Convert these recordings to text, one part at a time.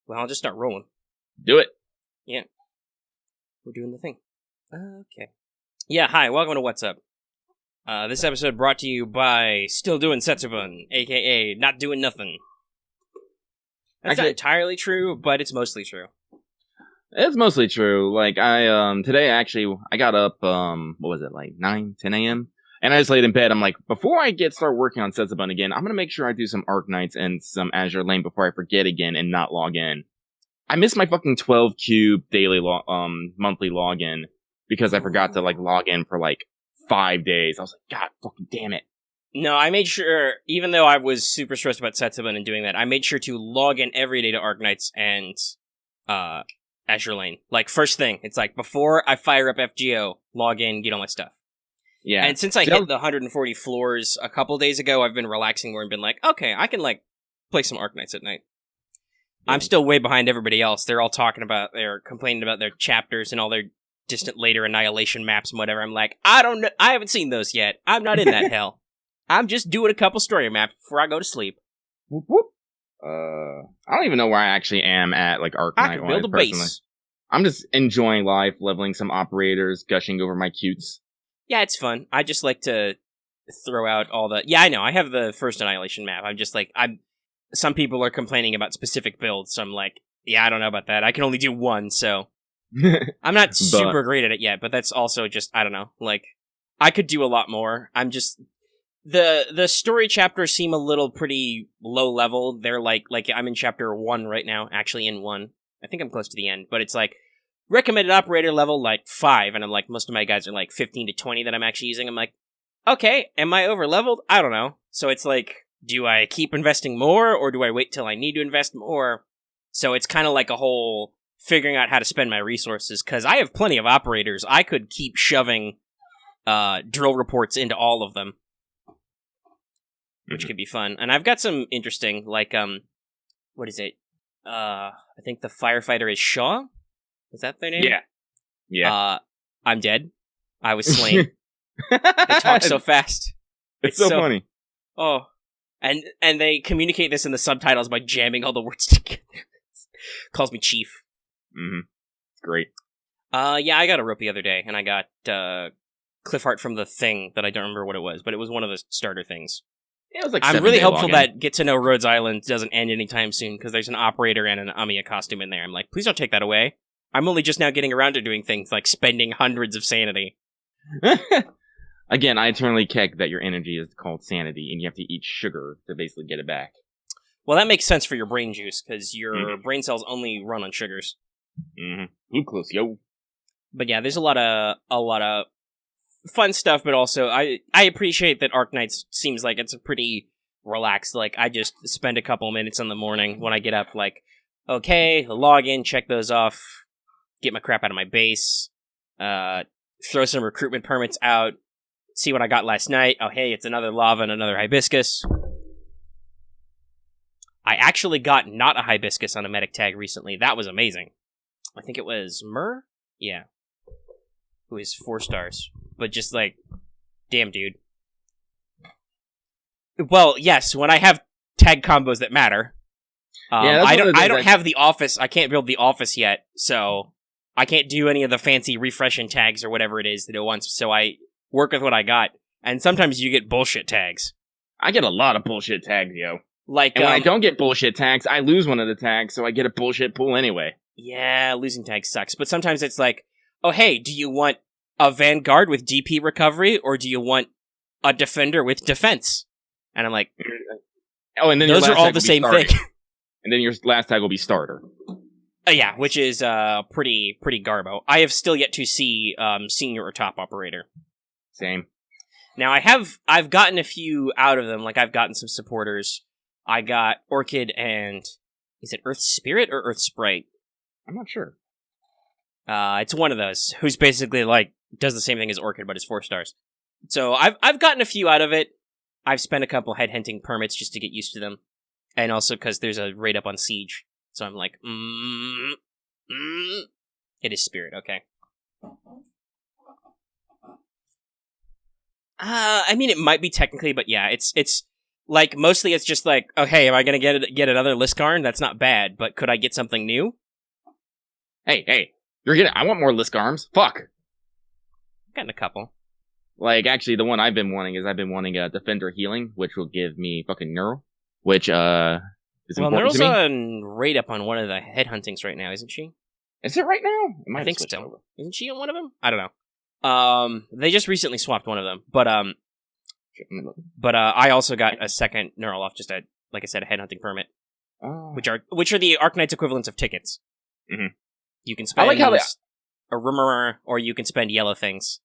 Well, I'll just start rolling. Do it. Yeah. We're doing the thing. Okay. Yeah, hi, welcome to What's Up. This episode brought to you by Still Doing Setsubun, aka Not Doing Nothing. That's not entirely true, but it's mostly true. It's mostly true. Like, today I got up, what was it, like 9, 10 a.m.? And I just laid in bed. I'm like, before I start working on Setsubun again, I'm gonna make sure I do some Arknights and some Azure Lane before I forget again and not log in. I missed my fucking 12 cube daily monthly login because I forgot to log in for 5 days. I was like, God fucking damn it. No, I made sure, even though I was super stressed about Setsubun and doing that, I made sure to log in every day to Arknights and Azure Lane. First thing, it's before I fire up FGO, log in, get all my stuff. Yeah. And since I hit the 140 floors a couple days ago, I've been relaxing more and been like, okay, I can play some Arknights at night. Yeah. I'm still way behind everybody else. They're all they're complaining about their chapters and all their distant later annihilation maps and whatever. I'm like, I don't know, I haven't seen those yet. I'm not in that hell. I'm just doing a couple story maps before I go to sleep. Whoop, whoop. I don't even know where I actually am at Arknight. I can build a base. I'm just enjoying life, leveling some operators, gushing over my cutes. Yeah, it's fun. I just like to throw out all the... Yeah, I know. I have the first Annihilation map. I'm just some people are complaining about specific builds, so I'm like, yeah, I don't know about that. I can only do one, so... I'm not super great at it yet, but that's also just, I don't know. I could do a lot more. I'm just... The story chapters seem a little pretty low level. They're I'm in chapter 1 right now, actually in 1. I think I'm close to the end, but it's recommended operator level 5, and I'm most of my guys are 15 to 20 that I'm actually using. I'm like, okay, am I over leveled? I don't know. So it's do I keep investing more, or do I wait till I need to invest more? So it's kind of a whole figuring out how to spend my resources, because I have plenty of operators. I could keep shoving drill reports into all of them, which could be fun. And I've got some interesting, what is it? I think the firefighter is Shaw? Is that their name? Yeah. Yeah. I'm dead. I was slain. They talk so fast. It's so funny. Oh. And they communicate this in the subtitles by jamming all the words together. Calls me Chief. Mm-hmm. Great. Yeah, I got a rope the other day, and I got Cliffheart from the Thing that I don't remember what it was, but it was one of the starter things. Yeah, it was I'm really hopeful that Get to Know Rhodes Island doesn't end anytime soon, because there's an operator and an Amiya costume in there. I'm like, please don't take that away. I'm only just now getting around to doing things like spending hundreds of sanity. Again, I eternally keg that your energy is called sanity, and you have to eat sugar to basically get it back. Well, that makes sense for your brain juice, because your brain cells only run on sugars. Mm-hmm. Glucose, yo. But yeah, there's a lot of fun stuff, but also I appreciate that Arknights seems like it's a pretty relaxed, I just spend a couple minutes in the morning when I get up, okay, log in, check those off, get my crap out of my base, throw some recruitment permits out, see what I got last night. Oh, hey, it's another lava and another hibiscus. I actually got not a hibiscus on a medic tag recently. That was amazing. I think it was Myrrh? Yeah. Who is 4 stars. But just damn, dude. Well, yes, when I have tag combos that matter. I don't have the office. I can't build the office yet, so I can't do any of the fancy refreshing tags or whatever it is that it wants. So I work with what I got, and sometimes you get bullshit tags. I get a lot of bullshit tags, yo. And when I don't get bullshit tags, I lose one of the tags, so I get a bullshit pool anyway. Yeah, losing tags sucks. But sometimes it's oh hey, do you want a Vanguard with DP recovery, or do you want a Defender with defense? And I'm like, oh, and then those are all the same thing. And then your last tag will be starter. Yeah, which is pretty garbo. I have still yet to see senior or top operator. Same. Now I've gotten a few out of them. I've gotten some supporters. I got Orchid and is it Earth Spirit or Earth Sprite? I'm not sure. It's one of those who's basically does the same thing as Orchid, but it's 4 stars. So I've gotten a few out of it. I've spent a couple head hunting permits just to get used to them, and also because there's a raid up on Siege. So I'm like, it is Spirit, okay. I mean, it might be technically, but yeah, it's Like, mostly it's just like, okay, am I gonna get another Liskarn? That's not bad, but could I get something new? Hey, I want more Lisk arms. Fuck. I've gotten a couple. Like, actually, the one I've been wanting a Defender Healing, which will give me fucking Neural, which, is important to me. Neural's right up on one of the headhuntings right now, isn't she? Is it right now? I think so. Over. Isn't she on one of them? I don't know. They just recently swapped one of them, but I also got a second Neural off just like I said, a headhunting permit, which are the Arknights equivalents of tickets. Mm-hmm. You can spend a rumor, or you can spend yellow things.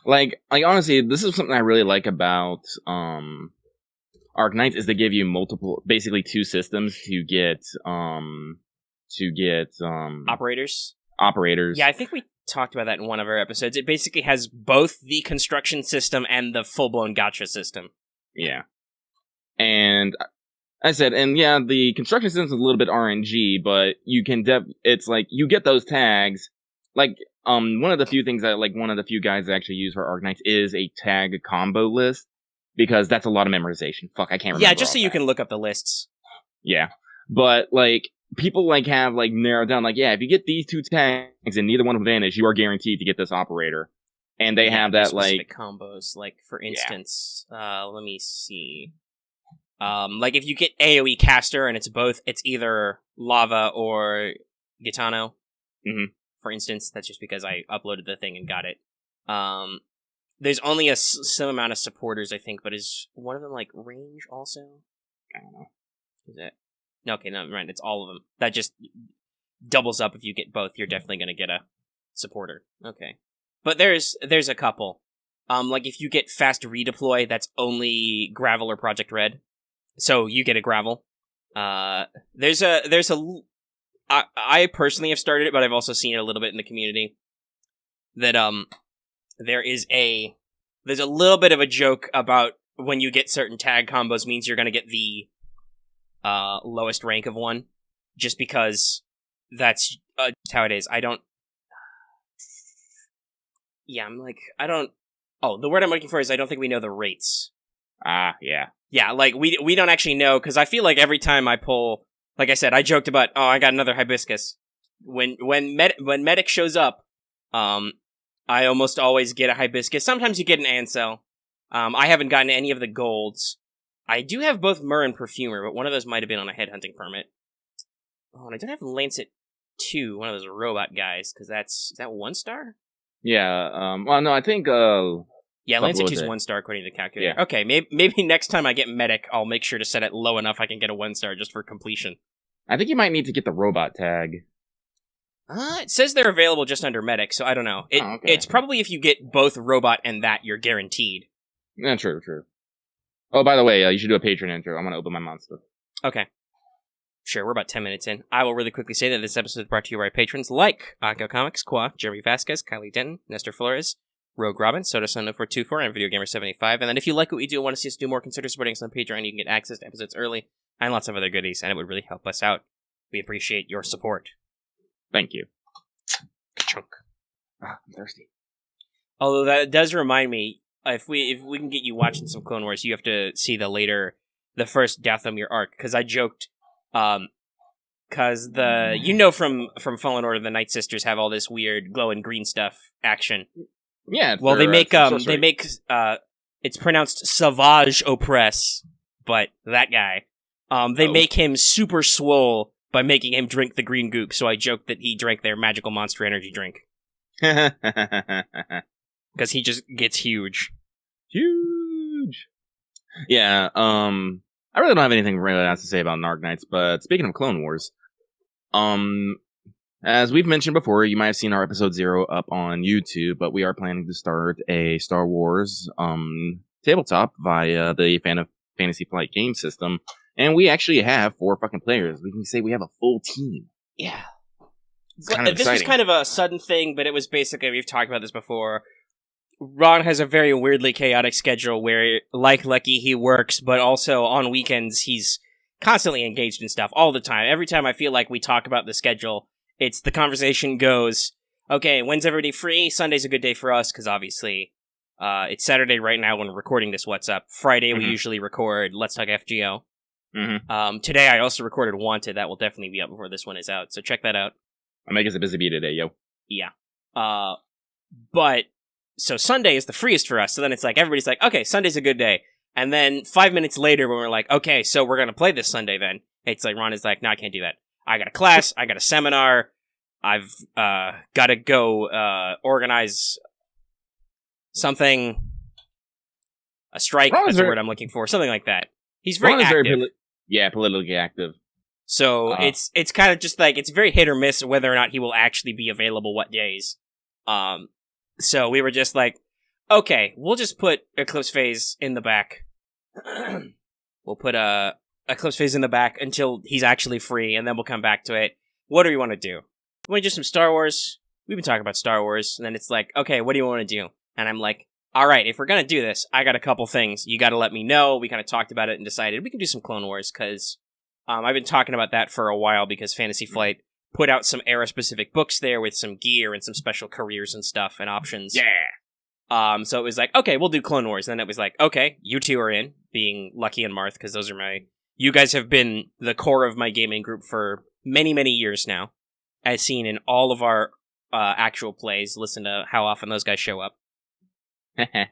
Like honestly, this is something I really like about Arknights is they give you basically two systems to get operators. Yeah, I think we talked about that in one of our episodes. It basically has both the construction system and the full-blown gacha system. Yeah. And I said, the construction system is a little bit RNG, but you can it's like, you get those tags. Like, one of the few things that, like, one of the few guys that actually use for Arknights is a tag combo list, because that's a lot of memorization. Fuck, I can't remember. Yeah, just so you can look up the lists. Yeah. But, like, people, like, have, like, narrowed down, like, yeah, if you get these two tags and neither one of them vanish, you are guaranteed to get this operator. And they have that, like... combos. Like, for instance, let me see. Like, if you get AoE Caster and it's either Lava or Gitano, for instance, that's just because I uploaded the thing and got it. There's only some amount of supporters, I think, but is one of them, like, range also? I don't know. Is it? No, okay, no, right, it's all of them. That just doubles up if you get both. You're definitely going to get a supporter. Okay. But there's a couple. Like, if you get fast redeploy, that's only Gravel or Project Red. So you get a Gravel. I personally have started it, but I've also seen it a little bit in the community. That, there's a little bit of a joke about when you get certain tag combos means you're going to get the lowest rank of one, just because that's how it is. The word I'm looking for is I don't think we know the rates. Yeah. Yeah, like, we don't actually know, because I feel like every time I pull, like I said, I joked about, I got another Hibiscus. When Medic shows up, I almost always get a Hibiscus. Sometimes you get an Ansel. I haven't gotten any of the golds. I do have both Myrrh and Perfumer, but one of those might have been on a headhunting permit. Oh, and I don't have Lancet 2, one of those robot guys, because is that 1 star? Yeah, well, no, I think, yeah, Lancet 2 is 1 star according to the calculator. Yeah. Okay, maybe next time I get Medic, I'll make sure to set it low enough I can get a 1 star just for completion. I think you might need to get the robot tag. It says they're available just under Medic, so I don't know. It's probably if you get both robot and that, you're guaranteed. Yeah, true. Oh, by the way, you should do a patron intro. I'm going to open my monster. Okay. Sure, we're about 10 minutes in. I will really quickly say that this episode is brought to you by patrons like Akko Comics, Qua, Jeremy Vasquez, Kylie Denton, Nestor Flores, Rogue Robin, Soda7424, and VideoGamer75. And then if you like what we do and want to see us do more, consider supporting us on Patreon. You can get access to episodes early and lots of other goodies, and it would really help us out. We appreciate your support. Thank you. Chunk. I'm thirsty. Although that does remind me, if we can get you watching some Clone Wars, you have to see the first Dathomir arc, because I joked, because from Fallen Order, the Night Sisters have all this weird glowing green stuff action. Yeah. Well, they make it's pronounced Savage Oppress, but that guy, they make him super swole by making him drink the green goop. So I joked that he drank their magical monster energy drink. Because he just gets huge. Huge. Yeah, I really don't have anything really else to say about Arknights, but speaking of Clone Wars, as we've mentioned before, you might have seen our episode 0 up on YouTube, but we are planning to start a Star Wars, tabletop via the Fantasy Flight game system, and we actually have 4 fucking players. We can say we have a full team. Yeah. This was kind of a sudden thing, but it was basically, we've talked about this before. Ron has a very weirdly chaotic schedule where, like Lucky, he works, but also on weekends he's constantly engaged in stuff all the time. Every time I feel like we talk about the schedule, the conversation goes, okay, when's everybody free? Sunday's a good day for us, because obviously It's Saturday right now when we're recording this What's Up. Friday we Mhm. usually record Let's Talk FGO. Mm-hmm. Today I also recorded Wanted. That will definitely be up before this one is out, so check that out. Omega's a busy bee today, yo. Yeah. But, so Sunday is the freest for us, so then it's like, everybody's like, okay, Sunday's a good day. And then 5 minutes later, when we're like, okay, so we're gonna play this Sunday then, it's like, Ron is like, no, I can't do that. I got a class, I got a seminar, I've, gotta go, organize something, a strike, that's the word I'm looking for, something like that. He's very active. Politically active. So it's kind of just like, it's very hit or miss whether or not he will actually be available what days. So we were just like, okay, we'll just put Eclipse Phase in the back. We'll put Eclipse Phase in the back until he's actually free, and then we'll come back to it. What do we want to do? We want to do some Star Wars? We've been talking about Star Wars, and then it's like, okay, what do you want to do? And I'm like, alright, if we're gonna do this, I got a couple things. You gotta let me know. We kind of talked about it and decided we can do some Clone Wars, because I've been talking about that for a while, because Fantasy Flight put out some era-specific books there with some gear and some special careers and stuff and options. Yeah! So it was like, okay, we'll do Clone Wars. Then it was like, okay, you two are in, being Lucky and Marth, because those are you guys have been the core of my gaming group for many, many years now. As seen in all of our actual plays. Listen to how often those guys show up.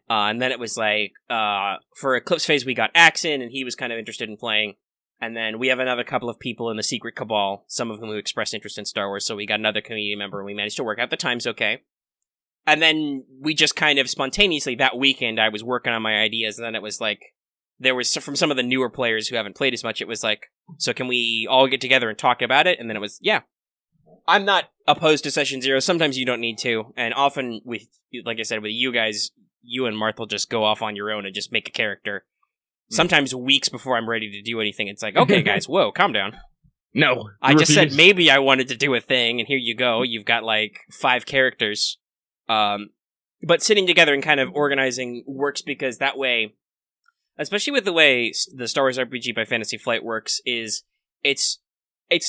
And then it was like, for Eclipse Phase, we got Axon, and he was kind of interested in playing. And then we have another couple of people in the Secret Cabal, some of whom who expressed interest in Star Wars, so we got another community member, and we managed to work out the times okay. And then we just kind of spontaneously, that weekend, I was working on my ideas, and then it was like, there was, from some of the newer players who haven't played as much, it was like, so can we all get together and talk about it? And then it was, yeah. I'm not opposed to Session Zero, sometimes you don't need to, and often, with, like I said, with you guys, you and Marth will just go off on your own and just make a character. Sometimes weeks before I'm ready to do anything, it's like, okay, guys, whoa, calm down. No. I just said maybe I wanted to do a thing, and here you go. You've got, like, 5 characters. But sitting together and kind of organizing works, because that way, especially with the way the Star Wars RPG by Fantasy Flight works, is it's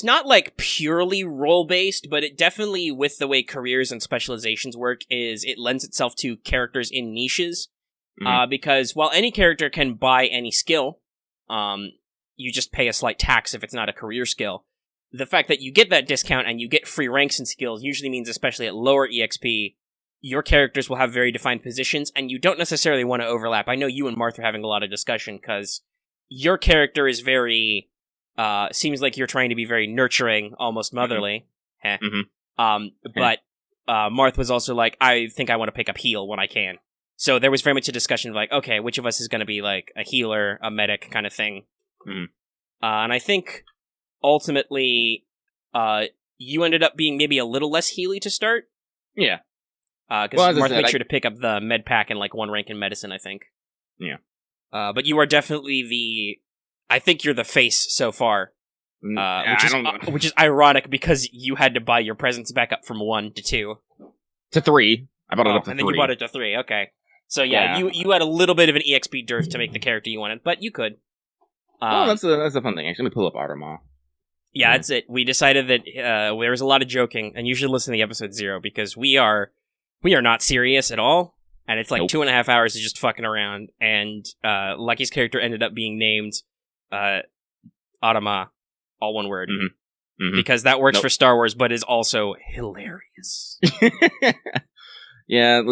not, like, purely role-based, but it definitely, with the way careers and specializations work, is it lends itself to characters in niches. Because while any character can buy any skill, you just pay a slight tax if it's not a career skill. The fact that you get that discount and you get free ranks and skills usually means, especially at lower EXP, your characters will have very defined positions, and you don't necessarily want to overlap. I know you and Martha are having a lot of discussion, because your character is very, seems like you're trying to be very nurturing, almost motherly. But Martha was also like, I think I want to pick up heal when I can. So there was very much a discussion of like, okay, which of us is going to be like a healer, a medic kind of thing. And I think ultimately, you ended up being maybe a little less healy to start. Yeah. Because Martha made sure to pick up the med pack and like 1 rank in medicine, I think. Yeah. But you are definitely I think you're the face so far. Which is ironic, because you had to buy your presence back up from 1 to 2. To 3. I bought it up to 3. And then you bought it to 3, okay. So yeah, you had a little bit of an EXP dearth to make the character you wanted, but you could. That's a fun thing. Actually, let me pull up Artemal. Yeah, that's it. We decided that there was a lot of joking, and you should listen to the episode 0, because we are not serious at all, and it's like 2.5 hours of just fucking around, and Lucky's character ended up being named Adama, all one word, because that works for Star Wars, but is also hilarious. Yeah,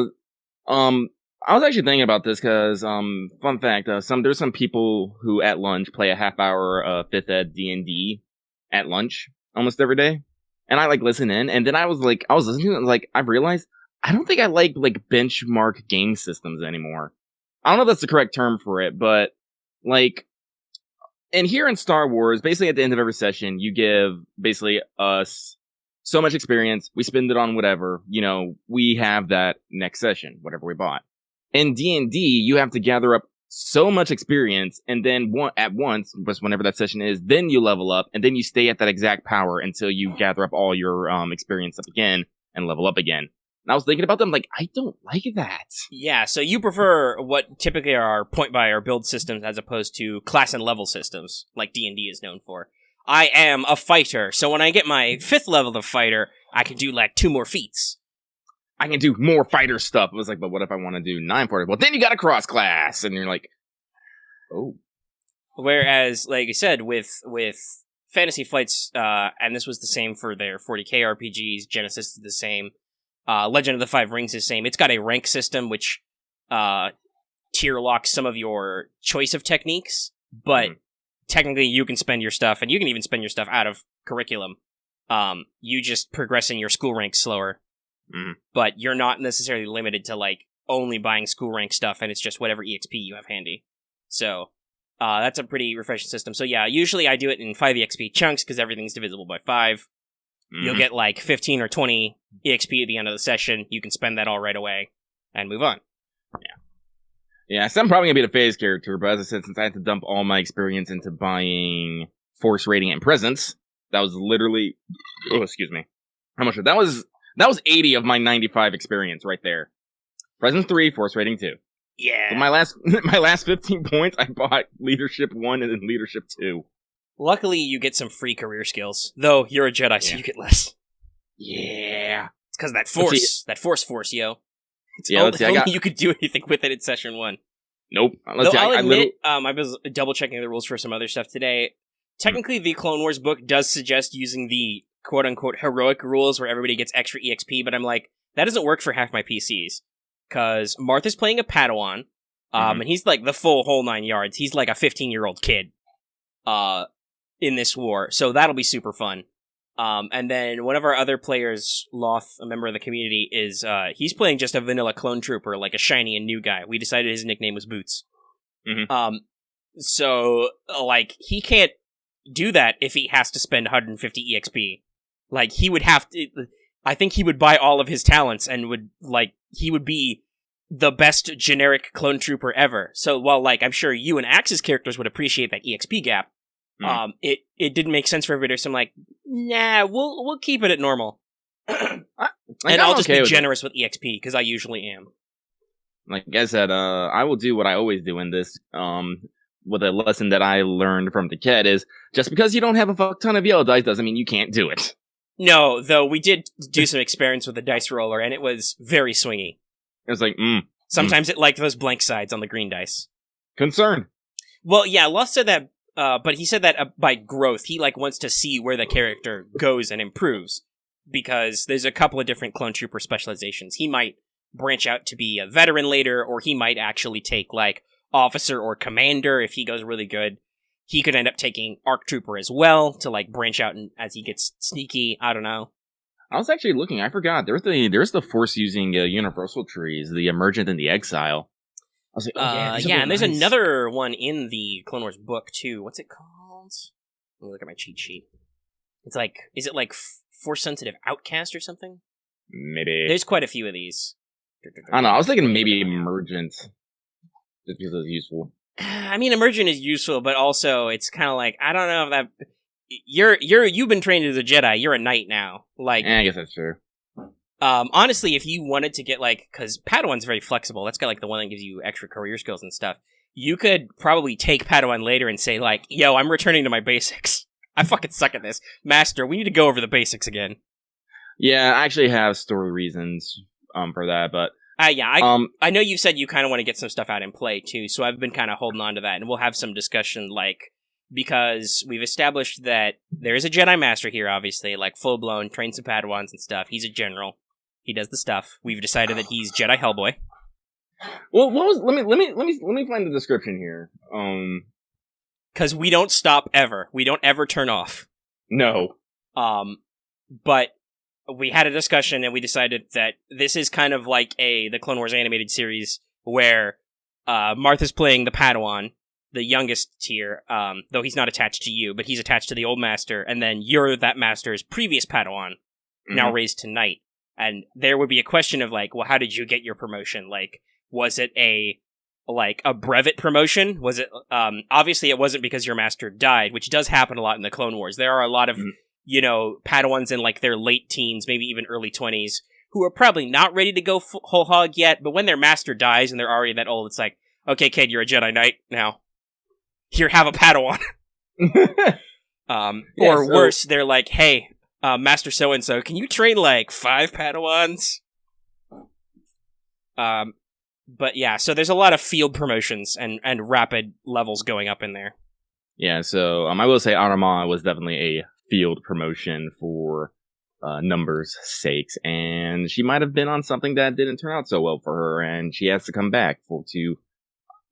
I was actually thinking about this because, fun fact, there's some people who at lunch play a half-hour 5th Ed D&D at lunch almost every day, and I like listen in, and then I was listening to it, and like I've realized I don't think I like benchmark game systems anymore. I don't know if that's the correct term for it, but like, and here in Star Wars, basically at the end of every session, you give basically us so much experience, we spend it on whatever, we have that next session, whatever we bought. In D&D, you have to gather up so much experience, and then at once, whenever that session is, then you level up, and then you stay at that exact power until you gather up all your experience up again and level up again. And I was thinking about them, like, I don't like that. Yeah, so you prefer what typically are point-buy or build systems as opposed to class and level systems, like D&D is known for. I am a fighter, so when I get my 5th level of fighter, I can do, like, 2 more feats. I can do more fighter stuff. It was like, but what if I want to do 940? Well, then you got to cross class, and you're like, oh. Whereas, like I said, with Fantasy Flight's, and this was the same for their 40k RPGs, Genesis is the same, Legend of the Five Rings is the same. It's got a rank system which tier locks some of your choice of techniques, but technically you can spend your stuff, and you can even spend your stuff out of curriculum. You just progress in your school rank slower. But you're not necessarily limited to, like, only buying school rank stuff, and it's just whatever EXP you have handy. So, that's a pretty refreshing system. So yeah, usually I do it in 5 EXP chunks, because everything's divisible by 5. You'll get, like, 15 or 20 EXP at the end of the session. You can spend that all right away, and move on. Yeah, so I'm probably going to be the phase character, but as I said, since I had to dump all my experience into buying Force Rating and Presence, that was literally... Oh, excuse me. How much? That was 80 of my 95 experience right there. Presence 3, Force Rating 2. Yeah. But my last 15 points, I bought Leadership 1 and then Leadership 2. Luckily, you get some free career skills. Though, you're a Jedi, so you get less. Yeah. It's because that Force. That Force, yo. Let's see. Only you could do anything with it in Session 1. Nope. I'll admit, I was double-checking the rules for some other stuff today. Technically, the Clone Wars book does suggest using the quote-unquote heroic rules where everybody gets extra EXP, but I'm like, that doesn't work for half my PCs. Because Martha's playing a Padawan, and he's like the full whole 9 yards. He's like a 15-year-old kid in this war, so that'll be super fun. And then one of our other players, Loth, a member of the community, is he's playing just a vanilla clone trooper, like a shiny and new guy. We decided his nickname was Boots. So, like, he can't do that if he has to spend 150 EXP. Like, he would have to... I think he would buy all of his talents and would, like, he would be the best generic clone trooper ever. So while, like, I'm sure you and Axe's characters would appreciate that EXP gap, it didn't make sense for everybody, so I'm like, nah, we'll keep it at normal. And I'll just be generous with EXP, because I usually am. Like I said, I will do what I always do in this, with a lesson that I learned from the kid is, just because you don't have a fuck ton of yellow dice doesn't mean you can't do it. No, though we did do some experiments with the dice roller, and it was very swingy. It was like, Sometimes it liked those blank sides on the green dice. Concerned. Well, yeah, Lost said that, but he said that by growth, he, like, wants to see where the character goes and improves. Because there's a couple of different clone trooper specializations. He might branch out to be a veteran later, or he might actually take, like, officer or commander if he goes really good. He could end up taking ARC Trooper as well to, like, branch out as he gets sneaky. I don't know. I was actually looking. I forgot. There's the Force using universal trees, the Emergent and the Exile. I was like, and there's another one in the Clone Wars book too. What's it called? Let me look at my cheat sheet. It's like, is it like Force Sensitive Outcast or something? Maybe. There's quite a few of these. I don't know. I was thinking maybe Emergent, just because it's useful. I mean, Emergent is useful, but also it's kind of like, I don't know if that... You've been trained as a Jedi, you're a knight now. Like, I guess that's true. Honestly, if you wanted to get, like, because Padawan's very flexible, that's got, like, the one that gives you extra career skills and stuff, you could probably take Padawan later and say, like, yo, I'm returning to my basics. I fucking suck at this. Master, we need to go over the basics again. Yeah, I actually have story reasons for that, but... I know you said you kind of want to get some stuff out in play, too, so I've been kind of holding on to that, and we'll have some discussion, like, because we've established that there is a Jedi Master here, obviously, like, full-blown, trains some Padawans and stuff. He's a general. He does the stuff. We've decided that he's Jedi Hellboy. Well, let me find the description here. Because we don't stop ever. We don't ever turn off. No. But we had a discussion and we decided that this is kind of like the Clone Wars animated series where Martha's playing the Padawan, the youngest tier, though he's not attached to you, but he's attached to the old master, and then you're that master's previous Padawan, now raised to knight. And there would be a question of, like, well, how did you get your promotion? Like, was it a brevet promotion? Was it, obviously it wasn't because your master died, which does happen a lot in the Clone Wars. There are a lot of, Padawans in, like, their late teens, maybe even early 20s, who are probably not ready to go whole hog yet, but when their master dies and they're already that old, it's like, okay, kid, you're a Jedi Knight now. Here, have a Padawan. Worse, they're like, hey, Master so-and-so, can you train, like, 5 Padawans? But yeah, so there's a lot of field promotions and rapid levels going up in there. Yeah, so I will say Armand was definitely a field promotion for numbers' sakes, and she might have been on something that didn't turn out so well for her, and she has to come back to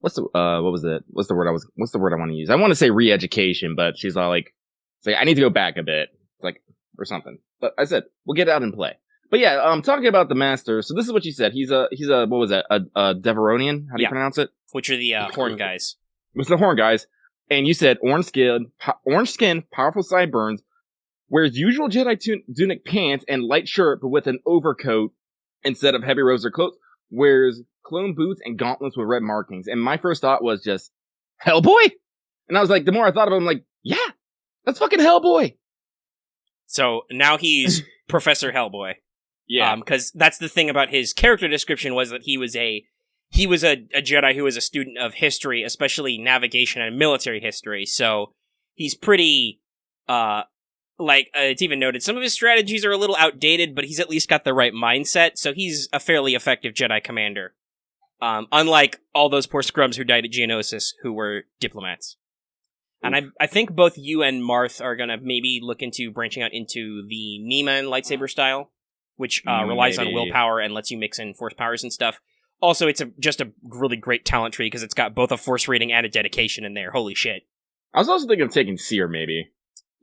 what's the what was it? What's the word I want to use? I want to say re-education, but she's all like, I need to go back a bit, like, or something. But I said we'll get out and play. But yeah, talking about the master. So this is what she said. He's a what was that? A Deveronian? How do you pronounce it? Which are the horn guys? It's the horn guys. And you said orange skin, powerful sideburns, wears usual Jedi tunic pants and light shirt, but with an overcoat instead of heavy robes or clothes. Wears clone boots and gauntlets with red markings. And my first thought was just Hellboy. And I was like, the more I thought about it, I'm like, yeah, that's fucking Hellboy. So now he's Professor Hellboy. Yeah, because that's the thing about his character description was that he was a Jedi who was a student of history, especially navigation and military history. So he's pretty, it's even noted some of his strategies are a little outdated, but he's at least got the right mindset. So he's a fairly effective Jedi commander. Unlike all those poor scrubs who died at Geonosis, who were diplomats. Oof. And I think both you and Marth are gonna maybe look into branching out into the Neiman lightsaber style, which relies on willpower and lets you mix in force powers and stuff. Also, it's just a really great talent tree because it's got both a force rating and a dedication in there. Holy shit. I was also thinking of taking Seer, maybe.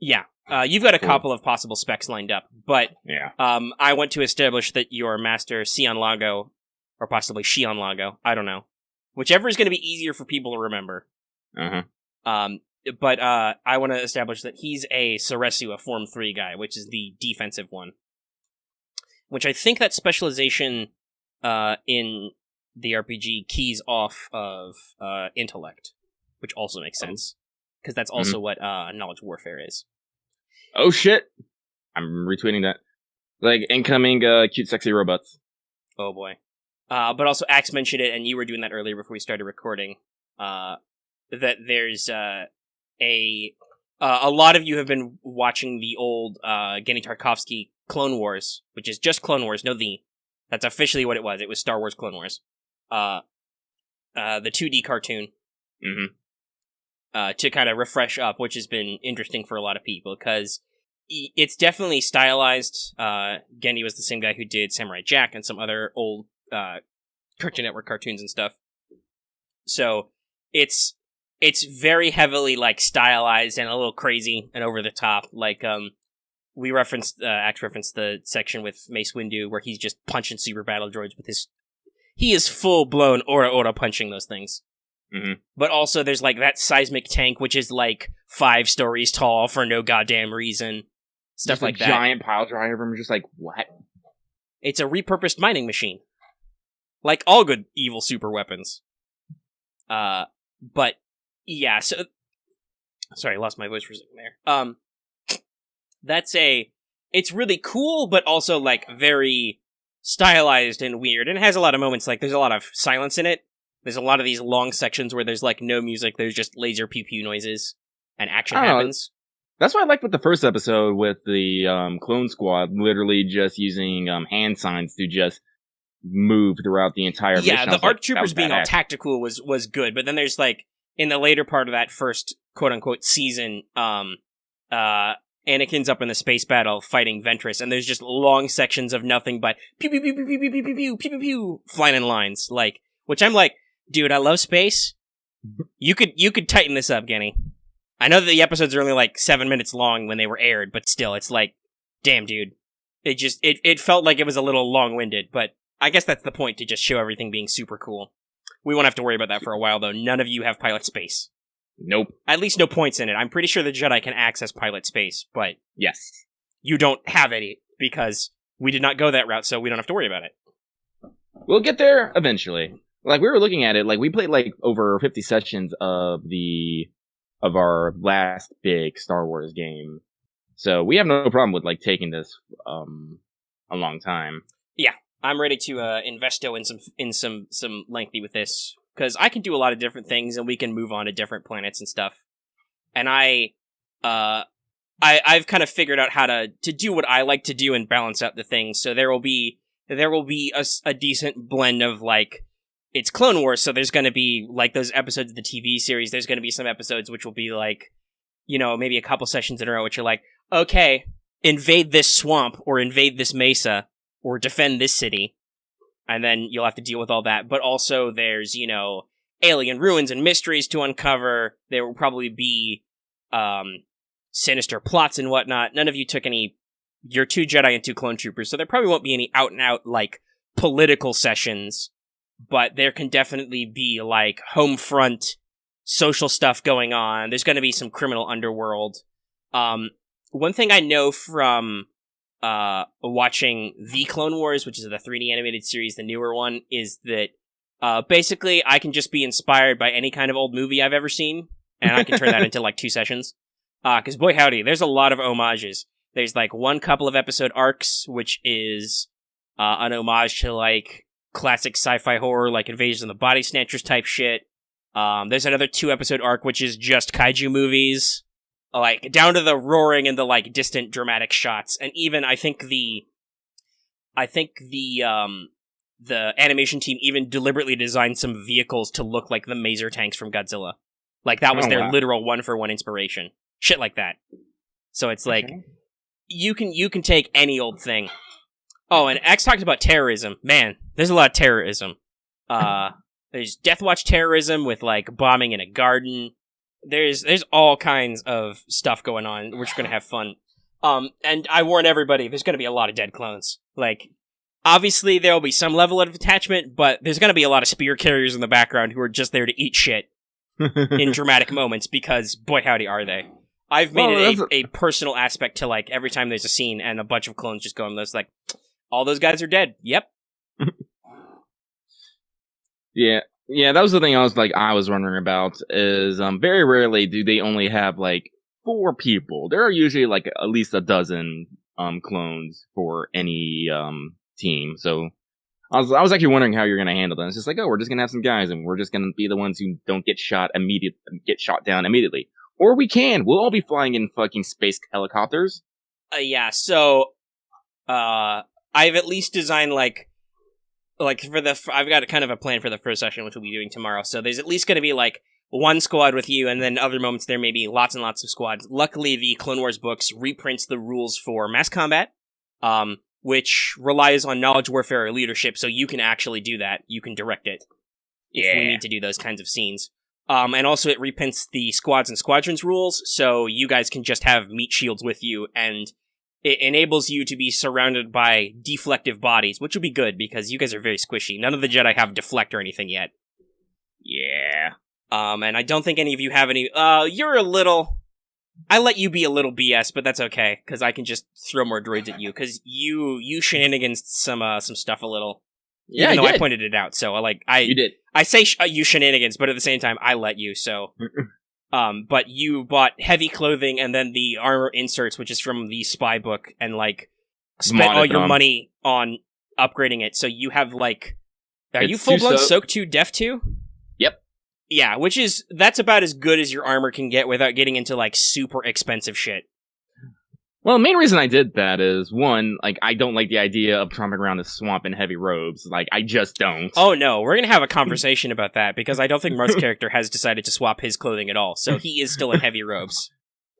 Yeah. You've got a couple of possible specs lined up, but yeah. I want to establish that your master, Sion Lago, or possibly Shion Lago, I don't know. Whichever is going to be easier for people to remember. Uh-huh. But I want to establish that he's a Soresu, a Form 3 guy, which is the defensive one. Which I think that specialization in the RPG keys off of intellect, which also makes sense, because that's also what knowledge warfare is. Oh shit! I'm retweeting that. Like, incoming cute sexy robots. Oh boy. But also Axe mentioned it, and you were doing that earlier before we started recording, that there's a lot of you have been watching the old Genndy Tartakovsky Clone Wars, which is just Clone Wars, that's officially what it was. It was Star Wars Clone Wars. The 2D cartoon. Mm-hmm. To kind of refresh up, which has been interesting for a lot of people, because it's definitely stylized. Genndy was the same guy who did Samurai Jack and some other old Cartoon Network cartoons and stuff. So it's very heavily like stylized and a little crazy and over the top. Like we referenced the section with Mace Windu where he's just punching super battle droids with he is full blown aura punching those things. Mm-hmm. But also there's like that seismic tank which is like 5 stories tall for no goddamn reason. Stuff just like that. Giant pile driver. I'm just like, what? It's a repurposed mining machine. Like all good evil super weapons. But yeah, so sorry, I lost my voice for a second there. It's really cool, but also like very stylized and weird, and it has a lot of moments like there's a lot of silence in it. There's a lot of these long sections where there's like no music, there's just laser pew pew noises, and action happens. That's what I liked with the first episode with the clone squad, literally just using hand signs to just move throughout the entire mission. Yeah, the ARC troopers being all tactical was good, but then there's like in the later part of that first quote unquote season, Anakin's up in the space battle fighting Ventress, and there's just long sections of nothing but pew pew pew pew pew pew pew pew pew pew pew flying in lines, like, which I'm like, dude, I love space. You could tighten this up, Genndy. I know that the episodes are only like 7 minutes long when they were aired, but still, it's like, damn, dude. It felt like it was a little long-winded, but I guess that's the point, to just show everything being super cool. We won't have to worry about that for a while, though. None of you have pilot space. Nope. At least no points in it. I'm pretty sure the Jedi can access pilot space, but yes, you don't have any, because we did not go that route, so we don't have to worry about it. We'll get there eventually. Like, we were looking at it, like, we played like over 50 sessions of our last big Star Wars game. So we have no problem with like taking this a long time. Yeah, I'm ready to investo in some lengthy with this, because I can do a lot of different things and we can move on to different planets and stuff. And I've kind of figured out how to do what I like to do and balance out the things. So there will be there will be a decent blend of, like, it's Clone Wars, so there's going to be, like, those episodes of the TV series. There's going to be some episodes which will be, like, you know, maybe a couple sessions in a row, which are like, okay, invade this swamp, or invade this mesa, or defend this city. And then you'll have to deal with all that. But also there's, you know, alien ruins and mysteries to uncover. There will probably be sinister plots and whatnot. None of you took any... You're 2 Jedi and 2 clone troopers, so there probably won't be any out-and-out, like, political sessions. But there can definitely be, like, home front social stuff going on. There's going to be some criminal underworld. One thing I know from watching The Clone Wars, which is the 3D animated series, the newer one, is that basically I can just be inspired by any kind of old movie I've ever seen, and I can turn that into, like, 2 sessions. Because, boy howdy, there's a lot of homages. There's, like, one couple of episode arcs, which is an homage to, like, classic sci-fi horror, like Invasion of the Body Snatchers type shit. There's another 2 episode arc, which is just kaiju movies. Like, down to the roaring and the, like, distant dramatic shots. And even, I think the animation team even deliberately designed some vehicles to look like the Maser tanks from Godzilla. Like, that was their literal one-for-one inspiration. Shit like that. So it's like... Okay. You can take any old thing. Oh, and X talked about terrorism. Man, there's a lot of terrorism. There's Death Watch terrorism with, like, bombing in a garden. There's all kinds of stuff going on. We're just gonna have fun. And I warn everybody, there's gonna be a lot of dead clones. Like, obviously there'll be some level of attachment, but there's gonna be a lot of spear carriers in the background who are just there to eat shit in dramatic moments, because boy howdy are they. I've made it a personal aspect to, like, every time there's a scene and a bunch of clones just go and it's like, all those guys are dead. Yep. Yeah, that was the thing I was wondering about, is very rarely do they only have, like, 4 people. There are usually, like, at least a dozen clones for any team. So I was actually wondering how you're going to handle that. It's just like, oh, we're just going to have some guys and we're just going to be the ones who don't get shot down immediately. Or we'll all be flying in fucking space helicopters. Yeah, so, I've at least designed, like I've got kind of a plan for the first session, which we'll be doing tomorrow. So there's at least going to be, like, 1 squad with you, and then other moments there may be lots and lots of squads. Luckily, the Clone Wars books reprints the rules for mass combat, which relies on knowledge, warfare, or leadership, so you can actually do that. You can direct it if we need to do those kinds of scenes. And also it reprints the squads and squadrons rules, so you guys can just have meat shields with you, and it enables you to be surrounded by deflective bodies, which will be good, because you guys are very squishy. None of the Jedi have deflect or anything yet. Yeah. And I don't think any of you have any... you're a little... I let you be a little BS, but that's okay, because I can just throw more droids at you, because you shenanigans some stuff a little. Yeah, even though I pointed it out, so you did. I say you shenanigans, but at the same time, I let you. So, but you bought heavy clothing and then the armor inserts, which is from the spy book, and like spent all your money on upgrading it. So you have like, are you full blown Soak 2 Def 2? Yep. Yeah, that's about as good as your armor can get without getting into like super expensive shit. Well, the main reason I did that is, one, like, I don't like the idea of tromping around the swamp in heavy robes. Like, I just don't. Oh, no. We're going to have a conversation about that, because I don't think Marth's character has decided to swap his clothing at all, so he is still in heavy robes.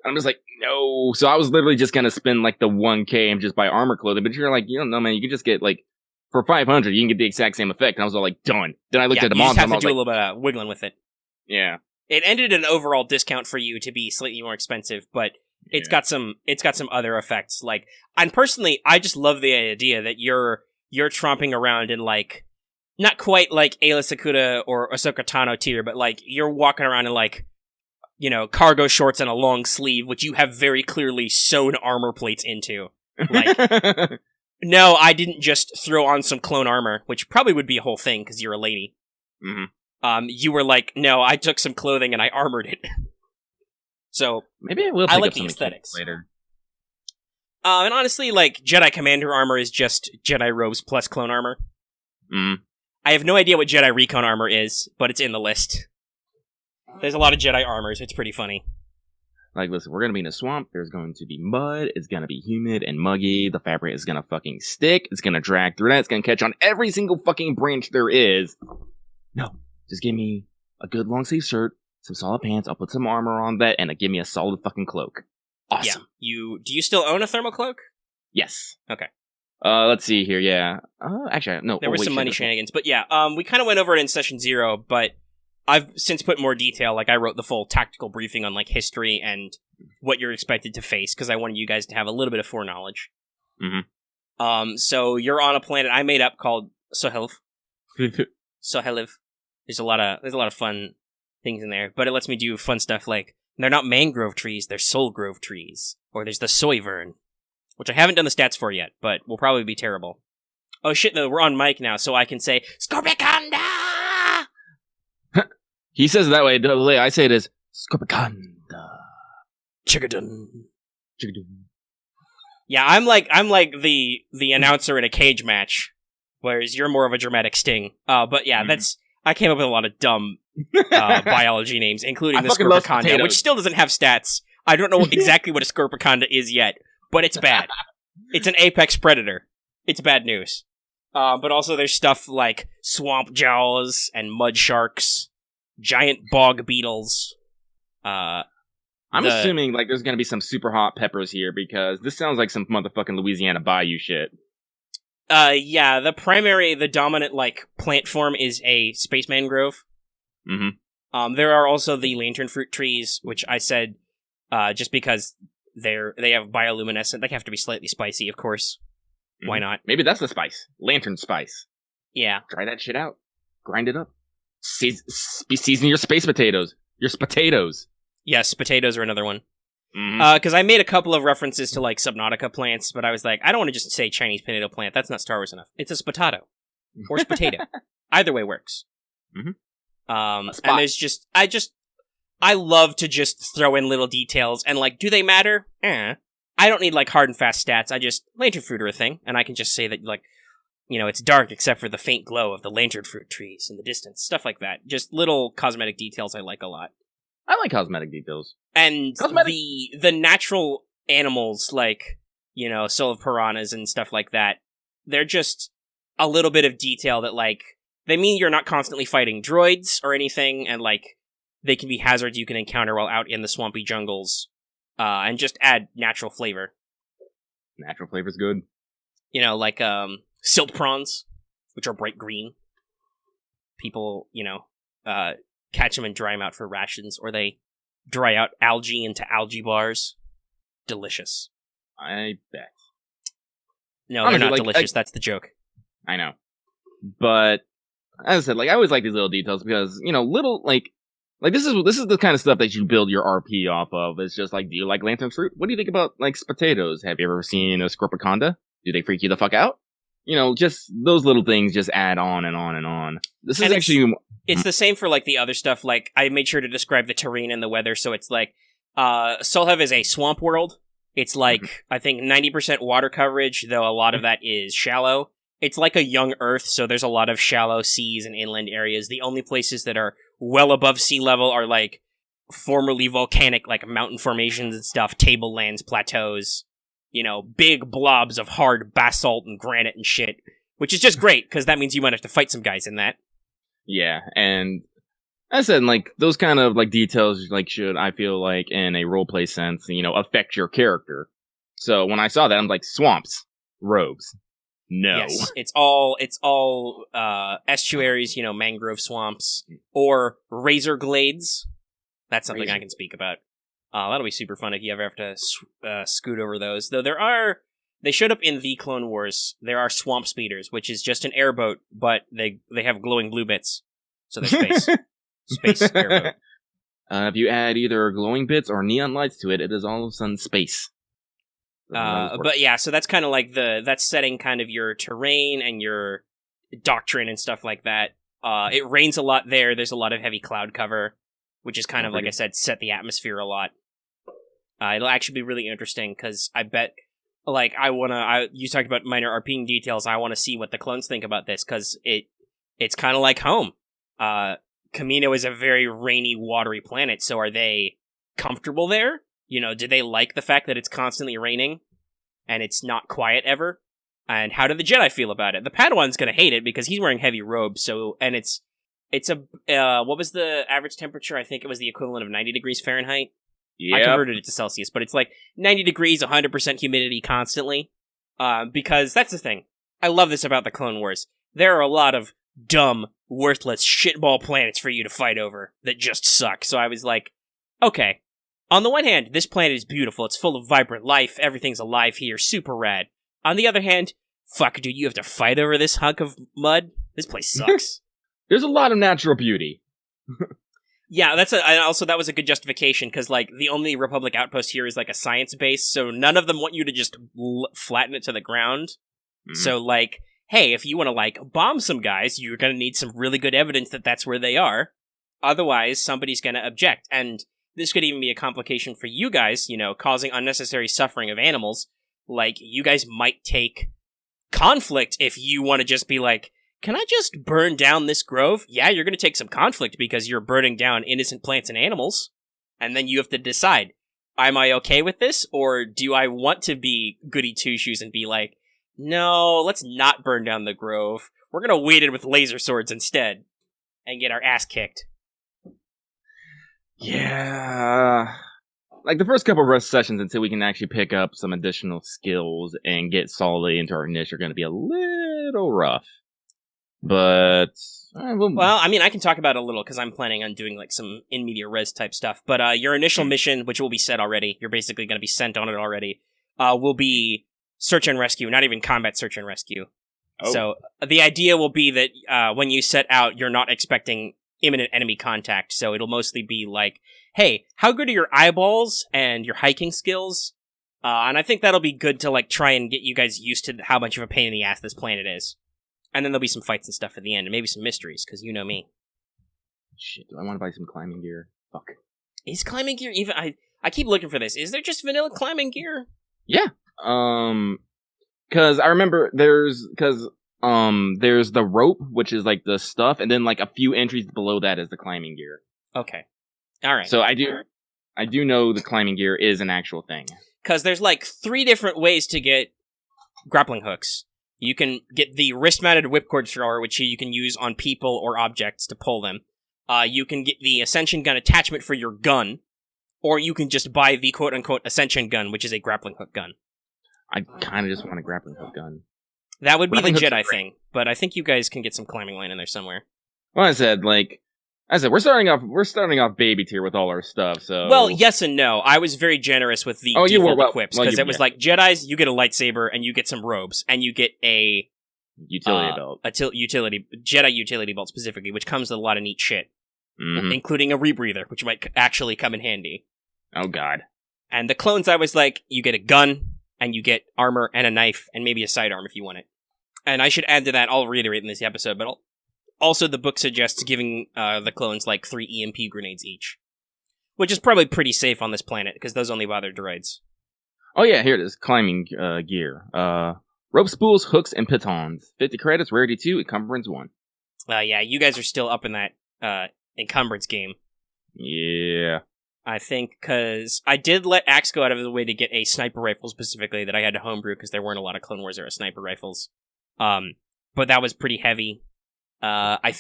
I'm just like, no. So I was literally just going to spend, like, the 1K and just buy armor clothing, but you're like, you don't know, man, you can just get, like, for 500, you can get the exact same effect, and I was all like, done. Then I looked at the monster, and I was like... you just have to do a little bit of wiggling with it. Yeah. It ended an overall discount for you to be slightly more expensive, but... It's got some other effects, like, and personally, I just love the idea that you're tromping around in, like, not quite like Aayla Secura or Ahsoka Tano tier, but, like, you're walking around in, like, you know, cargo shorts and a long sleeve, which you have very clearly sewn armor plates into. Like, no, I didn't just throw on some clone armor, which probably would be a whole thing, because you're a lady. Mm-hmm. You were like, no, I took some clothing and I armored it. So maybe I will. I like the aesthetics later. And honestly, like Jedi Commander armor is just Jedi robes plus clone armor. I have no idea what Jedi Recon armor is, but it's in the list. There's a lot of Jedi armors. It's pretty funny. Like, listen, we're gonna be in a swamp. There's going to be mud. It's gonna be humid and muggy. The fabric is gonna fucking stick. It's gonna drag through that. It's gonna catch on every single fucking branch there is. No, just give me a good long sleeve shirt, some solid pants. I'll put some armor on that, and give me a solid fucking cloak. Awesome. Yeah. Do you still own a thermal cloak? Yes. Okay. Let's see here. Yeah. Actually, no. There were some money shenanigans, but yeah. We kind of went over it in session 0, but I've since put more detail. Like, I wrote the full tactical briefing on, like, history and what you're expected to face, because I wanted you guys to have a little bit of foreknowledge. Mm-hmm. So you're on a planet I made up called Soheliv. Soheliv. There's a lot of fun things in there, but it lets me do fun stuff like, they're not mangrove trees, they're soul grove trees. Or there's the soy vern, which I haven't done the stats for yet, but will probably be terrible. Oh shit, no, we're on mic now, so I can say, Scorpiconda! He says it that way. The way I say it is, Scorpiconda. Chigadun. Chigadun. Yeah, I'm like the announcer in a cage match, whereas you're more of a dramatic sting. But yeah, I came up with a lot of dumb biology names, including the Scorpiconda, which still doesn't have stats. I don't know exactly what a Scorpiconda is yet, but it's bad. It's an apex predator. It's bad news. But also there's stuff like swamp jaws and mud sharks, giant bog beetles. I'm assuming like there's gonna be some super hot peppers here, because this sounds like some motherfucking Louisiana Bayou shit. Yeah, the dominant, like, plant form is a space mangrove. Mm-hmm. There are also the lantern fruit trees, which I said, just because they have bioluminescent, they have to be slightly spicy, of course. Mm-hmm. Why not? Maybe that's the spice. Lantern spice. Yeah. Try that shit out. Grind it up. Season your space potatoes. Your potatoes. Yes, potatoes are another one. Mm-hmm. Because I made a couple of references to, like, Subnautica plants, but I was like, I don't want to just say Chinese potato plant. That's not Star Wars enough. It's a spatato. Or potato. Either way works. Mm-hmm. And there's just, I love to just throw in little details, and, like, do they matter? I don't need, like, hard and fast stats. Lantern fruit are a thing, and I can just say that, like, you know, it's dark except for the faint glow of the lantern fruit trees in the distance. Stuff like that. Just little cosmetic details I like a lot. I like cosmetic details. And the natural animals, like, you know, soul of piranhas and stuff like that, they're just a little bit of detail that, like, they mean you're not constantly fighting droids or anything, and, like, they can be hazards you can encounter while out in the swampy jungles, and just add natural flavor. Natural flavor's good. You know, like, silt prawns, which are bright green. People, you know, catch them and dry them out for rations, or they dry out algae into algae bars. Delicious. I bet. No, honestly, they're not delicious. That's the joke. I know. But, as I said, like, I always like these little details because, you know, little, like this is the kind of stuff that you build your RP off of. It's just like, do you like lantern fruit? What do you think about, like, potatoes? Have you ever seen a Scorpiconda? Do they freak you the fuck out? You know, just those little things just add on and on and on. This is actually... It's the same for, like, the other stuff. Like, I made sure to describe the terrain and the weather, so it's like, Solhev is a swamp world. It's like, I think 90% water coverage, though a lot of that is shallow. It's like a young Earth, so there's a lot of shallow seas and inland areas. The only places that are well above sea level are, like, formerly volcanic, like, mountain formations and stuff, tablelands, plateaus, you know, big blobs of hard basalt and granite and shit, which is just great, because that means you might have to fight some guys in that. Yeah, and as I said, like, those kind of, like, details, like, should, I feel like, in a roleplay sense, you know, affect your character. So when I saw that, I'm like, swamps, rogues. No. Yes, it's all estuaries, you know, mangrove swamps, or razor glades. That's something I can speak about. That'll be super fun if you ever have to scoot over those. Though they showed up in the Clone Wars. There are swamp speeders, which is just an airboat, but they have glowing blue bits. So they're space airboat. If you add either glowing bits or neon lights to it, it is all of a sudden space. But yeah, so that's kind of like that's setting kind of your terrain and your doctrine and stuff like that. It rains a lot there. There's a lot of heavy cloud cover, which is kind of, like I said, set the atmosphere a lot. It'll actually be really interesting, because I bet, like, you talked about minor RPing details, I want to see what the clones think about this, because it's kind of like home. Kamino is a very rainy, watery planet, so are they comfortable there? You know, do they like the fact that it's constantly raining and it's not quiet ever? And how do the Jedi feel about it? The Padawan's gonna hate it because he's wearing heavy robes, and it's what was the average temperature? I think it was the equivalent of 90 degrees Fahrenheit. I converted it to Celsius, but it's like 90 degrees, 100% humidity constantly. Because that's the thing. I love this about the Clone Wars. There are a lot of dumb, worthless shitball planets for you to fight over that just suck. So I was like, okay. On the one hand, this planet is beautiful. It's full of vibrant life. Everything's alive here. Super rad. On the other hand, fuck, dude, you have to fight over this hunk of mud? This place sucks. There's a lot of natural beauty. Yeah, that was a good justification, because, like, the only Republic outpost here is, like, a science base, so none of them want you to just flatten it to the ground. Mm-hmm. So, like, hey, if you want to, like, bomb some guys, you're gonna need some really good evidence that that's where they are. Otherwise, somebody's gonna object, and this could even be a complication for you guys, you know, causing unnecessary suffering of animals. Like, you guys might take conflict if you want to just be like, can I just burn down this grove? Yeah, you're going to take some conflict because you're burning down innocent plants and animals. And then you have to decide, am I okay with this? Or do I want to be goody two-shoes and be like, no, let's not burn down the grove. We're going to wait it with laser swords instead and get our ass kicked. Yeah. Like, the first couple of rest sessions until we can actually pick up some additional skills and get solidly into our niche are going to be a little rough. But well, I mean, I can talk about it a little because I'm planning on doing like some in media res type stuff. But your initial mission, which will be set already, you're basically going to be sent on it already, will be search and rescue, not even combat search and rescue. Oh. So the idea will be that when you set out, you're not expecting imminent enemy contact. So it'll mostly be like, hey, how good are your eyeballs and your hiking skills? And I think that'll be good to like try and get you guys used to how much of a pain in the ass this planet is. And then there'll be some fights and stuff at the end, and maybe some mysteries, because you know me. Shit, do I want to buy some climbing gear? Fuck. Is climbing gear even... I keep looking for this. Is there just vanilla climbing gear? Yeah. Because I remember there's the rope, which is like the stuff, and then like a few entries below that is the climbing gear. Okay. Alright. So I do know the climbing gear is an actual thing. Because there's like 3 different ways to get grappling hooks. You can get the wrist-mounted whipcord thrower, which you can use on people or objects to pull them. You can get the Ascension gun attachment for your gun, or you can just buy the quote-unquote Ascension gun, which is a grappling hook gun. I kind of just want a grappling hook gun. That would be the Jedi thing, but I think you guys can get some climbing line in there somewhere. Well, I said, we're starting off baby tier with all our stuff, so... Well, yes and no. I was very generous with the default equips, because it was like, Jedis, you get a lightsaber, and you get some robes, and you get a... Utility belt. Jedi utility belt specifically, which comes with a lot of neat shit. Mm-hmm. Including a rebreather, which might actually come in handy. Oh, God. And the clones, I was like, you get a gun, and you get armor and a knife, and maybe a sidearm if you want it. And I should add to that, I'll reiterate in this episode, but also, the book suggests giving the clones, like, 3 EMP grenades each. Which is probably pretty safe on this planet, because those only bother droids. Oh yeah, here it is. Climbing gear. Rope spools, hooks, and pitons. 50 credits, rarity 2, encumbrance 1. Yeah, you guys are still up in that encumbrance game. Yeah. I think, because I did let Axe go out of the way to get a sniper rifle specifically that I had to homebrew, because there weren't a lot of Clone Wars era sniper rifles. But that was pretty heavy. I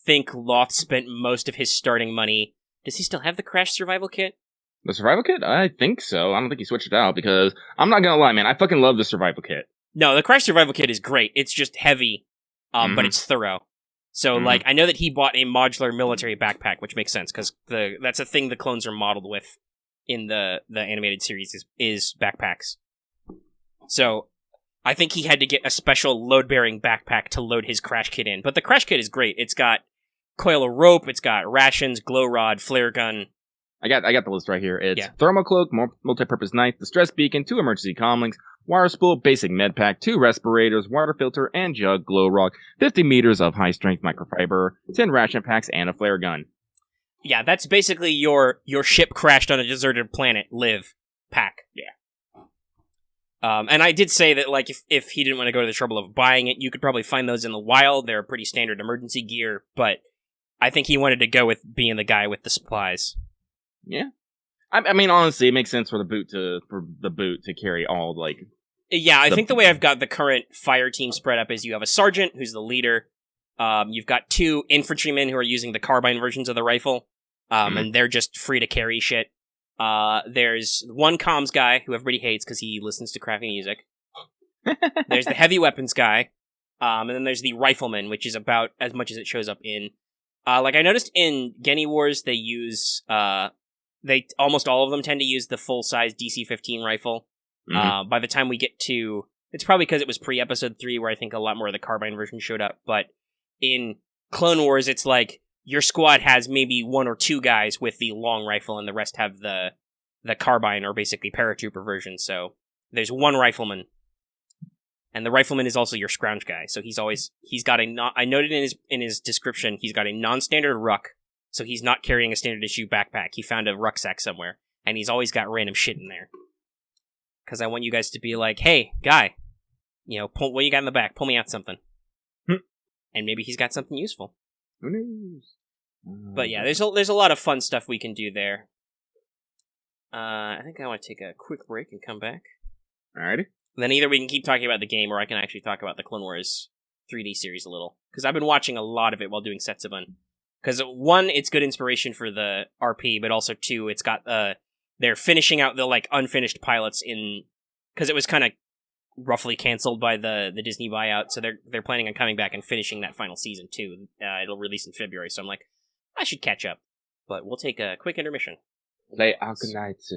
think Loth spent most of his starting money. Does he still have the Crash Survival Kit? The Survival Kit? I think so. I don't think he switched it out, because I'm not gonna lie, man, I fucking love the Survival Kit. No, the Crash Survival Kit is great. It's just heavy, but it's thorough. So, like, I know that he bought a modular military backpack, which makes sense, because that's a thing the clones are modeled with in the animated series is backpacks. So, I think he had to get a special load-bearing backpack to load his Crash Kit in. But the Crash Kit is great. It's got coil of rope, it's got rations, glow rod, flare gun. I got the list right here. It's thermocloak, multi-purpose knife, distress beacon, 2 emergency comlinks, wire spool, basic med pack, 2 respirators, water filter, and jug, glow rock, 50 meters of high-strength microfiber, 10 ration packs, and a flare gun. Yeah, that's basically your ship crashed on a deserted planet live pack. Yeah. And I did say that, like, if he didn't want to go to the trouble of buying it, you could probably find those in the wild. They're pretty standard emergency gear, but I think he wanted to go with being the guy with the supplies. Yeah. I mean, honestly, it makes sense for the boot to carry all like. Yeah, I think the way I've got the current fire team spread up is you have a sergeant who's the leader. You've got 2 infantrymen who are using the carbine versions of the rifle, and they're just free to carry shit. There's one comms guy who everybody hates because he listens to crappy music. There's the heavy weapons guy, and then there's the rifleman, which is about as much as it shows up in. Like I noticed in Genndy Wars, they use almost all of them tend to use the full size DC-15 rifle. By the time we get to, it's probably because it was pre-episode 3 where I think a lot more of the carbine version showed up. But in Clone Wars, it's like your squad has maybe 1 or 2 guys with the long rifle, and the rest have the carbine or basically paratrooper version. So there's 1 rifleman. And the rifleman is also your scrounge guy, so he's got I noted in his description, he's got a non-standard ruck, so he's not carrying a standard issue backpack. He found a rucksack somewhere, and he's always got random shit in there. Because I want you guys to be like, hey, guy, what you got in the back? Pull me out something. And maybe he's got something useful. Who knows? But yeah, there's a lot of fun stuff we can do there. I think I want to take a quick break and come back. Alrighty. Then either we can keep talking about the game, or I can actually talk about the Clone Wars 3D series a little. Because I've been watching a lot of it while doing Setsubun. Because 1, it's good inspiration for the RP, but also 2, it's got they're finishing out the like unfinished pilots in, because it was kind of roughly canceled by the Disney buyout, so they're planning on coming back and finishing that final season too. It'll release in February, so I'm like, I should catch up. But we'll take a quick intermission. Play Arknights.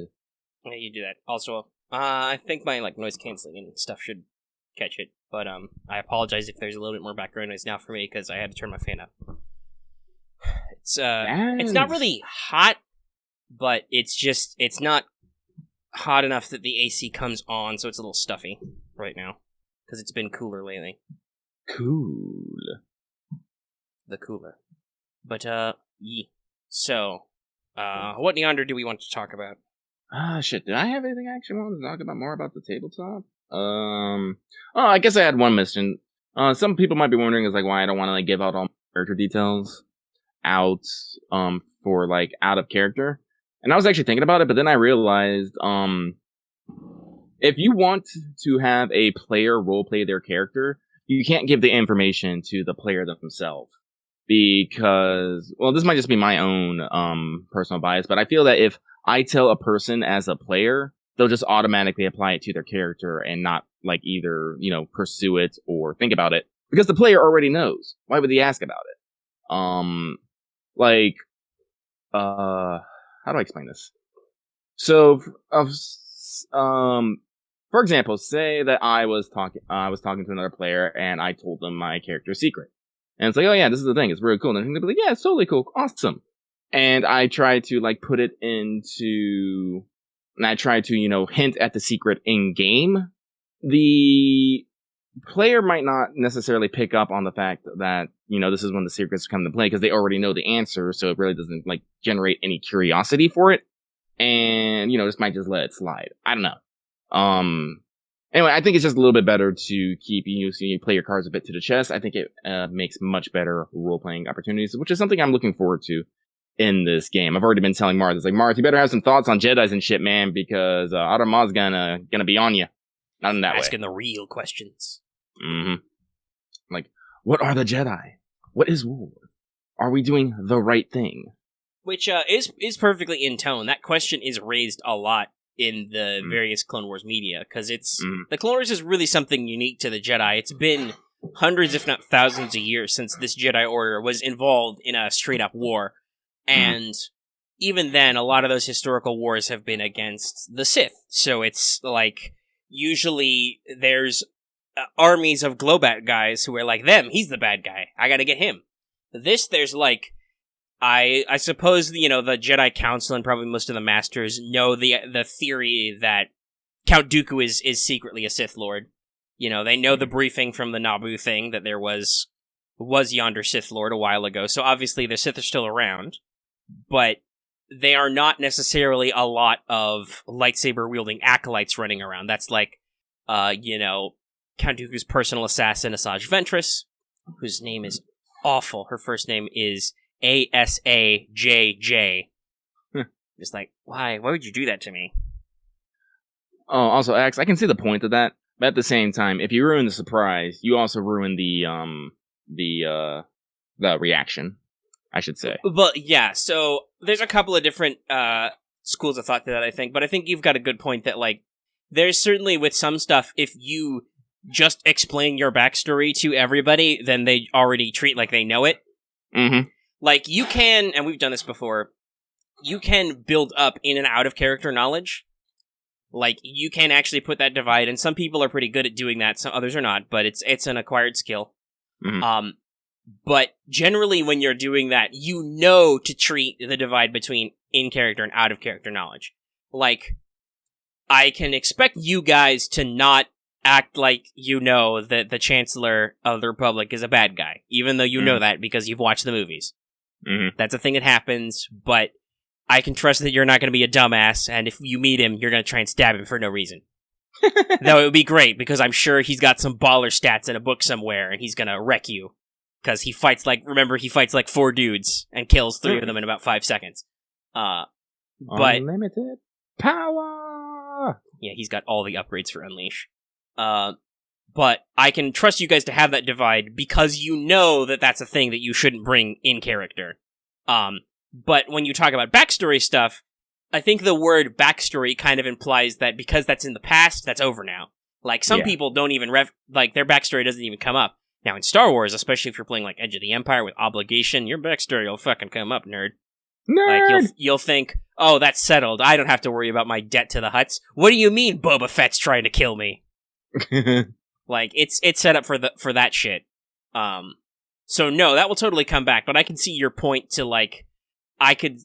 Yeah, you do that. Also, I think my like noise canceling and stuff should catch it, but I apologize if there's a little bit more background noise now for me because I had to turn my fan up. It's not really hot, but it's not hot enough that the AC comes on, so it's a little stuffy right now because it's been cooler lately. Cool. The cooler. But so what Neander do we want to talk about? Shit, did I have anything I actually wanted to talk about more about the tabletop? I guess I had one mission. Some people might be wondering is like why I don't want to like give out all my character details out for like out of character. And I was actually thinking about it, but then I realized if you want to have a player roleplay their character, you can't give the information to the player themselves. Because, well, this might just be my own personal bias, but I feel that if I tell a person as a player, they'll just automatically apply it to their character and not like either, pursue it or think about it. Because the player already knows. Why would he ask about it? How do I explain this? So, for example, say that I was talking to another player and I told them my character's secret. And it's like, oh yeah, this is the thing, it's really cool. And they'll be like, yeah, it's totally cool, awesome. And I try to like put it into, and I try to, hint at the secret in game. The player might not necessarily pick up on the fact that, this is when the secrets come into play because they already know the answer. So it really doesn't like generate any curiosity for it. And, this might just let it slide. I don't know. Anyway, I think it's just a little bit better to keep you play your cards a bit to the chest. I think it makes much better role-playing opportunities, which is something I'm looking forward to in this game. I've already been telling Marth, it's like, Marth, you better have some thoughts on Jedis and shit, man, because Adama's gonna be on you. Not in that way. Asking the real questions. Mm-hmm. Like, what are the Jedi? What is war? Are we doing the right thing? Which is perfectly in tone. That question is raised a lot in the various Clone Wars media, because the Clone Wars is really something unique to the Jedi. It's been hundreds, if not thousands of years since this Jedi Order was involved in a straight-up war, and even then, a lot of those historical wars have been against the Sith, so it's like, usually there's armies of Globat guys who are like, he's the bad guy, I gotta get him. There's like, I suppose, the Jedi Council and probably most of the Masters know the theory that Count Dooku is secretly a Sith Lord. They know the briefing from the Naboo thing that there was yonder Sith Lord a while ago, so obviously the Sith are still around, but they are not necessarily a lot of lightsaber-wielding acolytes running around. That's like, Count Dooku's personal assassin, Asajj Ventress, whose name is awful. Her first name is Asajj. Just like, why? Why would you do that to me? Oh, also, X, I can see the point of that, but at the same time, if you ruin the surprise, you also ruin the reaction, I should say. But yeah, so there's a couple of different schools of thought to that, I think, but I think you've got a good point that, like, there's certainly with some stuff, if you just explain your backstory to everybody, then they already treat like they know it. Mm-hmm. Like, you can, and we've done this before, you can build up in and out of character knowledge. Like, you can actually put that divide, and some people are pretty good at doing that, some others are not, but it's an acquired skill. Mm-hmm. But generally when you're doing that, you know to treat the divide between in-character and out-of-character knowledge. Like, I can expect you guys to not act like you know that the Chancellor of the Republic is a bad guy, even though you know that because you've watched the movies. Mm-hmm. That's a thing that happens, but I can trust that you're not going to be a dumbass, and if you meet him, you're going to try and stab him for no reason. Though it would be great, because I'm sure he's got some baller stats in a book somewhere, and he's going to wreck you. Because he fights like 4 dudes, and kills 3 of them in about 5 seconds. But unlimited power! Yeah, he's got all the upgrades for Unleash. But I can trust you guys to have that divide, because you know that that's a thing that you shouldn't bring in character. But when you talk about backstory stuff, I think the word backstory kind of implies that because that's in the past, that's over now. Like, some people don't even like, their backstory doesn't even come up. Now, in Star Wars, especially if you're playing, like, Edge of the Empire with Obligation, your backstory will fucking come up, nerd. Like, you'll think, oh, that's settled. I don't have to worry about my debt to the Hutts. What do you mean Boba Fett's trying to kill me? Like, it's set up for that shit. So no, that will totally come back, but I can see your point to, like, I could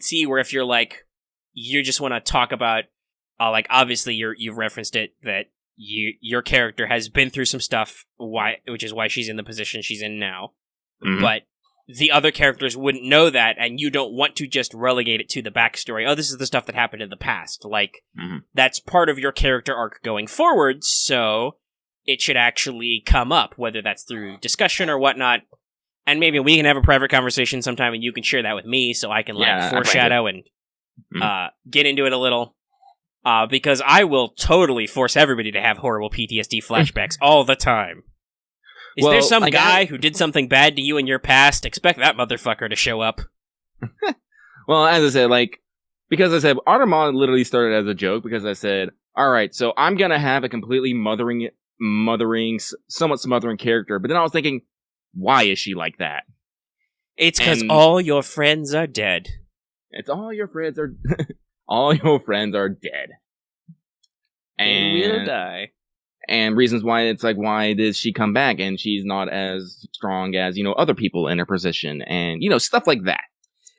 see where if you're like, you just want to talk about, like, obviously you've referenced it, that your character has been through some stuff, which is why she's in the position she's in now. Mm-hmm. But the other characters wouldn't know that, and you don't want to just relegate it to the backstory. Oh, this is the stuff that happened in the past. Like, that's part of your character arc going forward, so it should actually come up, whether that's through discussion or whatnot. And maybe we can have a private conversation sometime, and you can share that with me, so I can foreshadow and get into it a little. Because I will totally force everybody to have horrible PTSD flashbacks all the time. Is there some guy who did something bad to you in your past? Expect that motherfucker to show up. Well, as I said, like, because I said, Artermon literally started as a joke, because I said, alright, so I'm gonna have a completely somewhat smothering character, but then I was thinking, why is she like that? It's because all your friends are dead. It's all your friends are... all your friends are dead. And they will die. And reasons why it's like, why did she come back and she's not as strong as, other people in her position, and, stuff like that.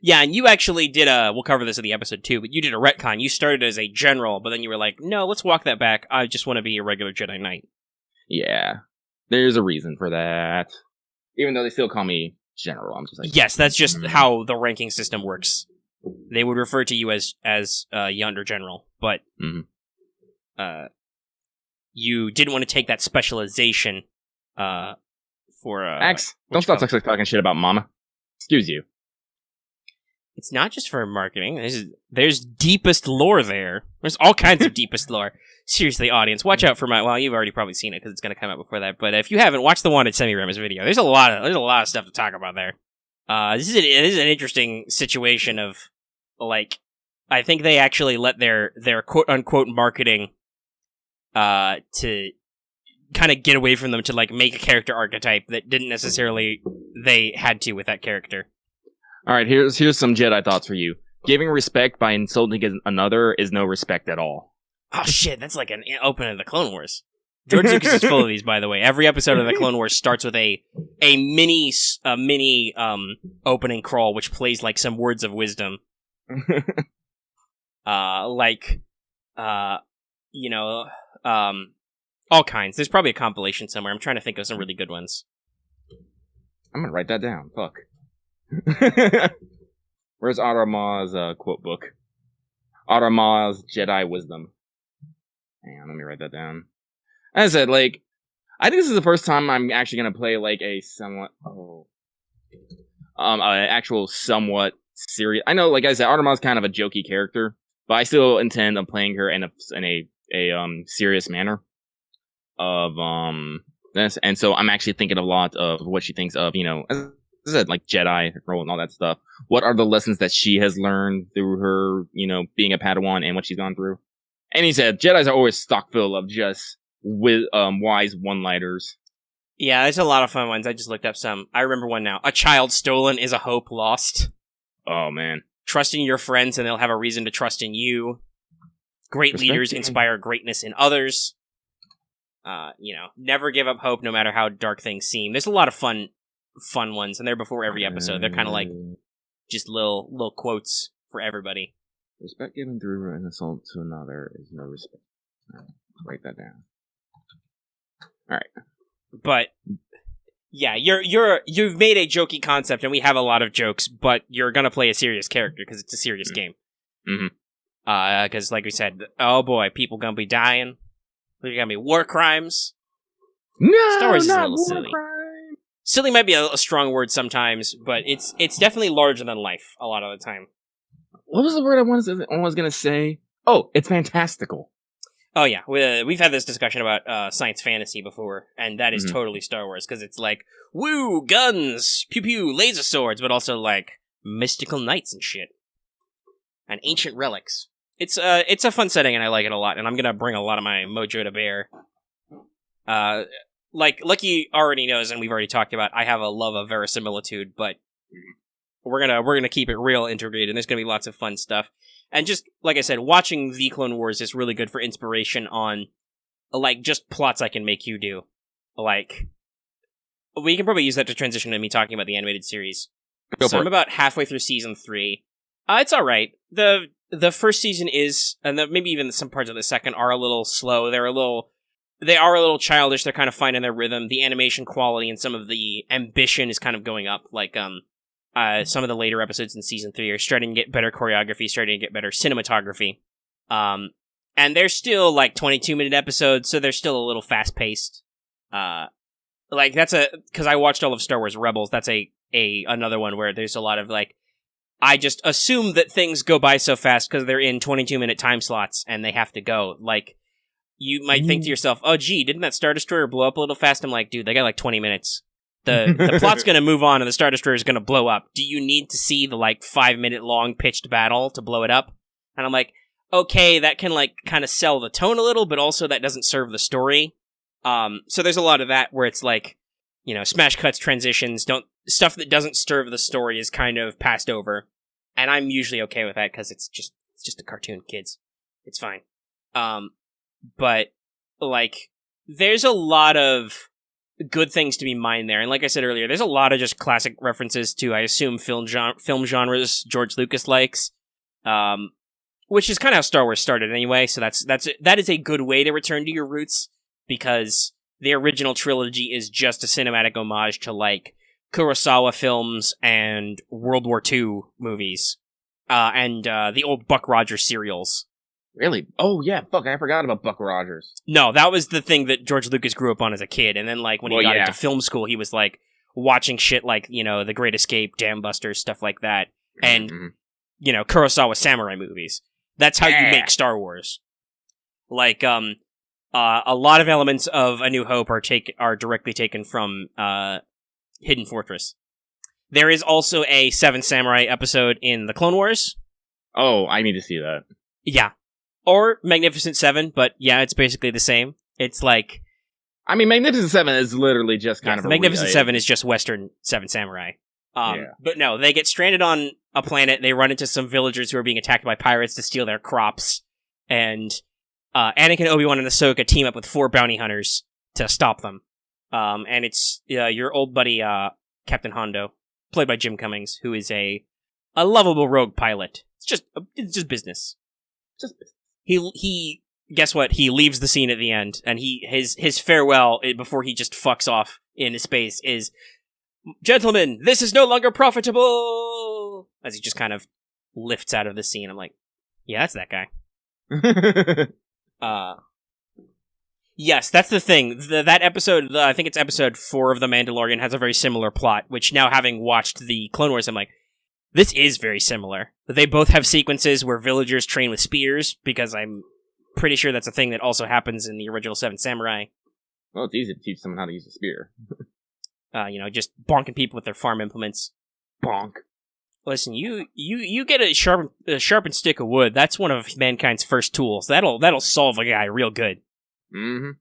Yeah, and you actually did we'll cover this in the episode too, but you did a retcon. You started as a general, but then you were like, no, let's walk that back. I just want to be a regular Jedi Knight. Yeah. There's a reason for that. Even though they still call me general, I'm just like... Yes, that's just how the ranking system works. They would refer to you as yonder general, but you didn't want to take that specialization for... Axe, don't stop talking shit about Mama. Excuse you. It's not just for marketing. There's deepest lore there. There's all kinds of deepest lore. Seriously, audience, watch out for well, you've already probably seen it because it's going to come out before that, but if you haven't, watch the Wanted Semiramis video. There's a lot of stuff to talk about there. This is an interesting situation of, like, I think they actually let their quote-unquote marketing to kind of get away from them to, like, make a character archetype that didn't necessarily they had to with that character. Alright, here's some Jedi thoughts for you. Giving respect by insulting another is no respect at all. Oh shit, that's like an opening of the Clone Wars. George Lucas is full of these, by the way. Every episode of the Clone Wars starts with a mini opening crawl, which plays like some words of wisdom. All kinds. There's probably a compilation somewhere. I'm trying to think of some really good ones. I'm gonna write that down. Fuck. Where's Artermon's quote book? Artermon's Jedi Wisdom. Hang on, let me write that down. As I said, like, I think this is the first time I'm actually gonna play like a somewhat actual somewhat serious. I know, like I said, Artemon's kind of a jokey character, but I still intend on playing her in a serious manner of this. And so I'm actually thinking a lot of what she thinks of, as I said, like Jedi role and all that stuff. What are the lessons that she has learned through her, being a Padawan and what she's gone through? And he said, Jedis are always stock full of just with wise one-liners. Yeah, there's a lot of fun ones. I just looked up some. I remember one now. A child stolen is a hope lost. Oh, man. Trust in your friends and they'll have a reason to trust in you. Great leaders inspire greatness in others. Never give up hope no matter how dark things seem. There's a lot of fun ones, and they're before every episode. They're kind of like just little quotes for everybody. Respect given through an assault to another is no respect. All right, write that down. All right. But yeah, you've made a jokey concept, and we have a lot of jokes, but you're gonna play a serious character because it's a serious game. Mm-hmm. Because like we said, oh boy, people gonna be dying. There's gonna be war crimes. No, Star Wars is a not little war silly. crime. Silly might be a strong word sometimes, but it's definitely larger than life a lot of the time. What was the word I was gonna say? Oh, it's fantastical. Oh yeah, we've had this discussion about science fantasy before, and that is totally Star Wars, because it's like, woo, guns, pew pew, laser swords, but also like mystical knights and shit. And ancient relics. It's a fun setting, and I like it a lot, and I'm gonna bring a lot of my mojo to bear. Like Lucky already knows, and we've already talked about, I have a love of verisimilitude, but we're gonna keep it real integrated, and there's gonna be lots of fun stuff. And just, like I said, watching The Clone Wars is really good for inspiration on, like, just plots I can make you do. Like, we can probably use that to transition to me talking about the animated series. So I'm about halfway through season 3. It's alright. The first season is, and maybe even some parts of the second are a little slow. They are a little childish. They're kind of finding their rhythm. The animation quality and some of the ambition is kind of going up. Like, some of the later episodes in season 3 are starting to get better choreography, starting to get better cinematography. And they're still like 22-minute episodes, so they're still a little fast-paced. Like because I watched all of Star Wars Rebels. That's another one where there's a lot of like, I just assume that things go by so fast because they're in 22-minute time slots and they have to go. Like, you might think to yourself, oh gee, didn't that Star Destroyer blow up a little fast? I'm like, dude, they got like 20 minutes. The plot's gonna move on and the Star Destroyer is gonna blow up. Do you need to see the like 5-minute long pitched battle to blow it up? And I'm like, okay, that can like kind of sell the tone a little, but also that doesn't serve the story. So there's a lot of that where it's like, smash cuts, transitions, stuff that doesn't serve the story is kind of passed over. And I'm usually okay with that because it's just a cartoon, kids. It's fine. But like, there's a lot of good things to be mined there. And like I said earlier, there's a lot of just classic references to, I assume, film genres George Lucas likes, which is kind of how Star Wars started anyway. So that is a good way to return to your roots, because the original trilogy is just a cinematic homage to like Kurosawa films and World War II movies, and the old Buck Rogers serials. Really? Oh, yeah, fuck, I forgot about Buck Rogers. No, that was the thing that George Lucas grew up on as a kid, and then, like, when he got into film school, he was, like, watching shit like, The Great Escape, Dam Busters, stuff like that, and, Kurosawa samurai movies. That's how you make Star Wars. Like, a lot of elements of A New Hope are directly taken from, Hidden Fortress. There is also a Seven Samurai episode in the Clone Wars. Oh, I need to see that. Yeah. Or Magnificent Seven, but yeah, it's basically the same. It's like, I mean, Magnificent Seven is literally just kind of a Magnificent Seven is just Western Seven Samurai. But no, they get stranded on a planet. They run into some villagers who are being attacked by pirates to steal their crops. And Anakin, Obi-Wan, and Ahsoka team up with 4 bounty hunters to stop them. And it's your old buddy, Captain Hondo, played by Jim Cummings, who is a lovable rogue pilot. It's just business. Just business. He guess what? He leaves the scene at the end, and his farewell before he just fucks off into space is, "Gentlemen, this is no longer profitable!" As he just kind of lifts out of the scene. I'm like, yeah, that's that guy. Yes, that's the thing. That episode, I think it's episode 4 of The Mandalorian, has a very similar plot, which now, having watched the Clone Wars, I'm like, This is very similar. They both have sequences where villagers train with spears, because I'm pretty sure that's a thing that also happens in the original Seven Samurai. Well, it's easy to teach someone how to use a spear. Just bonking people with their farm implements. Bonk. Listen, you get a sharpened stick of wood. That's one of mankind's first tools. That'll solve a guy real good. Mm-hmm.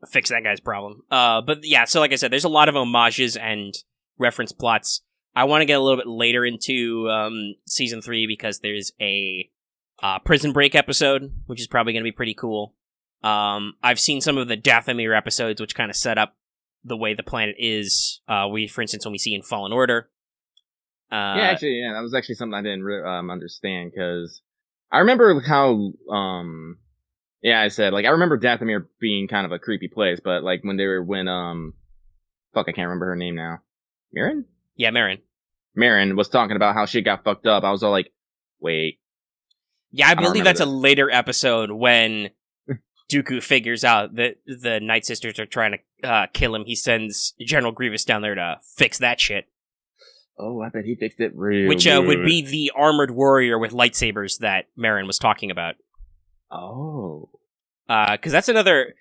Fix that guy's problem. But yeah, so like I said, there's a lot of homages and reference plots. I want to get a little bit later into season 3 because there's a prison break episode, which is probably going to be pretty cool. I've seen some of the Dathomir episodes, which kind of set up the way the planet is. For instance, when we see in Fallen Order. That was actually something I didn't understand, because I remember how, I remember Dathomir being kind of a creepy place, but like when I can't remember her name now. Mirren? Yeah, Mirren. Mirren was talking about how shit got fucked up. I was all like, wait. Yeah, I believe that's a later episode when Dooku figures out that the Night Sisters are trying to kill him. He sends General Grievous down there to fix that shit. Oh, I bet he fixed it real Which would be the armored warrior with lightsabers that Marin was talking about. Oh. Because that's another...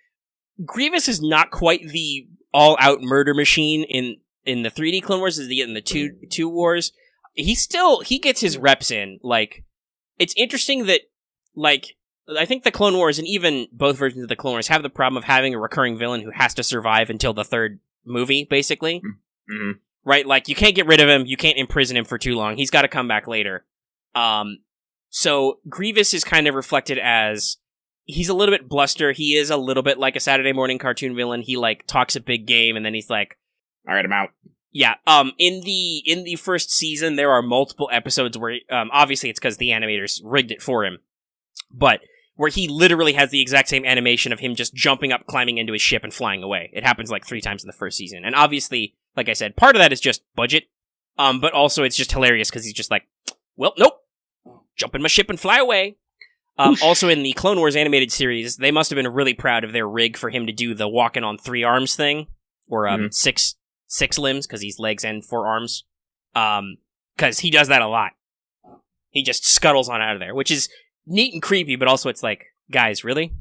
Grievous is not quite the all-out murder machine in the 3D Clone Wars, in the two wars. He gets his reps in. Like, it's interesting that, like, I think the Clone Wars, and even both versions of the Clone Wars, have the problem of having a recurring villain who has to survive until the third movie, basically. Mm-hmm. Right? Like, you can't get rid of him, you can't imprison him for too long, he's gotta come back later. So, Grievous is kind of reflected as, he's a little bit bluster, he is a little bit like a Saturday morning cartoon villain, he, like, talks a big game, and then he's like, alright, I'm out. Yeah, in the first season, there are multiple episodes where, obviously it's because the animators rigged it for him, but where he literally has the exact same animation of him just jumping up, climbing into his ship, and flying away. It happens like 3 times in the first season. And obviously, like I said, part of that is just budget, but also it's just hilarious because he's just like, well, nope, jump in my ship and fly away. Also in the Clone Wars animated series, they must have been really proud of their rig for him to do the walking on 3 arms thing, or six limbs, because he's legs and 4 arms. Because he does that a lot. He just scuttles on out of there, which is neat and creepy, but also it's like, guys, really?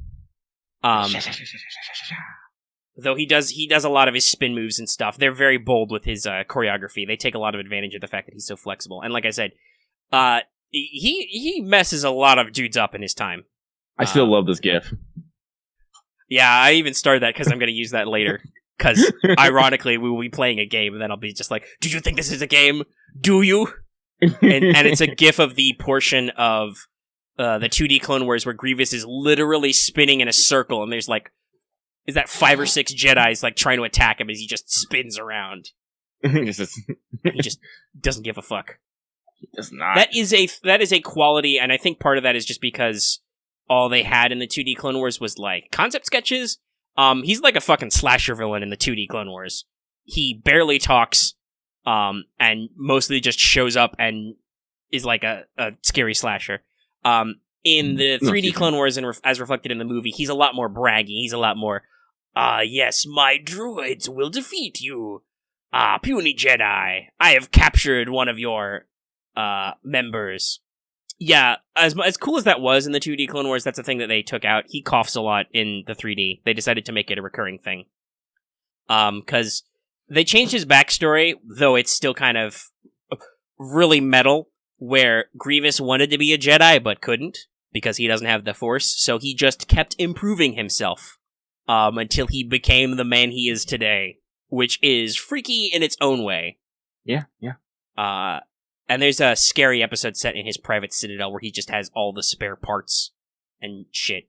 Though he does a lot of his spin moves and stuff. They're very bold with his choreography. They take a lot of advantage of the fact that he's so flexible. And like I said, he messes a lot of dudes up in his time. I still love this gif. Yeah, I even started that because I'm going to use that later. Because, ironically, we will be playing a game, and then I'll be just like, do you think this is a game? Do you? and it's a gif of the portion of the 2D Clone Wars where Grievous is literally spinning in a circle, and there's like, is that 5 or 6 Jedis like trying to attack him as he just spins around. He just doesn't give a fuck. He does not. That is a quality, and I think part of that is just because all they had in the 2D Clone Wars was like concept sketches. He's like a fucking slasher villain in the 2D Clone Wars. He barely talks, and mostly just shows up and is like a scary slasher. In the 3D Clone Wars, and as reflected in the movie, he's a lot more braggy. He's a lot more, yes, my droids will defeat you. Puny Jedi, I have captured one of your, members. Yeah, as cool as that was in the 2D Clone Wars, that's a thing that they took out. He coughs a lot in the 3D. They decided to make it a recurring thing. Because they changed his backstory, though it's still kind of really metal, where Grievous wanted to be a Jedi, but couldn't, because he doesn't have the Force, so he just kept improving himself, until he became the man he is today, which is freaky in its own way. Yeah. And there's a scary episode set in his private citadel where he just has all the spare parts and shit.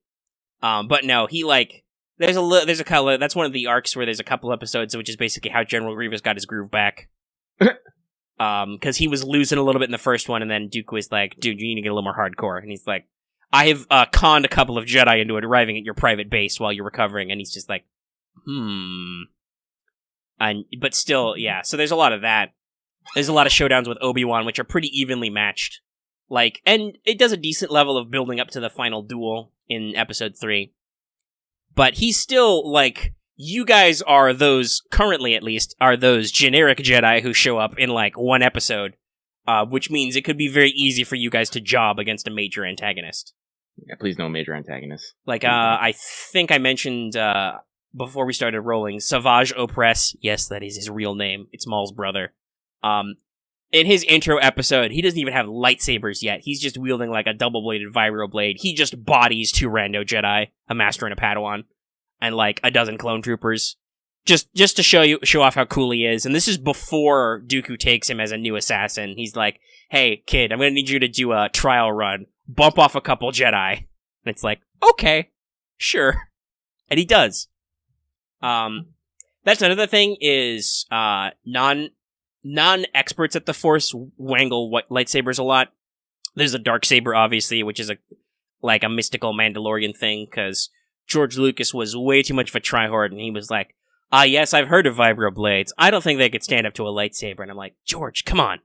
But no, he like there's a couple. That's one of the arcs where there's a couple episodes, which is basically how General Grievous got his groove back. Because he was losing a little bit in the first one, and then Duke was like, "Dude, you need to get a little more hardcore." And he's like, "I have conned a couple of Jedi into arriving at your private base while you're recovering," and he's just like, But still, yeah. So there's a lot of that. There's a lot of showdowns with Obi-Wan, which are pretty evenly matched. Like, and it does a decent level of building up to the final duel in Episode 3. But he's still, like, you guys are those, currently at least, are those generic Jedi who show up in, like, one episode. which means it could be very easy for you guys to job against a major antagonist. Yeah, please no major antagonists. Like, I think I mentioned before we started rolling, Savage Opress. Yes, that is his real name. It's Maul's brother. In his intro episode, he doesn't even have lightsabers yet. He's just wielding like a double-bladed vibro blade. He just bodies 2 rando Jedi, a master and a Padawan, and like a dozen clone troopers, just to show off how cool he is. And this is before Dooku takes him as a new assassin. He's like, "Hey, kid, I'm gonna need you to do a trial run. Bump off a couple Jedi." And it's like, okay, sure, and he does. That's another thing is non-experts at the Force wangle lightsabers a lot. There's a Darksaber, obviously, which is a mystical Mandalorian thing, because George Lucas was way too much of a tryhard, and he was like, yes, I've heard of vibro blades. I don't think they could stand up to a lightsaber. And I'm like, George, come on.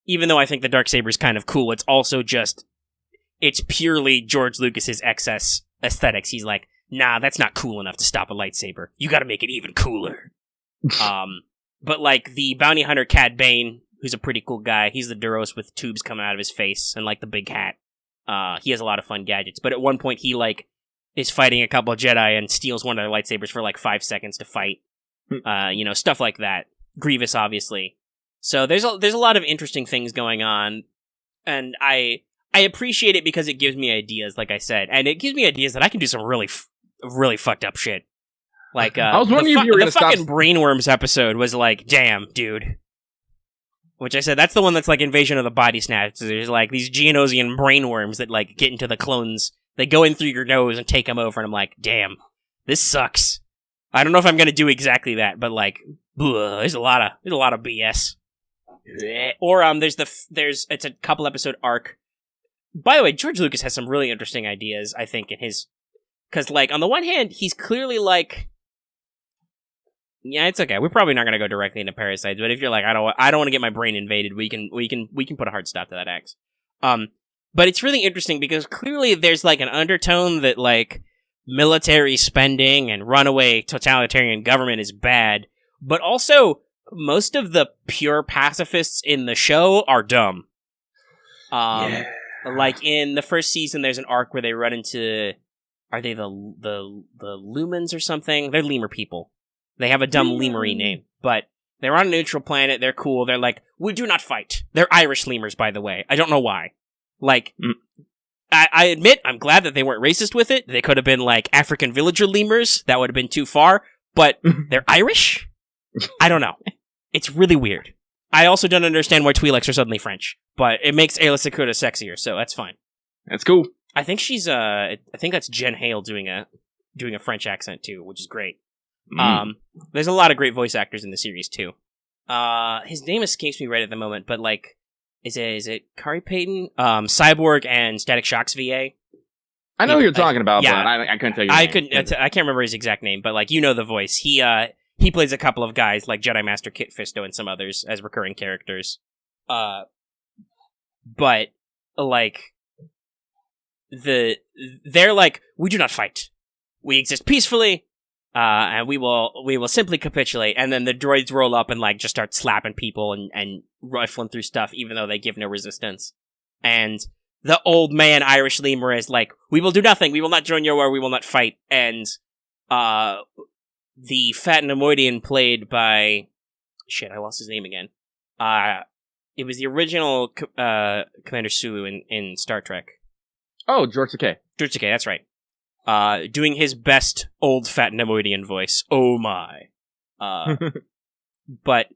Even though I think the Darksaber is kind of cool, it's also just, it's purely George Lucas's excess aesthetics. He's like, nah, that's not cool enough to stop a lightsaber. You gotta make it even cooler. But like the bounty hunter Cad Bane, who's a pretty cool guy, he's the Duros with tubes coming out of his face and like the big hat. He has a lot of fun gadgets. But at one point he like is fighting a couple of Jedi and steals one of their lightsabers for like 5 seconds to fight. Stuff like that. Grievous, obviously. So there's a lot of interesting things going on, and I appreciate it because it gives me ideas, like I said, and it gives me ideas that I can do some really fucked up shit. Like, I was wondering if you were going to stop. The fucking Brainworms episode was like, damn, dude. Which I said, that's the one that's like Invasion of the Body Snatchers. There's like these Geonosian brainworms that like get into the clones. They go in through your nose and take them over, and I'm like, damn, this sucks. I don't know if I'm going to do exactly that, but like, there's a lot of BS. Or it's a couple episode arc. By the way, George Lucas has some really interesting ideas, I think, in his, because like on the one hand, he's clearly like, yeah, it's okay. We're probably not going to go directly into parasites, but if you're like, I don't want to get my brain invaded, we can put a hard stop to that axe. But it's really interesting because clearly there's like an undertone that like military spending and runaway totalitarian government is bad, but also most of the pure pacifists in the show are dumb. Like in the first season, there's an arc where they run into, are they the Lumens or something? They're lemur people. They have a dumb lemuri name, but they're on a neutral planet. They're cool. They're like, we do not fight. They're Irish lemurs, by the way. I don't know why. Like, I admit, I'm glad that they weren't racist with it. They could have been like African villager lemurs. That would have been too far. But they're Irish? I don't know. It's really weird. I also don't understand why Twi'leks are suddenly French, but it makes Ayla Secura sexier, so that's fine. That's cool. I think she's I think that's Jen Hale doing a French accent too, which is great. There's a lot of great voice actors in the series too. His name escapes me right at the moment, but like, is it Kari Payton? Cyborg and Static Shock's VA. I know who you're talking about, but I couldn't tell you. I can't remember his exact name, but like, you know the voice. He plays a couple of guys like Jedi Master Kit Fisto and some others as recurring characters. But like they're like, we do not fight. We exist peacefully. And we will simply capitulate, and then the droids roll up and like just start slapping people and rifling through stuff, even though they give no resistance. And the old man Irish lemur is like, we will do nothing, we will not join your war, we will not fight. And the fat Nemoidian played by, shit, I lost his name again. It was the original Commander Sulu in Star Trek. Oh, George Takei. George Takei, that's right. Doing his best old fat Nemoidian voice. Oh my. But,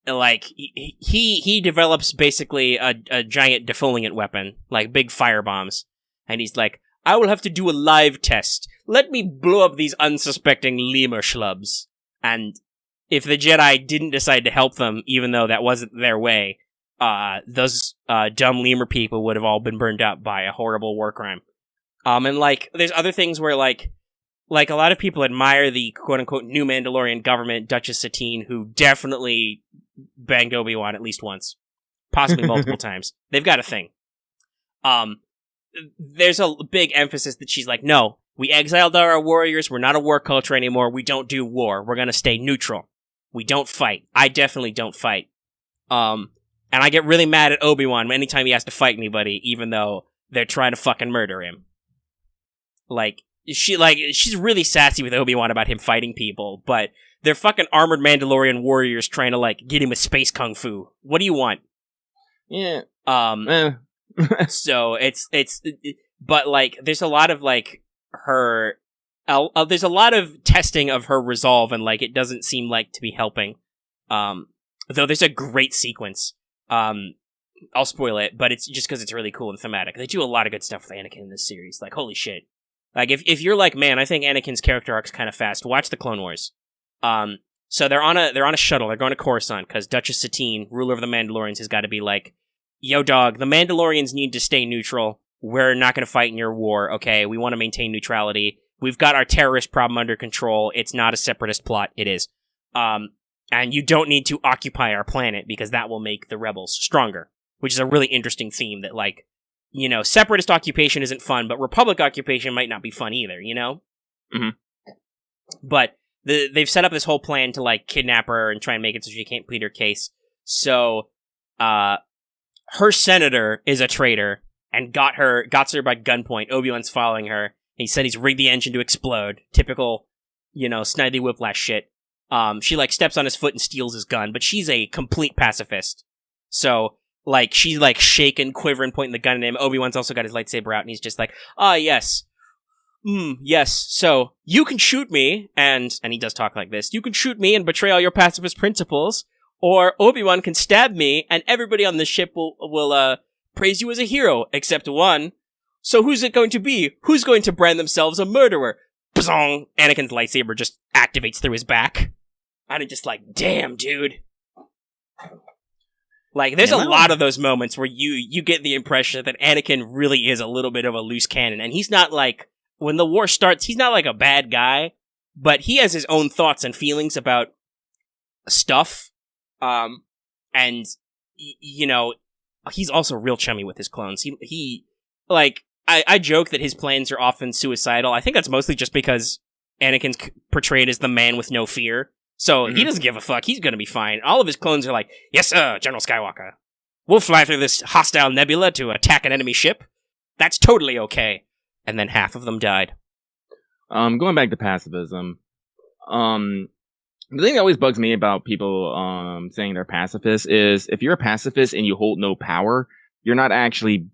like, he develops basically a giant defoliant weapon, like big fire bombs. And he's like, I will have to do a live test. Let me blow up these unsuspecting lemur schlubs. And if the Jedi didn't decide to help them, even though that wasn't their way, those dumb lemur people would have all been burned up by a horrible war crime. And like, there's other things where like a lot of people admire the quote-unquote new Mandalorian government, Duchess Satine, who definitely banged Obi-Wan at least once. Possibly multiple times. They've got a thing. There's a big emphasis that she's like, no, we exiled our warriors, we're not a war culture anymore, we don't do war, we're gonna stay neutral. We don't fight. I definitely don't fight. And And I get really mad at Obi-Wan anytime he has to fight anybody, even though they're trying to fucking murder him. She's really sassy with Obi-Wan about him fighting people, but they're fucking armored Mandalorian warriors trying to, get him with space kung fu. What do you want? Yeah. So but, there's a lot of, there's a lot of testing of her resolve, and, it doesn't seem to be helping. Though there's a great sequence. I'll spoil it, but it's just because it's really cool and thematic. They do a lot of good stuff with Anakin in this series. Holy shit. If you're like, man, I think Anakin's character arc's kind of fast, watch the Clone Wars. So they're on a shuttle. They're going to Coruscant because Duchess Satine, ruler of the Mandalorians, has got to be like, yo, dog, the Mandalorians need to stay neutral. We're not going to fight in your war, okay? We want to maintain neutrality. We've got our terrorist problem under control. It's not a separatist plot. It is. And you don't need to occupy our planet because that will make the rebels stronger, which is a really interesting theme that, separatist occupation isn't fun, but Republic occupation might not be fun either, Mm-hmm. But they've set up this whole plan to, kidnap her and try and make it so she can't plead her case. So, her senator is a traitor and got her by gunpoint. Obi-Wan's following her. He said he's rigged the engine to explode. Typical, Snidely Whiplash shit. She, steps on his foot and steals his gun, but she's a complete pacifist. So, she's, shaking, quivering, pointing the gun at him. Obi-Wan's also got his lightsaber out, and he's just yes. Yes, so, you can shoot me, and he does talk like this, you can shoot me and betray all your pacifist principles, or Obi-Wan can stab me, and everybody on the ship will praise you as a hero, except one. So who's it going to be? Who's going to brand themselves a murderer? Bzong! Anakin's lightsaber just activates through his back. And I'm just damn, dude. There's a lot of those moments where you get the impression that Anakin really is a little bit of a loose cannon, and he's not when the war starts, he's not a bad guy, but he has his own thoughts and feelings about stuff, and, he's also real chummy with his clones. I joke that his plans are often suicidal. I think that's mostly just because Anakin's portrayed as the man with no fear. So he doesn't give a fuck. He's gonna be fine. All of his clones are like, yes, sir, General Skywalker. We'll fly through this hostile nebula to attack an enemy ship. That's totally okay. And then half of them died. Going back to pacifism, the thing that always bugs me about people saying they're pacifists is if you're a pacifist and you hold no power, you're not actually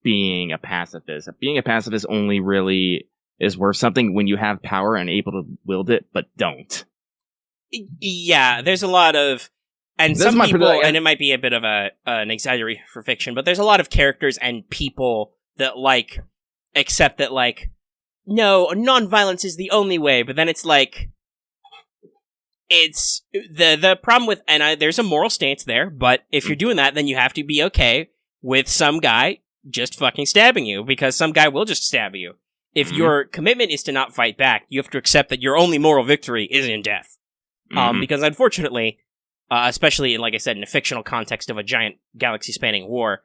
being a pacifist. Being a pacifist only really is worth something when you have power and able to wield it, but don't. Yeah, there's a lot of, and some people, and it might be a bit of an exaggeration for fiction, but there's a lot of characters and people that accept that no, non-violence is the only way, but then it's it's the problem with, and there's a moral stance there, but if you're doing that, then you have to be okay with some guy just fucking stabbing you, because some guy will just stab you. If your commitment is to not fight back, you have to accept that your only moral victory is in death. Because unfortunately, especially like I said, in a fictional context of a giant galaxy-spanning war,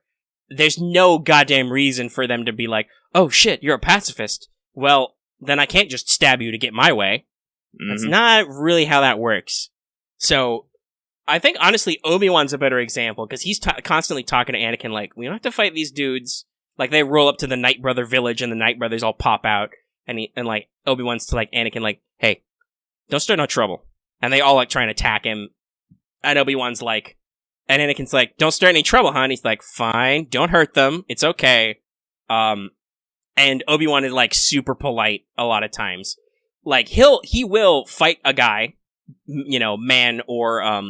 there's no goddamn reason for them to be like, oh shit, you're a pacifist. Well, then I can't just stab you to get my way. That's not really how that works. So, I think, honestly, Obi-Wan's a better example, because he's constantly talking to Anakin we don't have to fight these dudes. They roll up to the Night Brother village, and the Night Brothers all pop out, and Obi-Wan's to, Anakin, hey, don't start no trouble. And they all, try and attack him, and Obi-Wan's and Anakin's don't start any trouble, huh? And he's fine, don't hurt them, it's okay. And Obi-Wan is, super polite a lot of times. He will fight a guy, man or,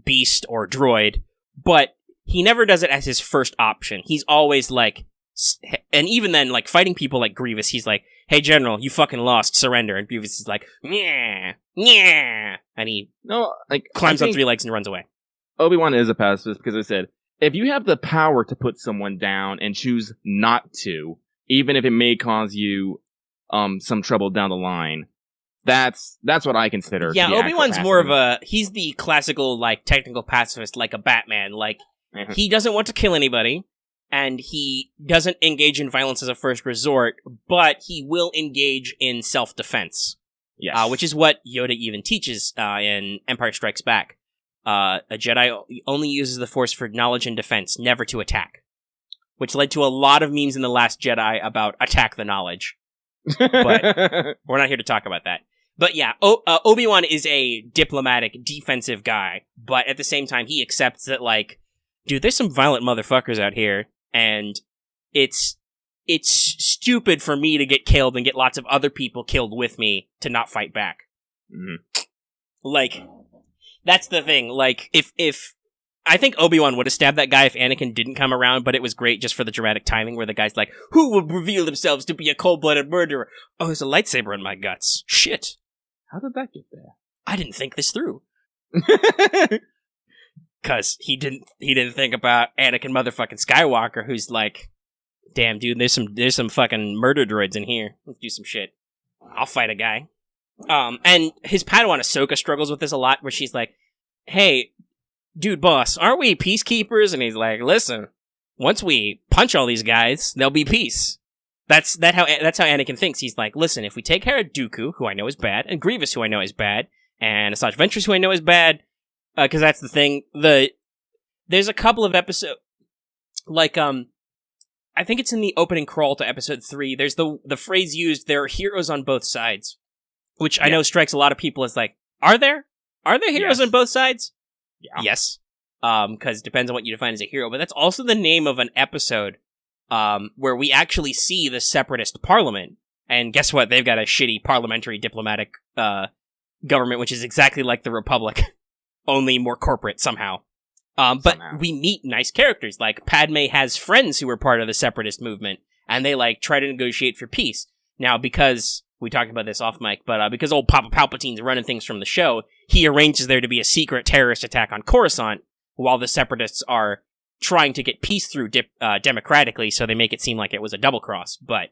beast or droid, but he never does it as his first option. He's always and even then, fighting people like Grievous, he's hey, General, you fucking lost, surrender. And Grievous is yeah, yeah. And he climbs on 3 legs and runs away. Obi-Wan is a pacifist because I said, if you have the power to put someone down and choose not to, even if it may cause you some trouble down the line, that's what I consider. Yeah, Obi-Wan's more of he's the classical, technical pacifist, like a Batman. He doesn't want to kill anybody, and he doesn't engage in violence as a first resort, but he will engage in self-defense. Yes. Which is what Yoda even teaches in Empire Strikes Back. a Jedi only uses the Force for knowledge and defense, never to attack. Which led to a lot of memes in The Last Jedi about attack the knowledge. But we're not here to talk about that. But yeah, Obi-Wan is a diplomatic, defensive guy, but at the same time, he accepts that, like, dude, there's some violent motherfuckers out here, and it's stupid for me to get killed and get lots of other people killed with me to not fight back. Mm-hmm. Like, that's the thing. Like, if I think Obi-Wan would have stabbed that guy if Anakin didn't come around, but it was great just for the dramatic timing where the guy's like, who will reveal themselves to be a cold-blooded murderer? Oh, there's a lightsaber in my guts. Shit. How did that get there? I didn't think this through. Cause he didn't think about Anakin motherfucking Skywalker, who's like, damn dude, there's some fucking murder droids in here. Let's do some shit. I'll fight a guy. And his Padawan Ahsoka struggles with this a lot, where she's like, hey, dude boss, aren't we peacekeepers? And he's like, listen, once we punch all these guys, there'll be peace. That's how Anakin thinks. He's like, listen, if we take care of Dooku, who I know is bad, and Grievous, who I know is bad, and Asajj Ventress, who I know is bad, because that's the thing. There's a couple of episodes, like, I think it's in the opening crawl to episode 3. There's the phrase used, there are heroes on both sides, which I know strikes a lot of people as like, are there heroes on both sides? Yeah. Yes. Because it depends on what you define as a hero, but that's also the name of an episode where we actually see the Separatist Parliament, and guess what? They've got a shitty parliamentary diplomatic government, which is exactly like the Republic, only more corporate somehow. But we meet nice characters, like Padme has friends who were part of the Separatist movement, and they like try to negotiate for peace. Now, because we talked about this off mic, but because old Papa Palpatine's running things from the show, he arranges there to be a secret terrorist attack on Coruscant, while the Separatists are trying to get peace through democratically, so they make it seem like it was a double cross. But,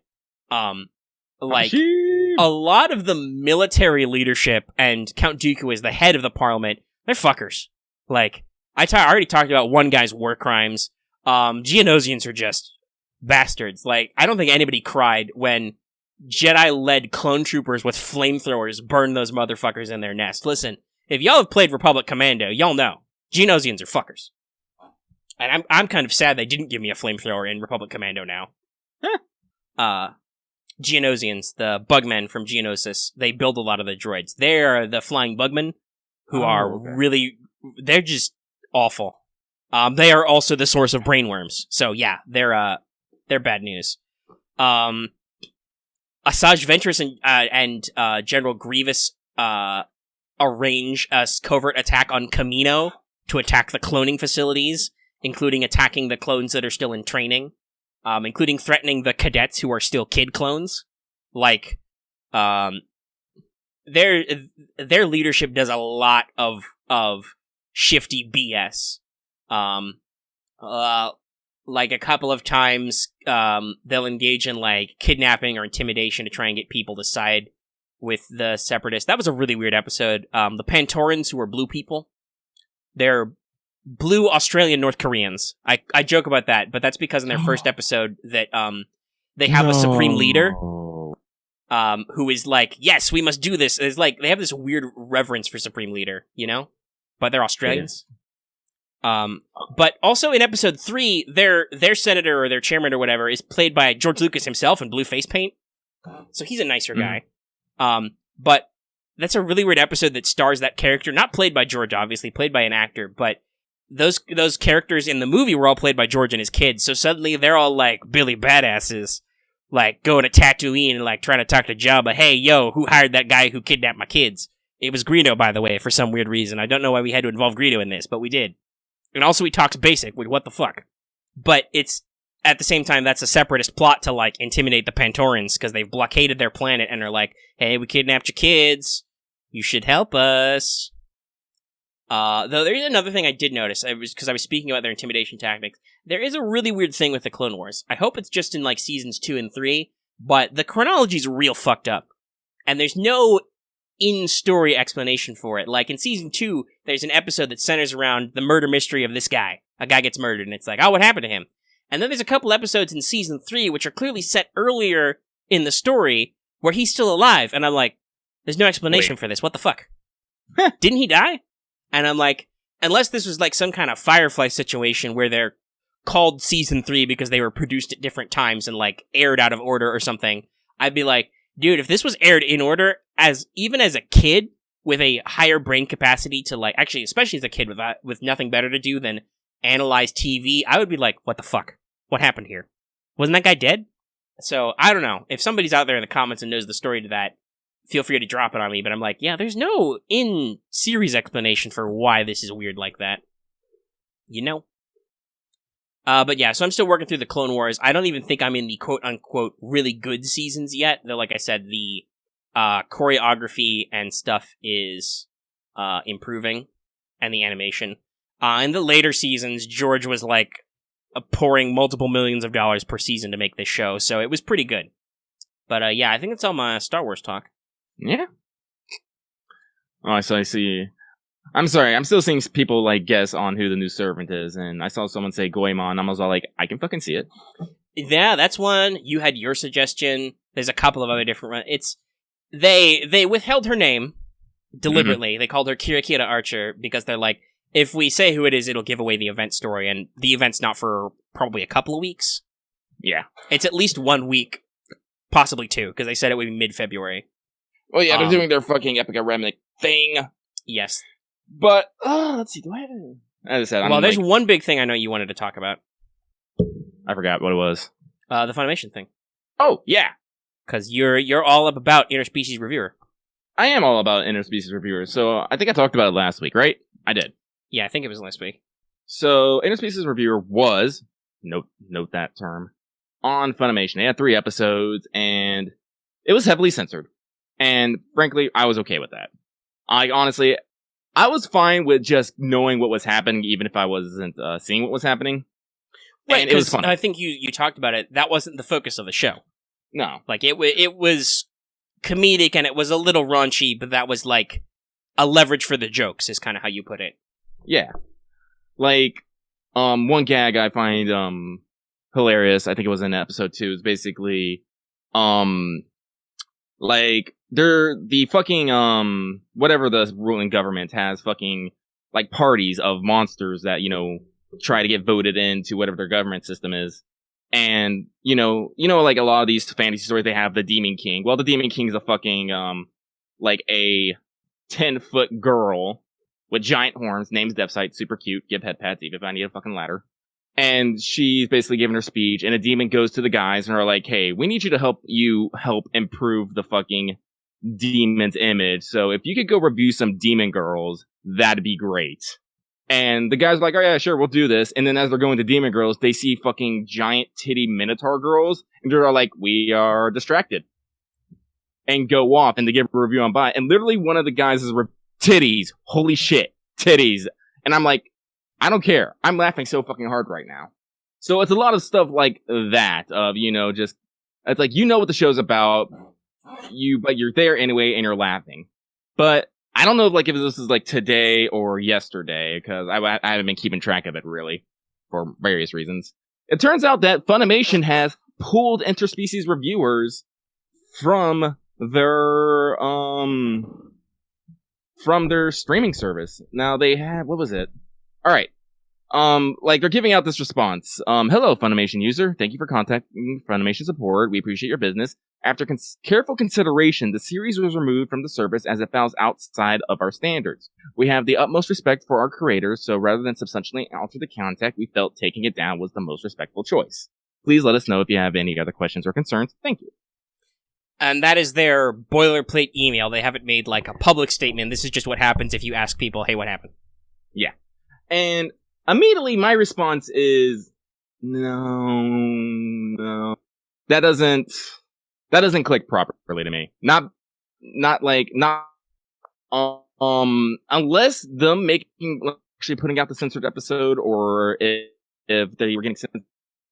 like, a lot of the military leadership, and Count Dooku is the head of the parliament, they're fuckers. Like, I already talked about one guy's war crimes. Geonosians are just bastards. Like, I don't think anybody cried when Jedi-led clone troopers with flamethrowers burned those motherfuckers in their nest. Listen, if y'all have played Republic Commando, y'all know. Geonosians are fuckers. And I'm kind of sad they didn't give me a flamethrower in Republic Commando now. Geonosians, the bugmen from Geonosis, they build a lot of the droids. They're the flying bugmen who are really... They're just awful. They are also the source of brainworms. So yeah, they're bad news. Asajj Ventress and General Grievous arrange a covert attack on Kamino to attack the cloning facilities, including attacking the clones that are still in training, including threatening the cadets who are still kid clones. Like, their leadership does a lot of shifty BS. Like a couple of times, they'll engage in like kidnapping or intimidation to try and get people to side with the Separatists. That was a really weird episode. The Pantorans, who are blue people, they're blue Australian North Koreans. I joke about that, but that's because in their first episode that they have a supreme leader who is like, yes, we must do this. It's like they have this weird reverence for supreme leader, you know? But they're Australians. But also in episode 3, their senator or their chairman or whatever is played by George Lucas himself in blue face paint. So he's a nicer guy. But that's a really weird episode that stars that character, not played by George, obviously, played by an actor, but those characters in the movie were all played by George and his kids, so suddenly they're all like Billy badasses, like going to Tatooine and like trying to talk to Jabba, hey, yo, who hired that guy who kidnapped my kids? It was Greedo, by the way, for some weird reason. I don't know why we had to involve Greedo in this, but we did. And also he talks basic, what the fuck? But it's, at the same time, that's a separatist plot to, like, intimidate the Pantorans, because they've blockaded their planet and are like, hey, we kidnapped your kids. You should help us. Though there is another thing I did notice, because I was speaking about their intimidation tactics. There is a really weird thing with the Clone Wars. I hope it's just in, like, seasons 2 and 3, but the chronology's real fucked up. And there's no in-story explanation for it. Like, in season 2, there's an episode that centers around the murder mystery of this guy. A guy gets murdered, and it's like, oh, what happened to him? And then there's a couple episodes in season 3, which are clearly set earlier in the story, where he's still alive, and I'm like, there's no explanation for this, what the fuck? Didn't he die? And I'm like, unless this was like some kind of Firefly situation where they're called season 3 because they were produced at different times and like aired out of order or something, I'd be like, dude, if this was aired in order, even as a kid with a higher brain capacity to like, actually, especially as a kid with nothing better to do than analyze TV, I would be like, what the fuck? What happened here? Wasn't that guy dead? So, I don't know. If somebody's out there in the comments and knows the story to that, feel free to drop it on me, but I'm like, yeah, there's no in-series explanation for why this is weird like that. You know? But yeah, so I'm still working through the Clone Wars. I don't even think I'm in the quote-unquote really good seasons yet, though like I said, the choreography and stuff is improving, and the animation. In the later seasons, George was like pouring multiple millions of dollars per season to make this show, so it was pretty good. But yeah, I think that's all my Star Wars talk. Yeah. Oh, so I see. I'm sorry, I'm still seeing people like guess on who the new servant is, and I saw someone say Goemon. I was all like, I can fucking see it. Yeah, that's one. You had your suggestion. There's a couple of other different ones. It's they withheld her name deliberately. They called her Kirakira Archer because they're like, if we say who it is, it'll give away the event story, and the event's not for probably a couple of weeks. Yeah. It's at least 1 week, possibly 2, because they said it would be mid-February. Well, yeah, they're doing their fucking Epic Remnant thing. Yes. But, let's see, do I have it? As I said, well, there's one big thing I know you wanted to talk about. I forgot what it was. The Funimation thing. Oh, yeah. Because you're all up about Interspecies Reviewer. I am all about Interspecies Reviewer, so I think I talked about it last week, right? I did. Yeah, I think it was last week. So, Interspecies Reviewer was, note that term, on Funimation. They had 3 episodes, and it was heavily censored. And frankly, I was okay with that. Honestly, I was fine with just knowing what was happening, even if I wasn't seeing what was happening. Right, and it was fun. I think you talked about it. That wasn't the focus of the show. No. Like, it was comedic, and it was a little raunchy, but that was like a leverage for the jokes, is kind of how you put it. Yeah. Like, one gag I find hilarious, I think it was in episode 2, is basically, like, the fucking, whatever the ruling government has fucking, like, parties of monsters that, try to get voted into whatever their government system is. And, like a lot of these fantasy stories, they have the Demon King. Well, the Demon King's a fucking, like a 10-foot girl with giant horns, name's Deathsight, super cute, give head pats even if I need a fucking ladder. And she's basically giving her speech, and a demon goes to the guys and are like, hey, we need you to help improve the fucking demon's image. So if you could go review some demon girls, that'd be great. And the guys are like, oh yeah, sure, we'll do this. And then as they're going to demon girls, they see fucking giant titty minotaur girls, and they're like, we are distracted. And go off, and they give a review on by. And literally one of the guys is titties. Holy shit. Titties. And I'm like, I don't care. I'm laughing so fucking hard right now. So it's a lot of stuff like that of, just, it's like, what the show's about, but you're there anyway and you're laughing. But I don't know if this is like today or yesterday, because I haven't been keeping track of it really for various reasons. It turns out that Funimation has pulled Interspecies Reviewers from their streaming service. Now they have, what was it? All right. They're giving out this response. Hello, Funimation user. Thank you for contacting Funimation support. We appreciate your business. After careful consideration, the series was removed from the service as it falls outside of our standards. We have the utmost respect for our creators, so rather than substantially alter the content, we felt taking it down was the most respectful choice. Please let us know if you have any other questions or concerns. Thank you. And that is their boilerplate email. They haven't made like a public statement. This is just what happens if you ask people, hey, what happened? Yeah. And immediately my response is, no. That doesn't click properly to me. Unless them actually putting out the censored episode, or if they were getting censored.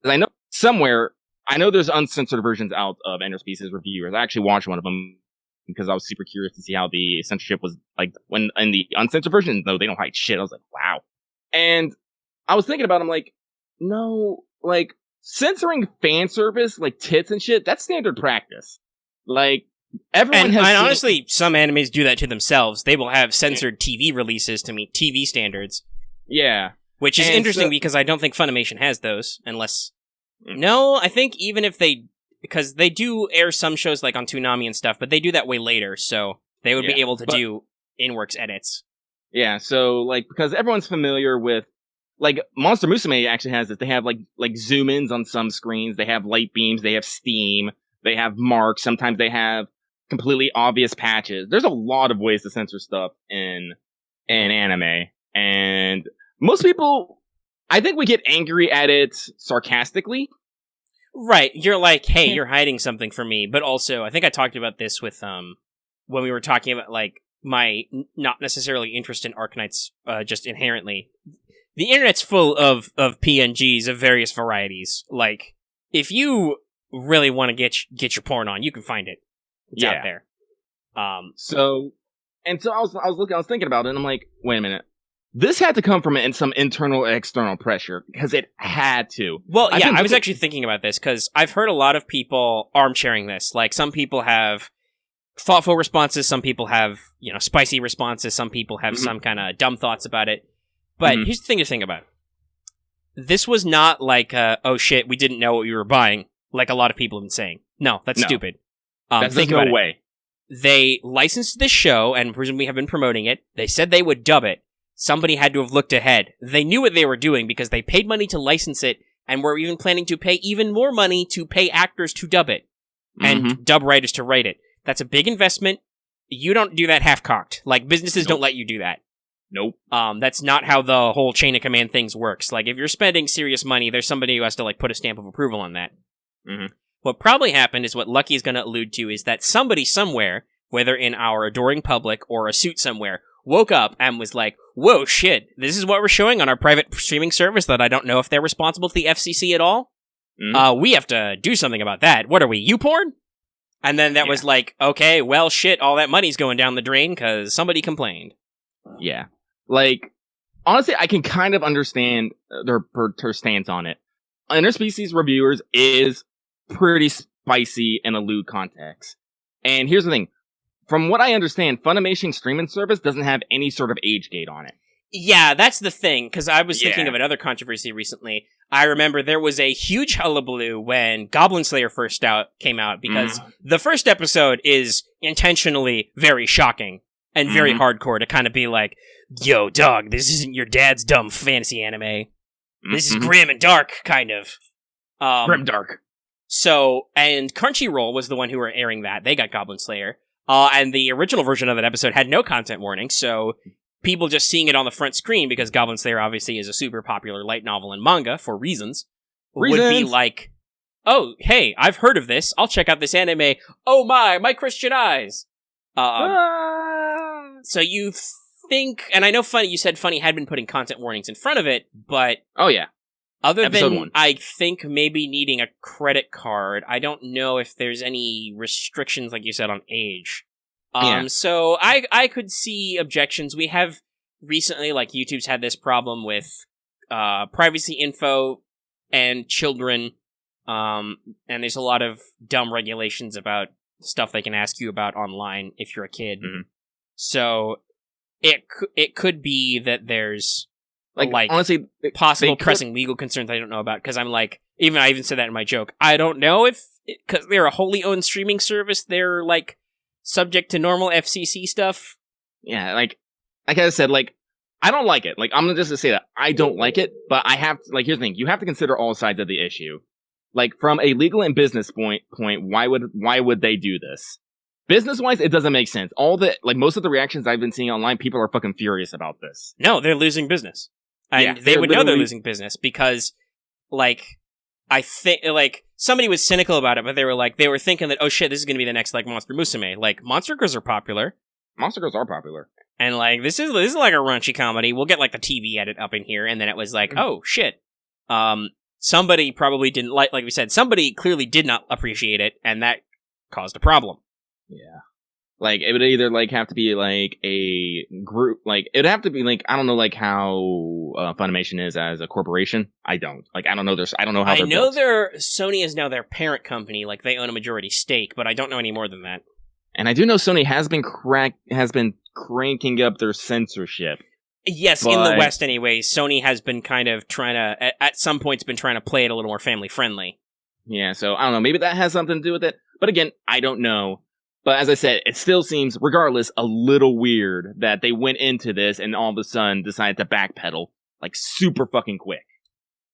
I know there's uncensored versions out of Interspecies Reviewers. I actually watched one of them because I was super curious to see how the censorship was like when in the uncensored version. No, they don't hide shit. I was like, wow. And I was thinking about it, I'm like, no, like, censoring fan service, like tits and shit, that's standard practice. Like, everyone has honestly, some animes do that to themselves. They will have censored TV releases to meet TV standards. Yeah. Which is interesting because I don't think Funimation has those, unless... No, I think even if they... Because they do air some shows like on Toonami and stuff, but they do that way later, so they would be able to do in-works edits. Yeah, so, like, because everyone's familiar with... Like, Monster Musume actually has this. They have, like zoom-ins on some screens. They have light beams. They have steam. They have marks. Sometimes they have completely obvious patches. There's a lot of ways to censor stuff in anime. And most people, I think we get angry at it sarcastically. Right. You're like, hey, you're hiding something from me. But also, I think I talked about this with, when we were talking about, like, my not necessarily interest in Arknights, just inherently. The internet's full of PNGs of various varieties. Like, if you really want to get your porn on, you can find it. It's out there. So I was thinking about it, and I'm like, wait a minute. This had to come from some internal or external pressure, because it had to. Well, yeah, I was actually thinking about this, because I've heard a lot of people armchairing this. Like, some people have thoughtful responses, some people have, spicy responses, some people have some kind of dumb thoughts about it. But here's the thing to think about. This was not like, oh shit, we didn't know what we were buying, like a lot of people have been saying. No, that's stupid. That's no way. They licensed this show, and presumably have been promoting it. They said they would dub it. Somebody had to have looked ahead. They knew what they were doing because they paid money to license it, and were even planning to pay even more money to pay actors to dub it, and dub writers to write it. That's a big investment. You don't do that half-cocked. Like, businesses don't let you do that. Nope. That's not how the whole chain of command things works. Like, if you're spending serious money, there's somebody who has to, like, put a stamp of approval on that. What probably happened is what Lucky is going to allude to is that somebody somewhere, whether in our adoring public or a suit somewhere, woke up and was like, whoa, shit, this is what we're showing on our private streaming service that I don't know if they're responsible to the FCC at all. We have to do something about that. What are we, YouPorn? And then that was like, okay, well, shit, all that money's going down the drain because somebody complained. Yeah. Like, honestly, I can kind of understand their stance on it. Interspecies Reviewers is pretty spicy in a lewd context. And here's the thing. From what I understand, Funimation streaming service doesn't have any sort of age gate on it. Yeah, that's the thing, because I was thinking of another controversy recently. I remember there was a huge hullabaloo when Goblin Slayer first came out, because the first episode is intentionally very shocking and very hardcore to kind of be like, yo, dog, this isn't your dad's dumb fantasy anime. This is grim and dark, kind of. Grim dark. So, and Crunchyroll was the one who were airing that. They got Goblin Slayer. And the original version of that episode had no content warning, so people just seeing it on the front screen, because Goblin Slayer obviously is a super popular light novel and manga, for reasons, would be like, oh, hey, I've heard of this, I'll check out this anime, oh my Christian eyes! So you think, and I know you said Funny had been putting content warnings in front of it, but... Oh yeah. Other Episode than, 1. I think, maybe needing a credit card, I don't know if there's any restrictions, like you said, on age. So I could see objections. We have recently, like, YouTube's had this problem with privacy info and children, and there's a lot of dumb regulations about stuff they can ask you about online if you're a kid. So it could be that there's... Like honestly, possible pressing legal concerns I don't know about, because I'm like, I even said that in my joke. I don't know if, because they're a wholly owned streaming service, they're, like, subject to normal FCC stuff. Yeah, like I said, like, I don't like it. Like, I'm just gonna say that. I don't like it, but I have to, like, here's the thing. You have to consider all sides of the issue. Like, from a legal and business point, why would they do this? Business-wise, it doesn't make sense. Most of the reactions I've been seeing online, people are fucking furious about this. No, they're losing business. And they would know they're losing business because, like, I think, like, somebody was cynical about it, but they were thinking that, oh shit, this is gonna be the next, like, Monster Musume. Like, Monster Girls are popular. Monster Girls are popular. And, like, this is like a raunchy comedy. We'll get, like, the TV edit up in here, and then it was like, oh shit. Somebody probably didn't like we said, somebody clearly did not appreciate it, and that caused a problem. Yeah. Like, it would either, like, have to be, like, a group, like, it'd have to be, like, I don't know, like, how Funimation is as a corporation. I don't. Like, I don't know how they're built. Sony is now their parent company, like, they own a majority stake, but I don't know any more than that. And I do know Sony has been cranking up their censorship. Yes, in the West anyway, Sony has been kind of trying to, at some points, been trying to play it a little more family-friendly. Yeah, so I don't know, maybe that has something to do with it. But again, I don't know. But as I said, it still seems, regardless, a little weird that they went into this and all of a sudden decided to backpedal, like, super fucking quick.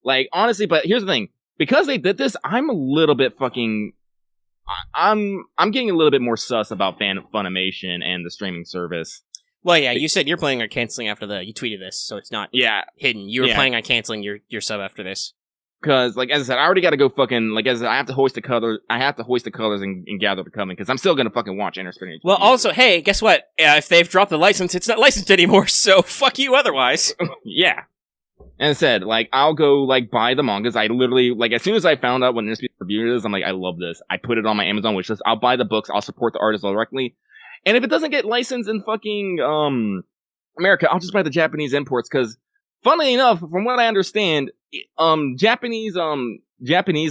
Like, honestly, but here's the thing. Because they did this, I'm a little bit fucking... I'm getting a little bit more sus about Funimation and the streaming service. Well, yeah, you said you're planning on canceling after you tweeted this, so it's not hidden. You were planning on canceling your sub after this. Because, like, as I said, I already got to go fucking, like, as I said, I have to hoist the colors and gather the coming, because I'm still going to fucking watch Interspecies. Well, also, hey, guess what? If they've dropped the license, it's not licensed anymore, so fuck you otherwise. Yeah. And I said, like, I'll go, like, buy the mangas. I literally, like, as soon as I found out what Interspecies review is, I'm like, I love this. I put it on my Amazon wishlist. I'll buy the books. I'll support the artist directly. And if it doesn't get licensed in fucking, America, I'll just buy the Japanese imports, because, funnily enough, from what I understand, Japanese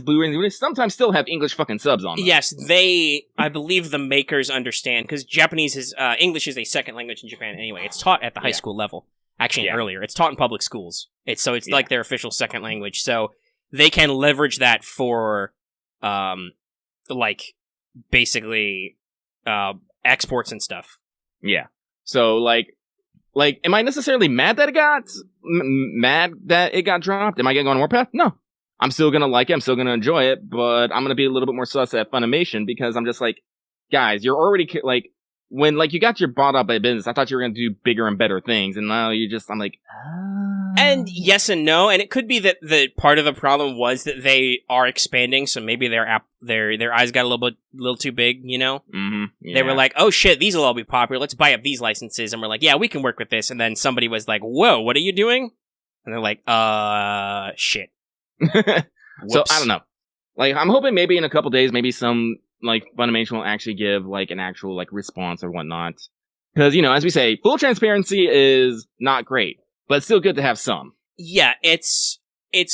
Blu-rays sometimes still have English fucking subs on them. Yes, I believe the makers understand, because English is a second language in Japan anyway. It's taught at the high school level. Actually, earlier. It's taught in public schools. It's like their official second language. So they can leverage that for, like, basically, exports and stuff. Yeah. So, like, am I necessarily mad that it got dropped? Am I gonna go on Warpath? No. I'm still gonna like it. I'm still gonna enjoy it, but I'm gonna be a little bit more sus at Funimation, because I'm just like, guys, you're already, like, when, like, you got your bought up by business, I thought you were gonna do bigger and better things, and now I'm like, And yes and no, and it could be that the part of the problem was that they are expanding, so maybe their eyes got a little too big, you know? Mm-hmm. Yeah. They were like, oh shit, these will all be popular, let's buy up these licenses, and we're like, yeah, we can work with this, and then somebody was like, whoa, what are you doing? And they're like, shit. So, I don't know. Like, I'm hoping maybe in a couple days, maybe some, like, Funimation will actually give, like, an actual, like, response or whatnot. Because, you know, as we say, full transparency is not great, but it's still good to have some. Yeah, it's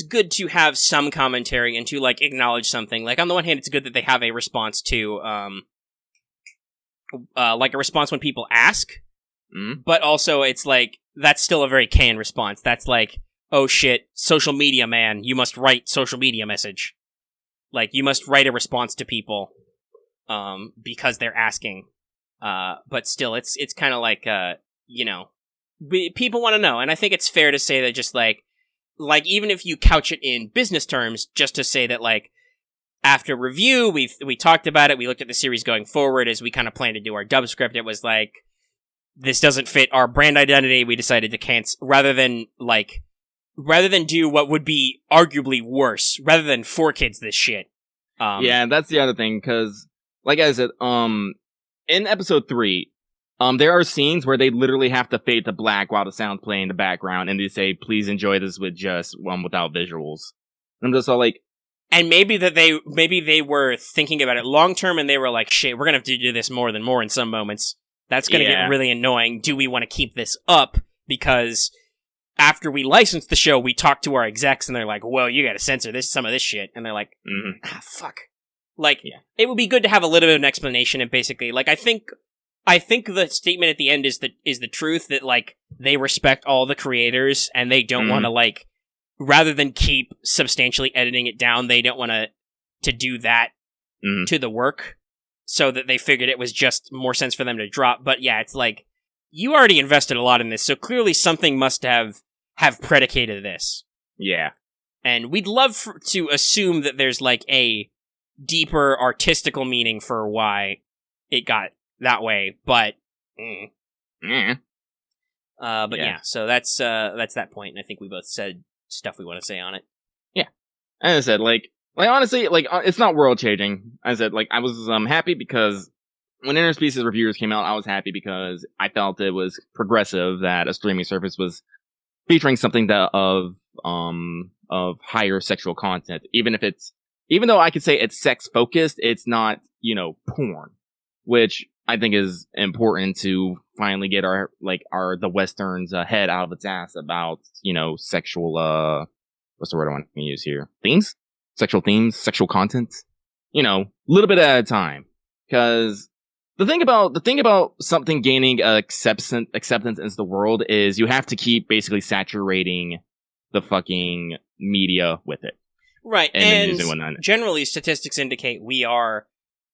good to have some commentary and to, like, acknowledge something. Like, on the one hand, it's good that they have a response to, like, a response when people ask, but also it's like, that's still a very canned response. That's like, oh shit, social media man, you must write social media message. Like, you must write a response to people, because they're asking. But still, it's kind of like, you know, people want to know, and I think it's fair to say that just like, even if you couch it in business terms, just to say that, like, after review, we talked about it, we looked at the series going forward as we kind of planned to do our dub script, it was like, this doesn't fit our brand identity, we decided to cancel, rather than do what would be arguably worse, rather than 4Kids this shit. Yeah, that's the other thing, because, like I said, in episode 3, there are scenes where they literally have to fade to black while the sound's playing in the background, and they say, please enjoy this with just, without visuals. And I'm just all like... And maybe they were thinking about it long term, and they were like, shit, we're gonna have to do this more in some moments. That's gonna get really annoying. Do we want to keep this up? Because after we licensed the show, we talked to our execs, and they're like, well, you gotta censor some of this shit. And they're like, fuck. Like, it would be good to have a little bit of an explanation, and basically, like, I think the statement at the end is the truth, that, like, they respect all the creators, and they don't want to, like, rather than keep substantially editing it down, they don't want to do that to the work, so that they figured it was just more sense for them to drop. But yeah, it's like, you already invested a lot in this, so clearly something must have predicated this. Yeah. And we'd love to assume that there's, like, a deeper artistical meaning for why it got that way, but but yeah, so that's that point, and I think we both said stuff we want to say on it. Yeah. As I said, like honestly, like, it's not world changing. As I said, like, I was happy because when Interspecies reviewers came out, I was happy because I felt it was progressive that a streaming service was featuring something of higher sexual content, even though I could say it's sex focused, it's not, you know, porn, which I think is important to finally get the Western's head out of its ass about, you know, sexual, what's the word I want to use here? Sexual themes, sexual content, you know, a little bit at a time. Cause the thing about something gaining acceptance into the world is you have to keep basically saturating the fucking media with it. Right, And generally statistics indicate we are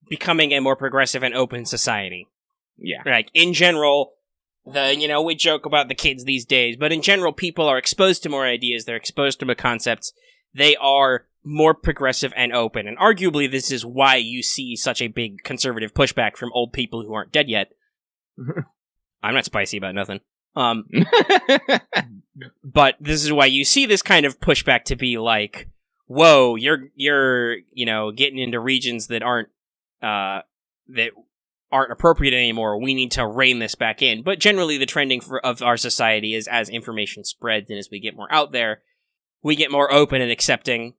becoming a more progressive and open society. Yeah. Like, in general, we joke about the kids these days, but in general, people are exposed to more ideas, they're exposed to more concepts, they are more progressive and open, and arguably this is why you see such a big conservative pushback from old people who aren't dead yet. I'm not spicy about nothing. But this is why you see this kind of pushback to be like, whoa, you're getting into regions that aren't appropriate anymore. We need to rein this back in. But generally, the trending of our society is as information spreads and as we get more out there, we get more open and accepting.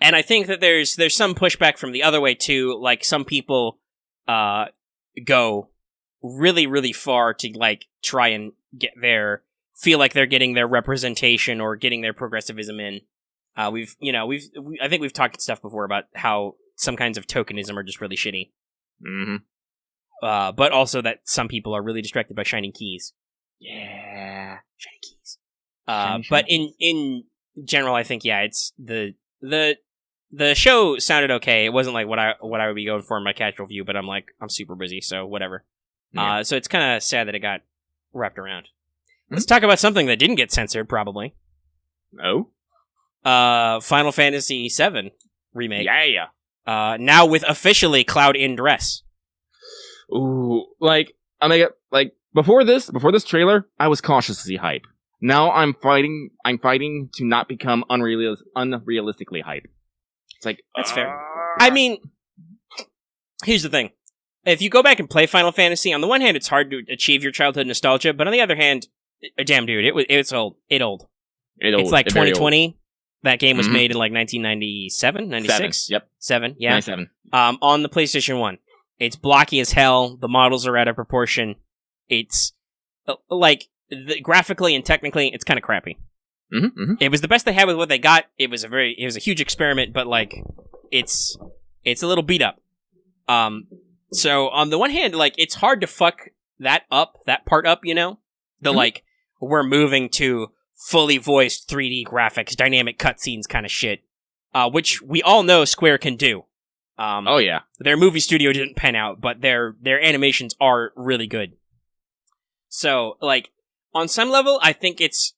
And I think that there's some pushback from the other way too. Like, some people go really, really far to like try and feel like they're getting their representation or getting their progressivism in. I think we've talked stuff before about how some kinds of tokenism are just really shitty. Mm-hmm. But also that some people are really distracted by shining keys. Yeah. Shiny keys. But in general, I think, yeah, it's the show sounded okay. It wasn't like what I would be going for in my casual view, but I'm super busy, so whatever. Yeah. So it's kind of sad that it got wrapped around. Let's talk about something that didn't get censored, probably. Oh? Final Fantasy VII Remake. Yeah. Now with officially Cloud in dress. Ooh, before this trailer, I was cautiously hype. Now I'm fighting to not become unrealistically hype. It's like, that's fair. I mean, here's the thing. If you go back and play Final Fantasy, on the one hand, it's hard to achieve your childhood nostalgia, but on the other hand, damn dude, it's old. It's like 2020. That game was made in like 1997, 96? 7, yep. 7, yeah. 97. On the PlayStation 1. It's blocky as hell. The models are out of proportion. It's graphically and technically, it's kind of crappy. Mm-hmm. It was the best they had with what they got. It was a huge experiment, but like, it's a little beat up. So on the one hand, like, it's hard to fuck that part up, like, we're moving to fully voiced 3D graphics, dynamic cutscenes kind of shit, which we all know Square can do. Oh yeah, their movie studio didn't pan out, but their animations are really good. So, like, on some level, I think it's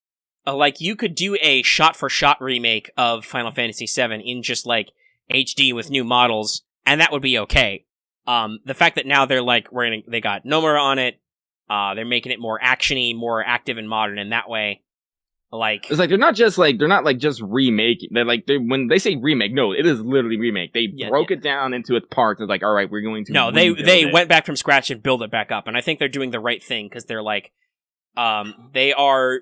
like you could do a shot-for-shot remake of Final Fantasy VII in just like HD with new models, and that would be okay. The fact that now they're like they got Nomura on it, they're making it more actiony, more active and modern in that way. Like, it's like they're not just remaking. When they say remake, no, it is literally remake. They broke it down into its parts. It's like, all right, we're going to. No, they went back from scratch and build it back up, and I think they're doing the right thing because they're like, they are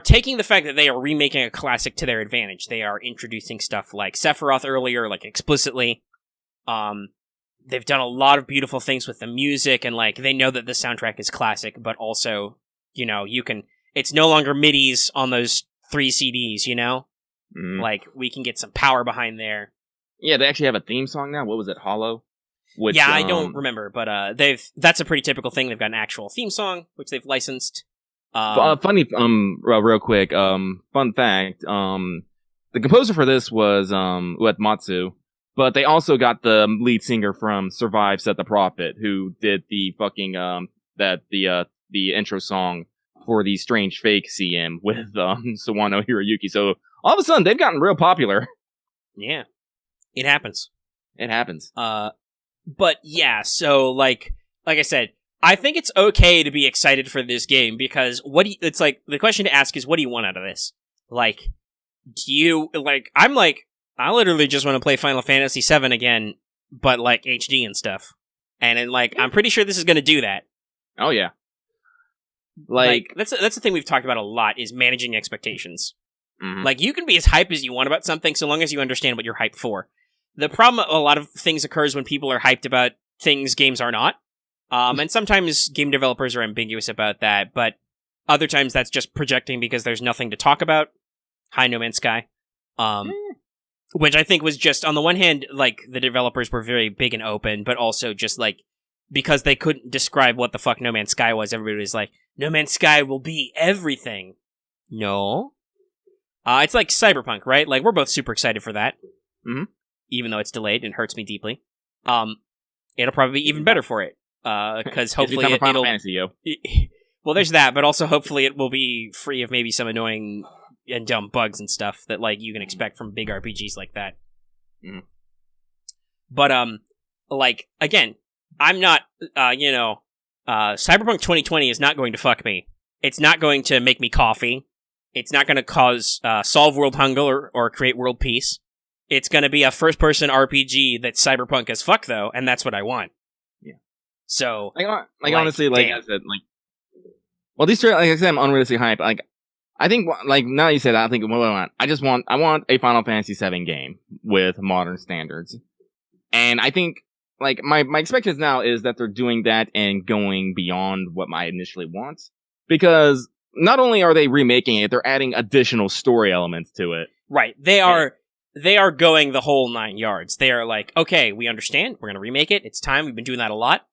taking the fact that they are remaking a classic to their advantage. They are introducing stuff like Sephiroth earlier, like explicitly. They've done a lot of beautiful things with the music, and like they know that the soundtrack is classic, but also, you can. It's no longer MIDIs on those 3 CDs, Like, we can get some power behind there. Yeah, they actually have a theme song now. What was it, Hollow? Which, yeah, I don't remember, but that's a pretty typical thing. They've got an actual theme song, which they've licensed. Funny, real quick, fun fact, the composer for this was, Uematsu, but they also got the lead singer from Survive Set the Prophet, who did the fucking, the intro song for the Strange Fake CM with Sawano Hiroyuki. So all of a sudden they've gotten real popular. Yeah. It happens. But yeah, so like I said, I think it's okay to be excited for this game because it's like the question to ask is, what do you want out of this? Like, do you I literally just want to play Final Fantasy VII again, but like HD and stuff. And then I'm pretty sure this is going to do that. Oh yeah. Like that's the thing we've talked about a lot is managing expectations. Mm-hmm. Like, you can be as hype as you want about something so long as you understand what you're hyped for. The problem, a lot of things occurs when people are hyped about things games are not. And sometimes game developers are ambiguous about that, but other times that's just projecting because there's nothing to talk about. Hi, No Man's Sky. Which I think was just, on the one hand, like, the developers were very big and open, but also just, like, because they couldn't describe what the fuck No Man's Sky was, everybody was like, No Man's Sky will be everything. No. It's like Cyberpunk, right? Like, we're both super excited for that. Mm-hmm. Even though it's delayed and hurts me deeply. It'll probably be even better for it. Because hopefully Final Fantasy, yo. Well, there's that, but also hopefully it will be free of maybe some annoying and dumb bugs and stuff that, like, you can expect from big RPGs like that. Mm. But, like, again, I'm not, Cyberpunk 2020 is not going to fuck me. It's not going to make me coffee. It's not going to solve world hunger or create world peace. It's going to be a first-person RPG that Cyberpunk as fuck, though, and that's what I want. Yeah. So, honestly, like damn. I said, like, well, these trailers, like I said, I'm unrealistically hyped. Like, I think, like, now you said that, I think, what do I want? I want a Final Fantasy VII game with modern standards. And I think, like, my expectations now is that they're doing that and going beyond what I initially want. Because not only are they remaking it, they're adding additional story elements to it. Right. They are going the whole 9 yards. They are like, okay, we understand. We're going to remake it. It's time. We've been doing that a lot.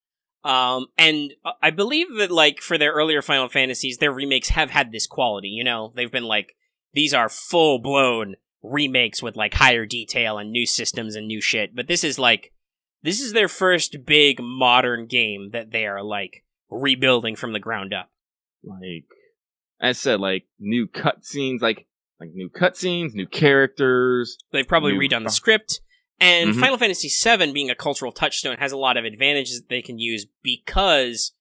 And I believe that, like, for their earlier Final Fantasies, their remakes have had this quality, you know? They've been like, these are full-blown remakes with, like, higher detail and new systems and new shit. But this is their first big modern game that they are, like, rebuilding from the ground up. Like, as I said, like, new cutscenes, like new cutscenes, new characters. They've probably redone the script. And Final Fantasy VII, being a cultural touchstone, has a lot of advantages that they can use because,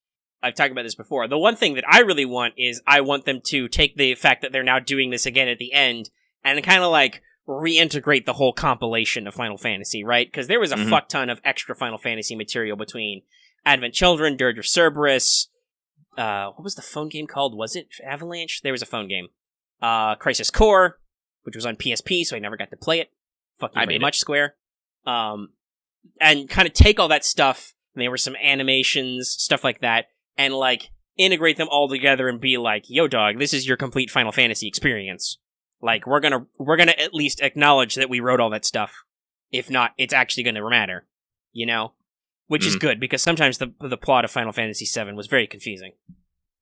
I've talked about this before, the one thing that I really want is I want them to take the fact that they're now doing this again at the end and kind of like reintegrate the whole compilation of Final Fantasy, right? Because there was a fuck ton of extra Final Fantasy material between Advent Children, Dirge of Cerberus, what was the phone game called? Was it Avalanche? There was a phone game. Crisis Core, which was on PSP, so I never got to play it. Fuck you very much, Square. And kind of take all that stuff, and there were some animations, stuff like that, and, like, integrate them all together and be like, yo, dog, this is your complete Final Fantasy experience. Like, we're gonna at least acknowledge that we wrote all that stuff. If not, it's actually gonna matter. You know? Which is good, because sometimes the plot of Final Fantasy VII was very confusing.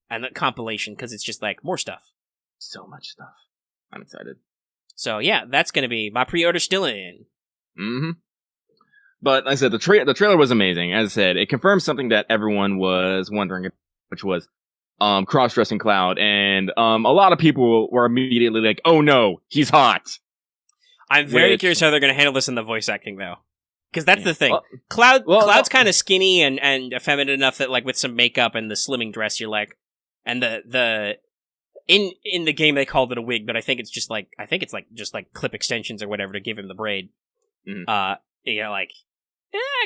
And the compilation, because it's just, like, more stuff. So much stuff. I'm excited. So, yeah, that's gonna be... My pre-order's still in. Mm-hmm. But like I said, the trailer was amazing. As I said, it confirms something that everyone was wondering, which was cross-dressing Cloud. And a lot of people were immediately like, oh no, he's hot. I'm very curious how they're going to handle this in the voice acting, though. Because that's the thing. Cloud's kind of skinny and effeminate enough that, like, with some makeup and the slimming dress, you're like... And in the game they called it a wig, but I think it's just like... just clip extensions or whatever to give him the braid. Like...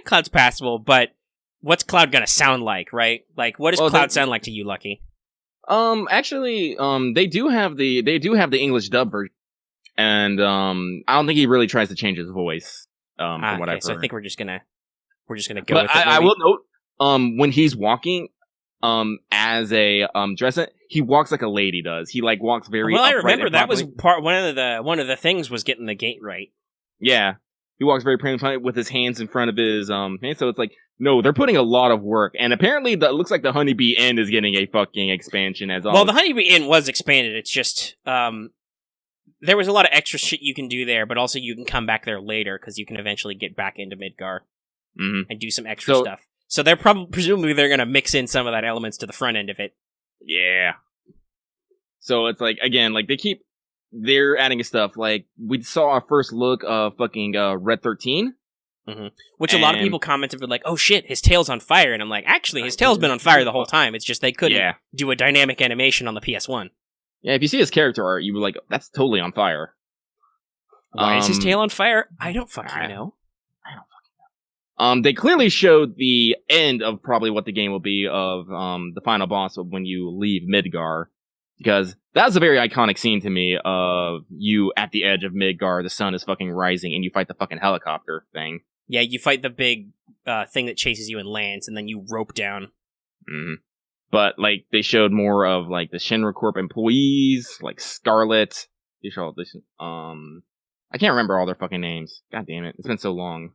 Cloud's passable, but what's Cloud gonna sound like, right? Like, what does Cloud sound like to you, Lucky? Actually, they do have the English dub version, and I don't think he really tries to change his voice. From what I've heard. So I think we're just gonna go with it. I will note, when he's walking, as a dressing, he walks like a lady does. He like walks very. Well, I remember that was one of the things was getting the gait right. Yeah. He walks very prominently with his hands in front of his hands, so it's like, no, they're putting a lot of work, and apparently it looks like the Honeybee Inn is getting a fucking expansion as well. Well, the Honeybee Inn was expanded. It's just there was a lot of extra shit you can do there, but also you can come back there later because you can eventually get back into Midgar and do some extra stuff. So they're presumably they're gonna mix in some of that elements to the front end of it. Yeah. So it's like, again, like they're adding stuff. Like, we saw our first look of fucking Red 13. Which a lot of people commented like, oh shit, his tail's on fire. And I'm like, actually, his tail's been on fire the whole time. It's just they couldn't do a dynamic animation on the PS1. Yeah, if you see his character art, you were like, that's totally on fire. Why is his tail on fire? I don't fucking know. They clearly showed the end of probably what the game will be of the final boss of when you leave Midgar. Because that was a very iconic scene to me of you at the edge of Midgar, the sun is fucking rising, and you fight the fucking helicopter thing. Yeah, you fight the big thing that chases you and lands, and then you rope down. But, like, they showed more of, like, the Shinra Corp employees, like Scarlet. They showed this, I can't remember all their fucking names. God damn it, it's been so long.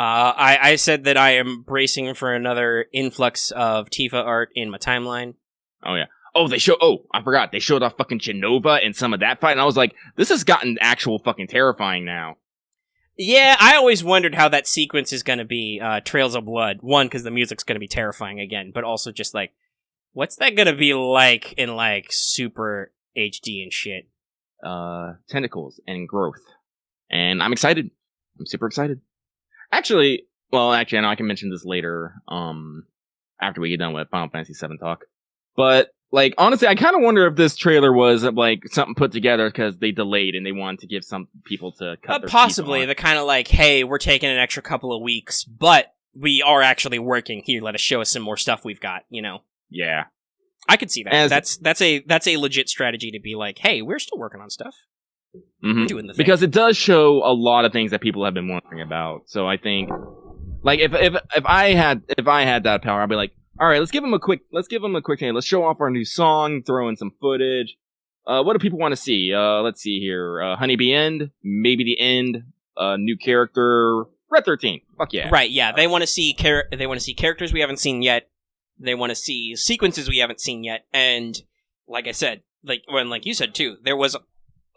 I said that I am bracing for another influx of Tifa art in my timeline. Oh, yeah. Oh, I forgot. They showed off fucking Genova and some of that fight, and I was like, this has gotten actual fucking terrifying now. Yeah, I always wondered how that sequence is going to be, Trails of Blood. One, because the music's going to be terrifying again, but also just like, what's that going to be like in like super HD and shit? Tentacles and growth. And I'm excited. I'm super excited. Actually, I know I can mention this later, after we get done with Final Fantasy VII talk. But, like, honestly, I kind of wonder if this trailer was, like, something put together because they delayed and they wanted to give some people to cut their possibly. The kind of like, hey, we're taking an extra couple of weeks, but we are actually working. Here, let us show us some more stuff we've got, you know? Yeah. I could see that. That's a legit strategy to be like, hey, we're still working on stuff. We're doing the thing. Because it does show a lot of things that people have been wondering about. So I think, like, if I had that power, I'd be like, all right, let's give them a quick thing. Let's show off our new song, throw in some footage. What do people want to see? Let's see here. Honeybee End, maybe the end, new character, Red 13. Fuck yeah. Right, yeah. They want to see characters we haven't seen yet. They want to see sequences we haven't seen yet. And like I said, like you said too, there was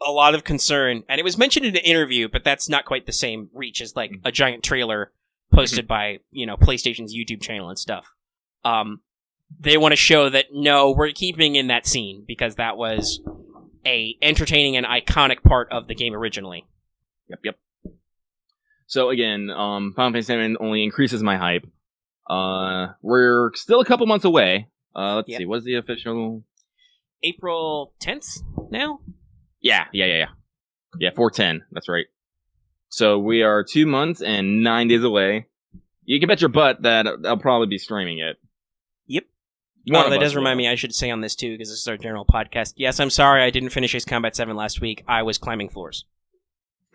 a lot of concern, and it was mentioned in an interview, but that's not quite the same reach as like a giant trailer posted by, PlayStation's YouTube channel and stuff. They want to show that, no, we're keeping in that scene because that was a entertaining and iconic part of the game originally. Yep. So again, Final Fantasy VII only increases my hype. We're still a couple months away. Let's see, what's the official? April 10th now? Yeah, 4/10, that's right. So we are 2 months and 9 days away. You can bet your butt that I'll probably be streaming it. Yep. That does remind me, I should say on this too, because this is our general podcast. Yes, I'm sorry I didn't finish Ace Combat 7 last week. I was climbing floors.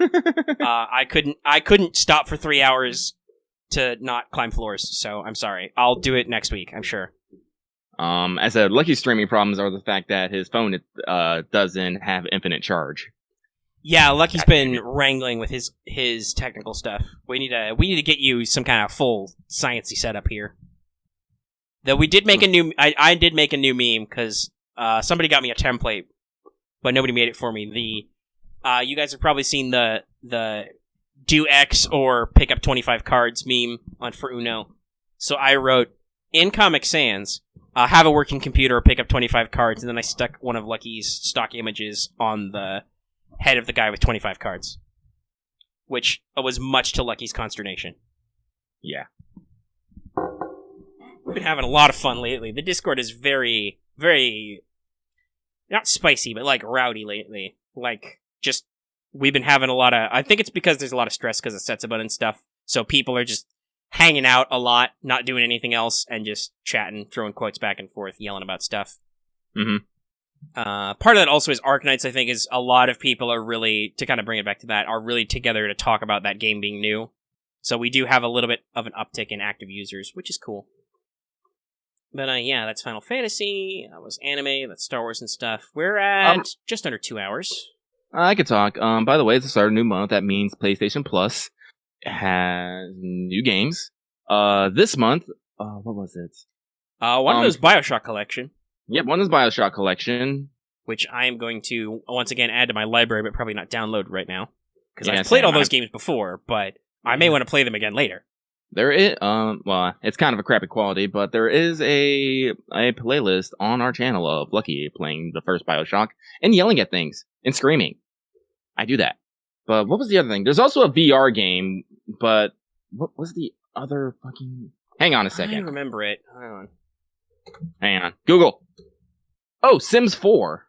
I couldn't stop for 3 hours to not climb floors, so I'm sorry. I'll do it next week, I'm sure. As a Lucky's streaming problems are the fact that his phone doesn't have infinite charge. Yeah, Lucky's been wrangling with his technical stuff. We need to get you some kind of full sciencey setup here. Though we did make I did make a new meme because somebody got me a template, but nobody made it for me. You guys have probably seen the do X or pick up 25 cards meme for Uno. So I wrote in Comic Sans, have a working computer or pick up 25 cards, and then I stuck one of Lucky's stock images on the head of the guy with 25 cards, which was much to Lucky's consternation. Yeah. We've been having a lot of fun lately. The Discord is very, very, not spicy, but like rowdy lately. Like, just, we've been having a lot of, I think it's because there's a lot of stress because of Setsubun and stuff, so people are just hanging out a lot, not doing anything else, and just chatting, throwing quotes back and forth, yelling about stuff. Part of that also is Arknights, I think, is a lot of people are really, to kind of bring it back to that, are really together to talk about that game being new. So we do have a little bit of an uptick in active users, which is cool. But yeah, that's Final Fantasy, that was anime, that's Star Wars and stuff. We're at just under 2 hours. I could talk. By the way, it's the start of a new month. That means PlayStation Plus has new games. This month, what was it? One of those BioShock Collection. Yep, one is BioShock Collection. Which I am going to, once again, add to my library, but probably not download right now. Because I've played all those games before, but I may want to play them again later. There is, it's kind of a crappy quality, but there is a playlist on our channel of Lucky playing the first BioShock and yelling at things and screaming. I do that. But what was the other thing? There's also a VR game, but what was the other fucking... Hang on a second. I remember it. Hang on. Google. Oh, Sims 4.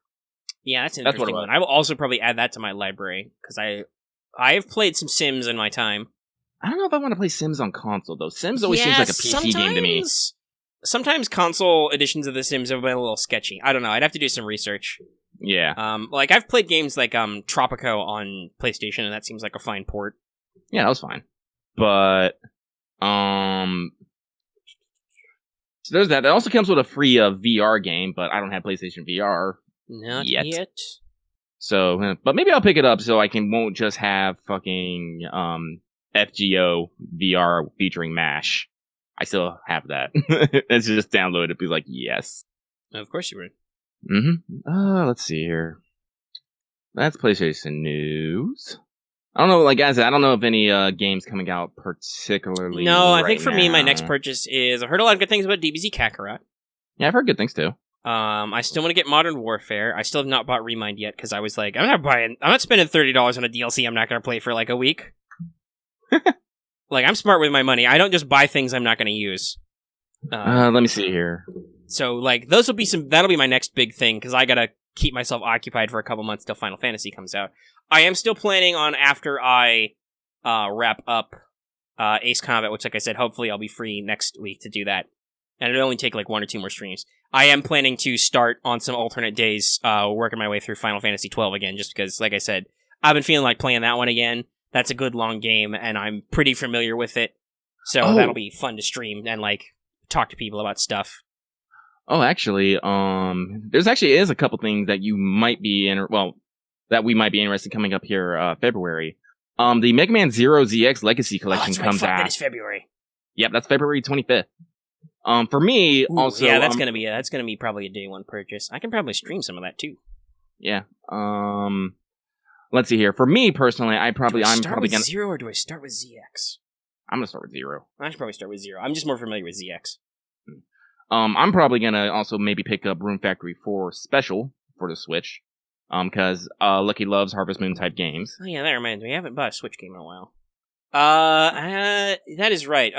Yeah, that's an interesting one. I will also probably add that to my library, because I have played some Sims in my time. I don't know if I want to play Sims on console, though. Sims always seems like a PC game to me. Sometimes console editions of The Sims have been a little sketchy. I don't know. I'd have to do some research. Yeah. Like, I've played games like Tropico on PlayStation, and that seems like a fine port. Yeah, that was fine. But, so there's that. It also comes with a free VR game, but I don't have PlayStation VR Not yet. So, but maybe I'll pick it up so I won't just have fucking, FGO VR featuring MASH. I still have that. It's just download it. Be like, yes. Of course you would. Mm-hmm. Let's see here. That's PlayStation news. I don't know, like I said, I don't know if any games coming out particularly. No, I right think for me, my next now. purchase is. I've heard a lot of good things about DBZ Kakarot. Yeah, I've heard good things too. I still want to get Modern Warfare. I still have not bought Remind yet because I was like, I'm not spending $30 on a DLC I'm not going to play for like a week. Like, I'm smart with my money. I don't just buy things I'm not going to use. Let me see here. So, like, that'll be my next big thing because I got to keep myself occupied for a couple months till Final Fantasy comes out. I am still planning on after I wrap up Ace Combat, which, like I said, hopefully I'll be free next week to do that. And it'll only take like 1 or 2 more streams. I am planning to start on some alternate days, working my way through Final Fantasy 12 again, just because, like I said, I've been feeling like playing that one again. That's a good long game, and I'm pretty familiar with it. So that'll be fun to stream and like talk to people about stuff. Oh, actually, there's actually is a couple things that you might be that we might be interested coming up here, February. The Mega Man Zero ZX Legacy Collection comes out. That is February. Yep, that's February 25th. For me, also, yeah, that's gonna be probably a day one purchase. I can probably stream some of that too. Yeah. Let's see here. For me personally, I'm probably gonna Zero, or do I start with ZX? I'm gonna start with Zero. I should probably start with Zero. I'm just more familiar with ZX. I'm probably gonna also maybe pick up Room Factory 4 Special for the Switch. Because Lucky loves Harvest Moon type games. Oh yeah, that reminds me. I haven't bought a Switch game in a while. That is right.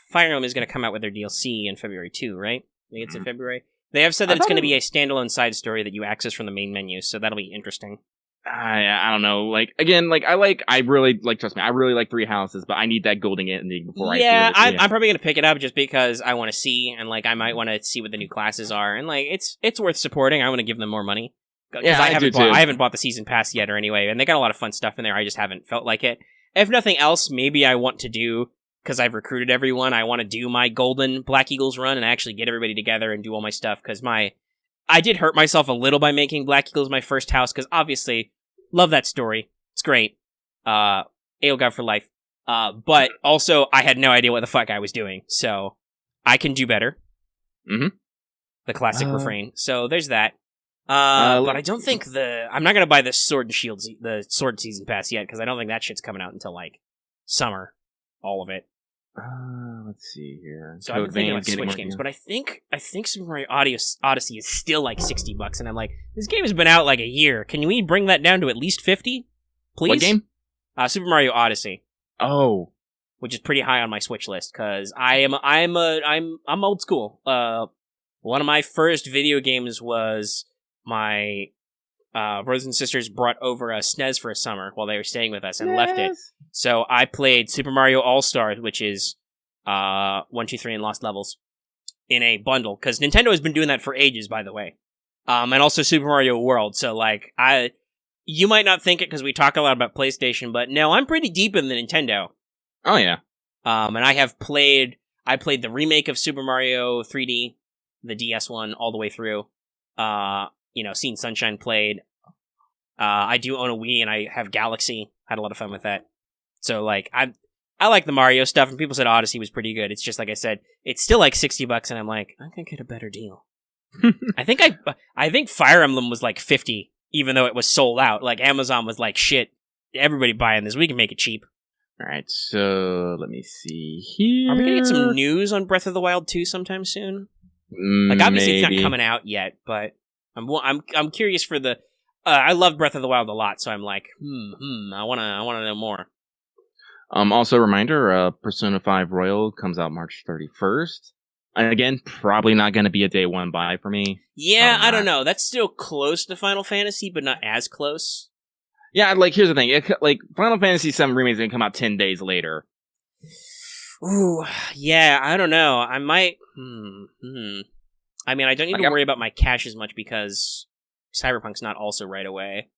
Fire Emblem is going to come out with their DLC in February too, right? I think it's in February. They have said that it's going to be a standalone side story that you access from the main menu, so that'll be interesting. I don't know. Like, again, like, trust me, I really like Three Houses, but I need that golden ending before I'm probably going to pick it up just because I want to see, and, like, I might want to see what the new classes are, and, like, it's worth supporting. I want to give them more money. Yeah, I haven't bought the season pass yet or anyway, and they got a lot of fun stuff in there. I just haven't felt like it. If nothing else, maybe I want to do, because I've recruited everyone, I want to do my golden Black Eagles run and actually get everybody together and do all my stuff, because I did hurt myself a little by making Black Eagles my first house, because obviously, love that story. It's great. AOGOV for life. But also, I had no idea what the fuck I was doing, so I can do better. Mm-hmm. The classic refrain. So there's that. But I don't think I'm not gonna buy the Sword season pass yet, because I don't think that shit's coming out until like summer, all of it. Let's see here. So I've been thinking about Switch games, but I think Super Mario Odyssey is still like $60, and I'm like, this game has been out like a year. Can we bring that down to at least 50, please? What game? Super Mario Odyssey. Oh, which is pretty high on my Switch list because I'm old school. One of my first video games was my brothers and sisters brought over a SNES for a summer while they were staying with us and left it. So I played Super Mario All-Stars, which is 1, 2, 3, and Lost Levels, in a bundle. Because Nintendo has been doing that for ages, by the way. And also Super Mario World. So, like, you might not think it because we talk a lot about PlayStation, but no, I'm pretty deep in the Nintendo. Oh, yeah. And I played the remake of Super Mario 3D, the DS one, all the way through. Seen Sunshine played. I do own a Wii, and I have Galaxy. Had a lot of fun with that. So, like, I like the Mario stuff, and people said Odyssey was pretty good. It's just, like I said, it's still like $60, and I'm like, I can get a better deal. I think Fire Emblem was like $50, even though it was sold out. Like, Amazon was like, shit, everybody buying this. We can make it cheap. All right, so let me see here. Are we gonna get some news on Breath of the Wild 2 sometime soon? Like, obviously Maybe. it's not coming out yet, but I'm curious for the. I love Breath of the Wild a lot, so I'm like, I wanna know more. Also, a reminder: Persona 5 Royal comes out March 31st, and again, probably not going to be a day one buy for me. Yeah, I don't know. That's still close to Final Fantasy, but not as close. Yeah, like here's the thing: Final Fantasy VII Remake is going to come out 10 days later. Ooh, yeah, I don't know. I might. I mean, I don't need to worry about my cash as much because Cyberpunk's not also right away.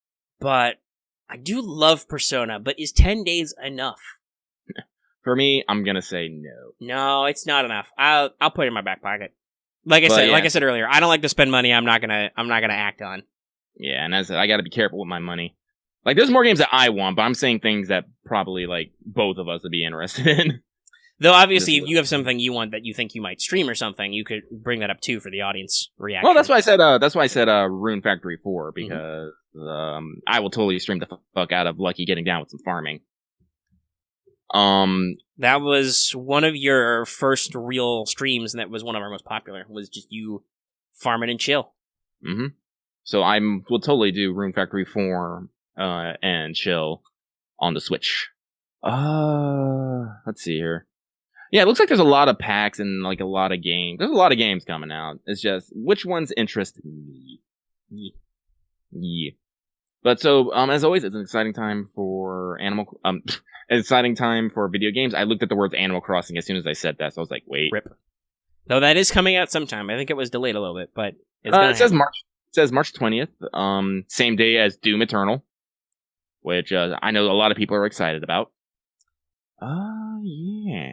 But I do love Persona. But is 10 days enough? For me, I'm gonna say no. No, it's not enough. I'll put it in my back pocket. Like I said earlier, I don't like to spend money I'm not gonna act on. Yeah, and as I said, I got to be careful with my money. Like, there's more games that I want, but I'm saying things that probably, like, both of us would be interested in. Though, obviously, if you have something you want that you think you might stream or something, you could bring that up, too, for the audience reaction. Well, that's why I said Rune Factory 4, because I will totally stream the fuck out of Lucky getting down with some farming. That was one of your first real streams, and that was one of our most popular, was just you farming and chill. Mm-hmm. So we'll totally do Rune Factory 4 and chill on the Switch. Let's see here. Yeah, it looks like there's a lot of packs and like a lot of games. There's a lot of games coming out. It's just which ones interest me. Yeah. But so, as always, it's an exciting time for exciting time for video games. I looked at the words Animal Crossing as soon as I said that, so I was like, wait. Rip. Though that is coming out sometime. I think it was delayed a little bit, but it says March. It says March 20th. Same day as Doom Eternal, which I know a lot of people are excited about. Yeah.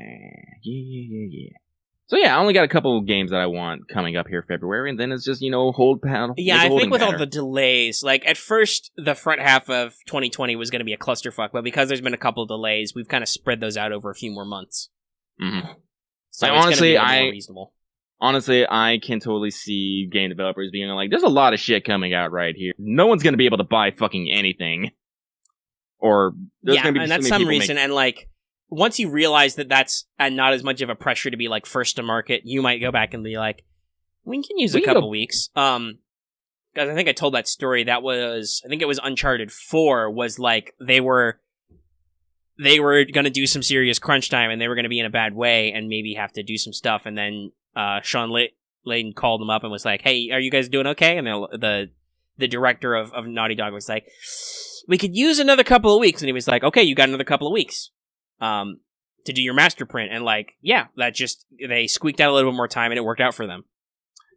So yeah, I only got a couple of games that I want coming up here February, and then it's just, hold paddle. Yeah, I think with all the delays, like at first the front half of 2020 was going to be a clusterfuck, but because there's been a couple of delays, we've kind of spread those out over a few more months. Mm-hmm. So honestly, reasonable. Honestly, I can totally see game developers being like, there's a lot of shit coming out right here. No one's going to be able to buy fucking anything. Or there's going to be and that's some reason, and like, once you realize that that's not as much of a pressure to be like first to market, you might go back and be like, we can use a couple weeks. Because I think I told that story. I think it was Uncharted 4 was like they were going to do some serious crunch time and they were going to be in a bad way and maybe have to do some stuff. And then Sean Layden called them up and was like, hey, are you guys doing okay? And the director of Naughty Dog was like, we could use another couple of weeks. And he was like, okay, you got another couple of weeks. To do your master print, and like, yeah, that just, they squeaked out a little bit more time and it worked out for them.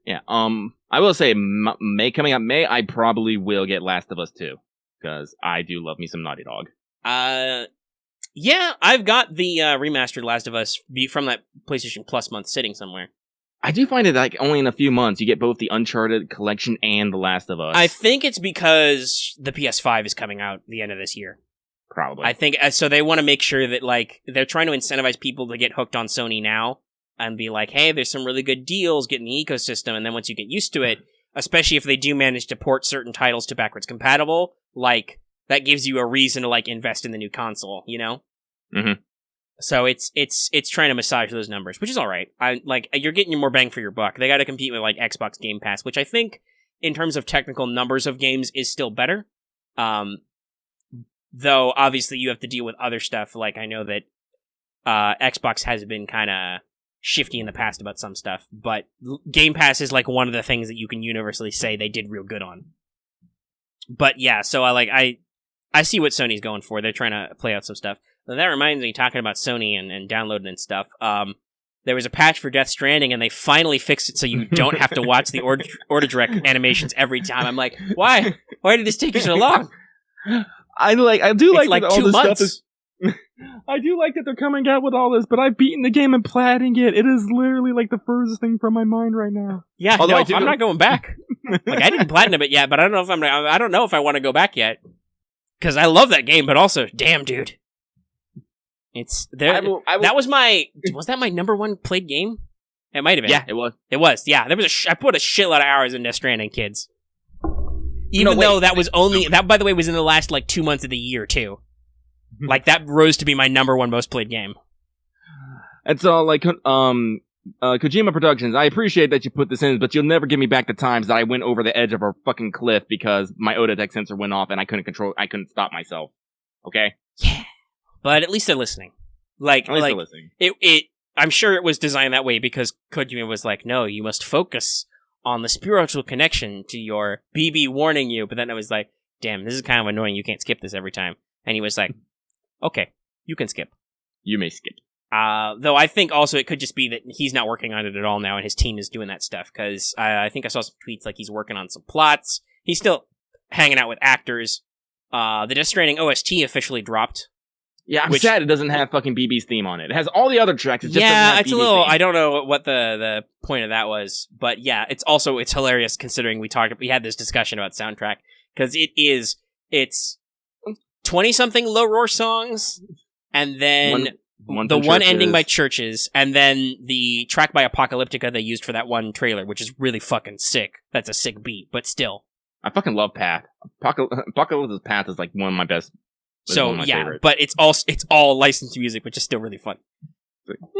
Yeah, I will say, coming up May, I probably will get Last of Us 2, because I do love me some Naughty Dog. Yeah, I've got the remastered Last of Us from that PlayStation Plus month sitting somewhere. I do find it like only in a few months you get both the Uncharted collection and the Last of Us. I think it's because the PS5 is coming out the end of this year. Probably. I think so. They want to make sure that like they're trying to incentivize people to get hooked on Sony now and be like, hey, there's some really good deals, get in the ecosystem, and then once you get used to it, especially if they do manage to port certain titles to backwards compatible, like that gives you a reason to like invest in the new console, Mm-hmm. So it's trying to massage those numbers, which is all right. You're getting your more bang for your buck. They got to compete with like Xbox Game Pass, which I think in terms of technical numbers of games is still better. Though, obviously, you have to deal with other stuff. Like, I know that Xbox has been kind of shifty in the past about some stuff, but Game Pass is, like, one of the things that you can universally say they did real good on. But, yeah, so I see what Sony's going for. They're trying to play out some stuff. And that reminds me, talking about Sony and downloading and stuff, there was a patch for Death Stranding, and they finally fixed it so you don't have to watch the order direct animations every time. I'm like, why? Why did this take you so long? I do like that all 2 this months. stuff is. I do like that they're coming out with all this, but I've beaten the game and platting it. It is literally like the furthest thing from my mind right now. Yeah, although I'm not going back. Like I didn't platinum it yet, but I don't know if I want to go back yet because I love that game. But also, damn, dude, it's there. Was that my number one played game? It might have been. Yeah, it was. It was. Yeah, there was I put a shitload of hours in Death Stranding, kids. Even though that was that, by the way, was in the last, 2 months of the year, too. Like, that rose to be my number one most played game. And so, Kojima Productions, I appreciate that you put this in, but you'll never give me back the times that I went over the edge of a fucking cliff because my Odotech sensor went off and I couldn't stop myself. Okay? Yeah. But at least they're listening. At least they're listening. I'm sure it was designed that way because Kojima was like, no, you must focus on the spiritual connection to your BB warning you, but then I was like, damn, this is kind of annoying, you can't skip this every time. And he was like, okay, you can skip. You may skip. Though I think also it could just be that he's not working on it at all now and his team is doing that stuff, because I think I saw some tweets like he's working on some plots. He's still hanging out with actors. The Death Stranding OST officially dropped. Yeah, I'm sad it doesn't have fucking BB's theme on it. It has all the other tracks. It just doesn't have it's BB's a little. theme. I don't know what the point of that was, but yeah, it's hilarious considering we had this discussion about soundtrack because it's 20-something low roar songs, and then one ending by Churches, and then the track by Apocalyptica they used for that one trailer, which is really fucking sick. That's a sick beat, but still. I fucking love Path. Apocalyptica's Path is like one of my best. So yeah, favorites. But it's all licensed music, which is still really fun.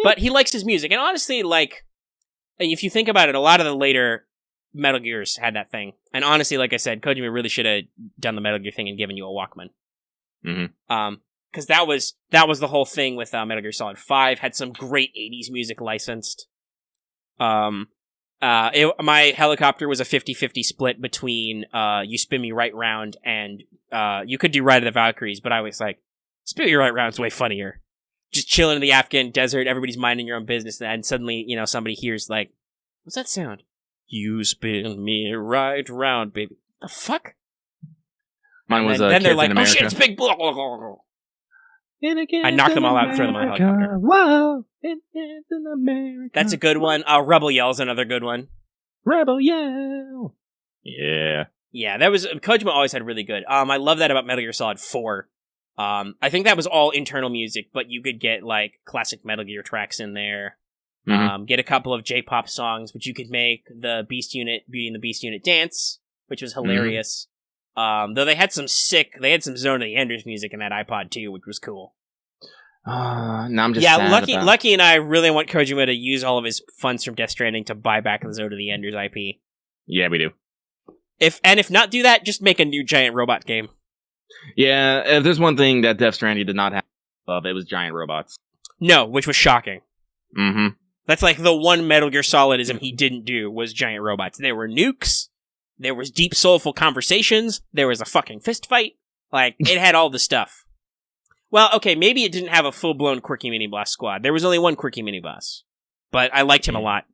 But he likes his music, and honestly, like, if you think about it, a lot of the later Metal Gears had that thing. And honestly, like I said, Kojima really should have done the Metal Gear thing and given you a Walkman. Mm-hmm. Because that was the whole thing with Metal Gear Solid 5. Had some great 80s music licensed. My Helicopter was a 50-50 split between You Spin Me Right Round and you could do Ride of the Valkyries, but I was like, Spin Me Right Round's way funnier. Just chilling in the Afghan desert, everybody's minding your own business, and suddenly, somebody hears like, what's that sound? You spin me right round, baby. The fuck? Mine was then they're like, oh shit, it's big. Blah, blah, blah, blah. I knock them all out and throw them on a helicopter. Whoa, it's in America. That's a good one. Rebel Yell's another good one. Rebel Yell. Yeah. Yeah, Kojima always had really good. I love that about Metal Gear Solid 4. I think that was all internal music, but you could get like classic Metal Gear tracks in there. Mm-hmm. Get a couple of J-pop songs, which you could make the Beauty and the Beast Unit dance, which was hilarious. Though they had some Zone of the Enders music in that iPod too, which was cool. No, I'm just sad Lucky and I really want Kojima to use all of his funds from Death Stranding to buy back the Zone of the Enders IP. Yeah, we do. If not do that, just make a new giant robot game. Yeah, if there's one thing that Death Stranding did not have, it was giant robots. No, which was shocking. Mm-hmm. That's like the one Metal Gear Solidism he didn't do was giant robots. There were nukes, there was deep soulful conversations, there was a fucking fist fight. Like, it had all the stuff. Well, okay, maybe it didn't have a full-blown quirky mini-boss squad. There was only one quirky mini-boss. But I liked him a lot.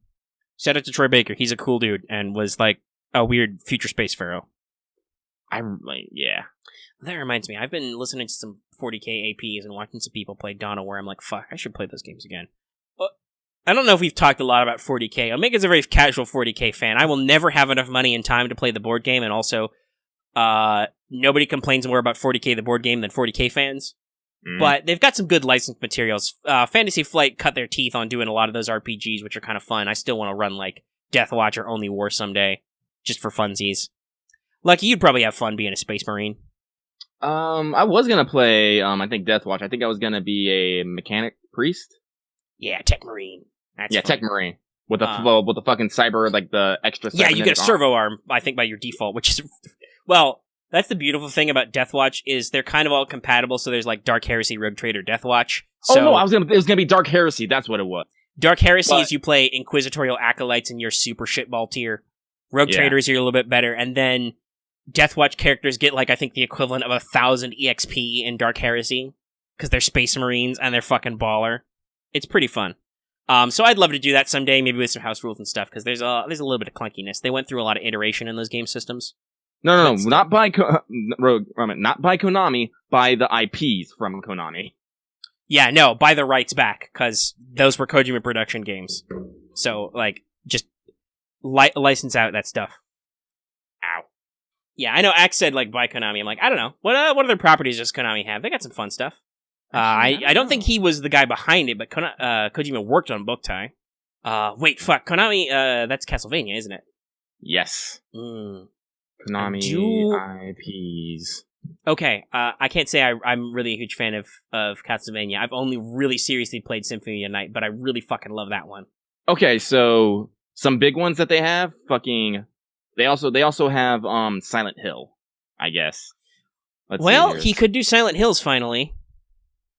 Shout out to Troy Baker, he's a cool dude, and was like a weird future space pharaoh. Yeah. That reminds me, I've been listening to some 40k APs and watching some people play Dawn of War. I'm like, fuck, I should play those games again. I don't know if we've talked a lot about 40k. Omega's a very casual 40k fan. I will never have enough money and time to play the board game, and also, nobody complains more about 40k the board game than 40k fans. But they've got some good licensed materials. Fantasy Flight cut their teeth on doing a lot of those RPGs, which are kind of fun. I still want to run, like, Deathwatch or Only War someday, just for funsies. Lucky, you'd probably have fun being a Space Marine. I was gonna play, I think Deathwatch. I think I was gonna be a mechanic priest. Yeah, Tech Marine. That's fun. Tech Marine. With the fucking cyber, like the extra. Yeah, you get a servo arm, I think, by your default, which is, well, that's the beautiful thing about Deathwatch is they're kind of all compatible. So there's like Dark Heresy, Rogue Trader, Deathwatch. So, no, it was gonna be Dark Heresy. That's what it was. Dark Heresy is you play Inquisitorial Acolytes in your super shitball tier. Rogue Traders are a little bit better, and then Deathwatch characters get like I think the equivalent of 1,000 EXP in Dark Heresy because they're Space Marines and they're fucking baller. It's pretty fun. So I'd love to do that someday, maybe with some house rules and stuff, because there's a little bit of clunkiness. They went through a lot of iteration in those game systems. No, not by Konami, by the IPs from Konami. Yeah, no, buy the rights back, because those were Kojima production games. So, like, just license out that stuff. Ow. Yeah, I know Axe said, like, buy Konami. I'm like, I don't know. What other properties does Konami have? They got some fun stuff. I don't think he was the guy behind it, but Kojima worked on Boktai. Wait, fuck. Konami, that's Castlevania, isn't it? Yes. Konami IPs. Okay, I can't say I'm really a huge fan of Castlevania. I've only really seriously played Symphony of Night, but I really fucking love that one. Okay, so some big ones that they have, they also have Silent Hill, I guess. He could do Silent Hills finally.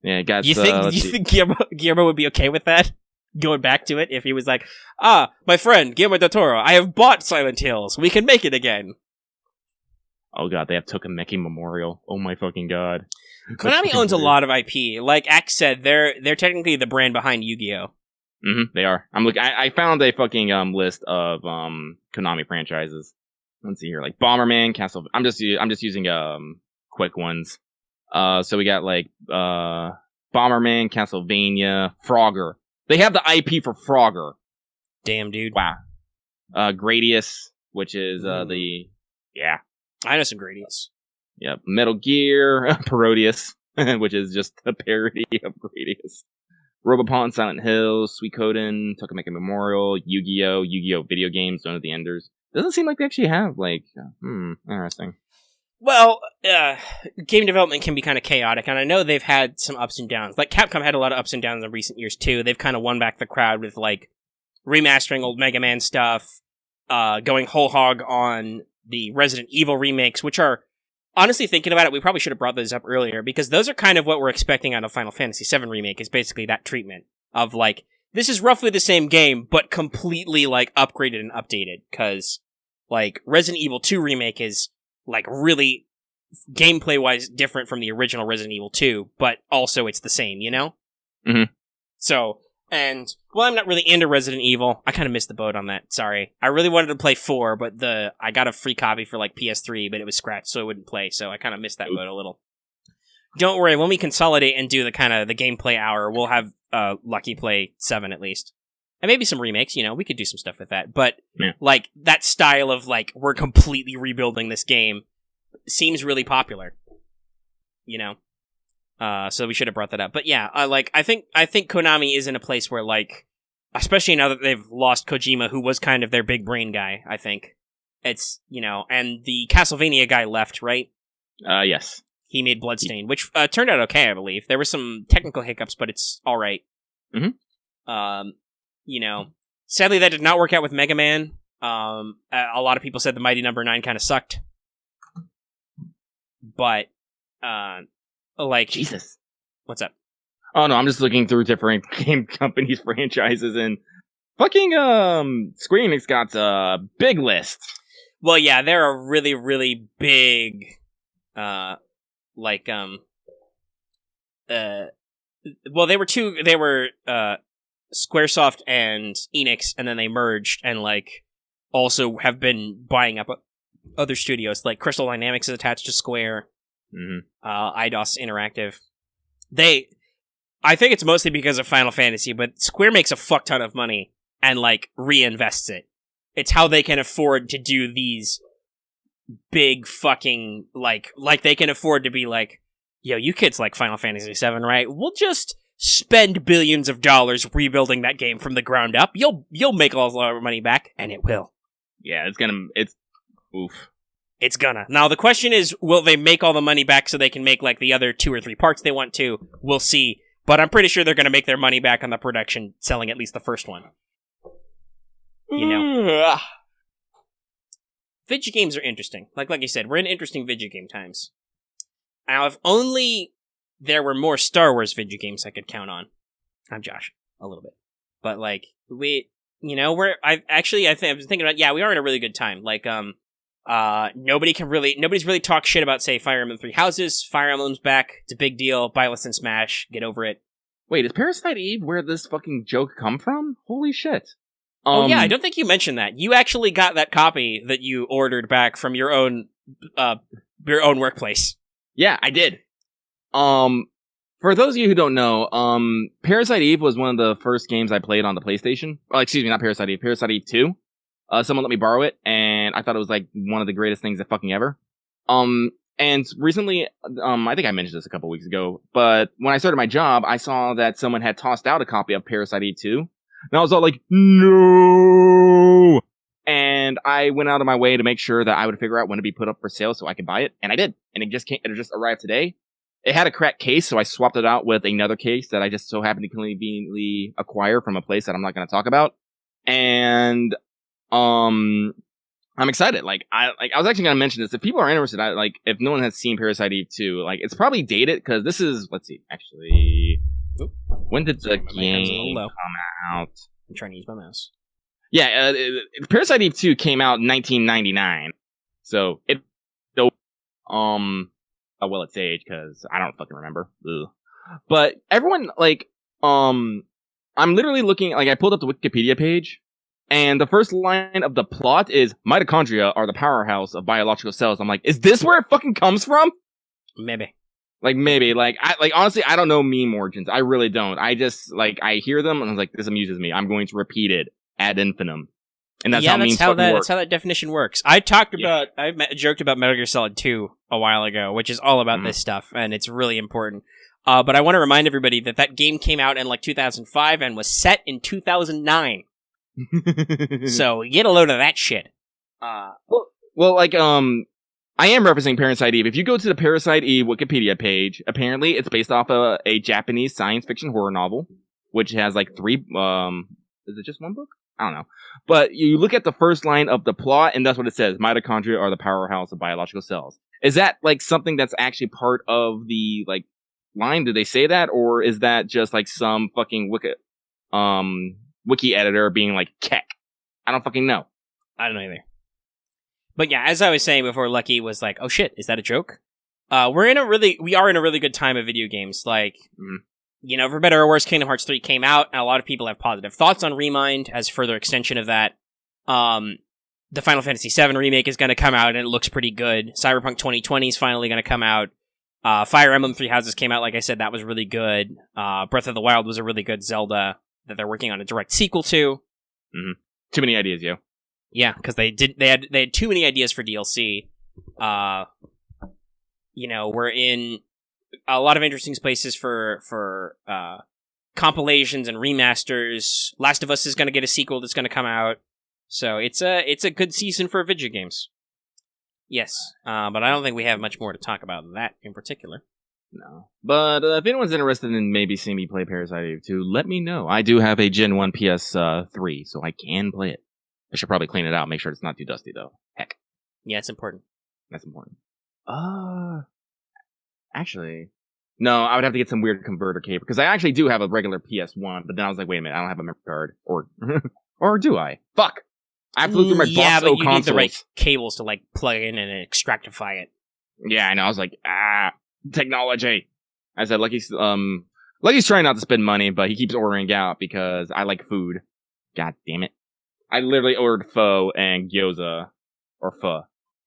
Yeah, guys. You think Guillermo would be okay with that? Going back to it, if he was like, my friend Guillermo del Toro, I have bought Silent Hills. We can make it again. Oh god, they have Tokimeki Memorial. Oh my fucking god. Konami owns a lot of IP. Like Axe said, they're technically the brand behind Yu-Gi-Oh. They are. I found a fucking list of Konami franchises. Let's see here, like Bomberman, Castle. I'm just using quick ones. So we got like Bomberman, Castlevania, Frogger. They have the IP for Frogger. Damn, dude. Wow. Gradius, which is I know some Gradius. Yep. Metal Gear, Parodius, which is just a parody of Gradius. Robopon, Silent Hill, Suikoden, Tokameka Memorial, Yu-Gi-Oh video games, Zone of the Enders. Doesn't seem like they actually have, like, interesting. Well, game development can be kind of chaotic, and I know they've had some ups and downs. Like, Capcom had a lot of ups and downs in recent years, too. They've kind of won back the crowd with, like, remastering old Mega Man stuff, going whole hog on the Resident Evil remakes, which are, honestly, thinking about it, we probably should have brought those up earlier, because those are kind of what we're expecting out of Final Fantasy VII Remake, is basically that treatment of, like, this is roughly the same game, but completely, like, upgraded and updated, because, like, Resident Evil 2 Remake is, like, really gameplay-wise different from the original Resident Evil 2, but also it's the same, you know? Mm-hmm. So, and, well, I'm not really into Resident Evil. I kind of missed the boat on that, sorry. I really wanted to play 4, but I got a free copy for, like, PS3, but it was scratched, so I wouldn't play, so I kind of missed that boat a little. Don't worry, when we consolidate and do the kind of the gameplay hour, we'll have Lucky play 7 at least. And maybe some remakes, you know, we could do some stuff with that. But, like, that style of, like, we're completely rebuilding this game seems really popular. You know? So we should have brought that up. But yeah, I think Konami is in a place where, like, especially now that they've lost Kojima, who was kind of their big brain guy, I think. It's, you know, and the Castlevania guy left, right? Yes. He made Bloodstain, which turned out okay, I believe. There were some technical hiccups, but it's alright. Mm-hmm. You know, sadly that did not work out with Mega Man. A lot of people said the Mighty Number 9 kind of sucked. But, like... Jesus. What's up? Oh, no, I'm just looking through different game companies' franchises, and fucking, Square Enix got a big list. Well, yeah, they're a really, really big, well, they were Squaresoft and Enix, and then they merged, and, like, also have been buying up other studios. Like, Crystal Dynamics is attached to Square. Mm-hmm. Eidos Interactive. I think it's mostly because of Final Fantasy, but Square makes a fuck ton of money and, like, reinvests it. It's how they can afford to do these big fucking, like they can afford to be like, yo, you kids like Final Fantasy VII, right? We'll just spend billions of dollars rebuilding that game from the ground up. You'll make all our money back, and it will. Yeah, oof. It's gonna. Now, the question is, will they make all the money back so they can make, like, the other 2 or 3 parts they want to? We'll see. But I'm pretty sure they're gonna make their money back on the production, selling at least the first one. You know? Video games are interesting. Like you said, we're in interesting video game times. Now, if only there were more Star Wars video games I could count on. I'm Josh. A little bit. But, like, I was thinking about, yeah, we are in a really good time. Like, nobody's really talked shit about, say, Fire Emblem Three Houses. Fire Emblem's back. It's a big deal. Buy less than Smash. Get over it. Wait, is Parasite Eve where this fucking joke come from? Holy shit. Oh, yeah, I don't think you mentioned that. You actually got that copy that you ordered back from your own workplace. Yeah, I did. For those of you who don't know, Parasite Eve was one of the first games I played on the PlayStation. Oh, excuse me, not Parasite Eve, Parasite Eve 2. Someone let me borrow it, and I thought it was, like, one of the greatest things that fucking ever. And recently, I think I mentioned this a couple weeks ago, but when I started my job, I saw that someone had tossed out a copy of Parasite Eve 2. And I was all like, no! And I went out of my way to make sure that I would figure out when to be put up for sale so I could buy it. And I did. And it just arrived today. It had a cracked case, so I swapped it out with another case that I just so happened to conveniently acquire from a place that I'm not going to talk about. And, I'm excited. Like, I was actually going to mention this. If people are interested, if no one has seen Parasite Eve 2, like, it's probably dated, because this is, let's see, actually, when did the game come out? I'm trying to use my mouse. Yeah, Parasite Eve 2 came out in 1999. So, well, it's aged, because I don't fucking remember. Ugh. But everyone, like, I'm literally looking, like, I pulled up the Wikipedia page, and the first line of the plot is, mitochondria are the powerhouse of biological cells. I'm like, is this where it fucking comes from? Maybe. Honestly, I don't know meme origins. I really don't. I just, I hear them, and I was like, this amuses me. I'm going to repeat it ad infinitum. And that's how memes fucking work. That's how that definition works. I joked about Metal Gear Solid 2 a while ago, which is all about this stuff, and it's really important. But I want to remind everybody that game came out in 2005 and was set in 2009. So get a load of that shit. I am referencing Parasite Eve. If you go to the Parasite Eve Wikipedia page, apparently it's based off of a Japanese science fiction horror novel, which has 3, is it just one book? I don't know. But you look at the first line of the plot, and that's what it says. Mitochondria are the powerhouse of biological cells. Is that, something that's actually part of the, line? Did they say that? Or is that just, some fucking wiki editor being keck? I don't fucking know. I don't know either. But yeah, as I was saying before, Lucky was oh shit, is that a joke? We are in a really good time of video games. For better or worse, Kingdom Hearts 3 came out, and a lot of people have positive thoughts on Remind as further extension of that. The Final Fantasy VII Remake is going to come out, and it looks pretty good. Cyberpunk 2020 is finally going to come out. Fire Emblem Three Houses came out, like I said, that was really good. Breath of the Wild was a really good Zelda that they're working on a direct sequel to. Mm-hmm. Too many ideas, yo. Yeah, because they had too many ideas for DLC. We're in a lot of interesting places for compilations and remasters. Last of Us is going to get a sequel that's going to come out, so it's a good season for video games. Yes, but I don't think we have much more to talk about than that in particular. No, but if anyone's interested in maybe seeing me play Parasite Eve 2, let me know. I do have a Gen 1 PS3, so I can play it. I should probably clean it out, make sure it's not too dusty though. Heck. Yeah, it's important. That's important. Actually, no, I would have to get some weird converter cable, because I actually do have a regular PS1, but then I was like, wait a minute, I don't have a memory card. Or do I? Fuck! I have to look through my box but you consoles. need the right cables to plug in and extractify it. Yeah, I know. I was like, technology. I said, Lucky's trying not to spend money, but he keeps ordering out because I like food. God damn it. I literally ordered pho and gyoza. Or pho.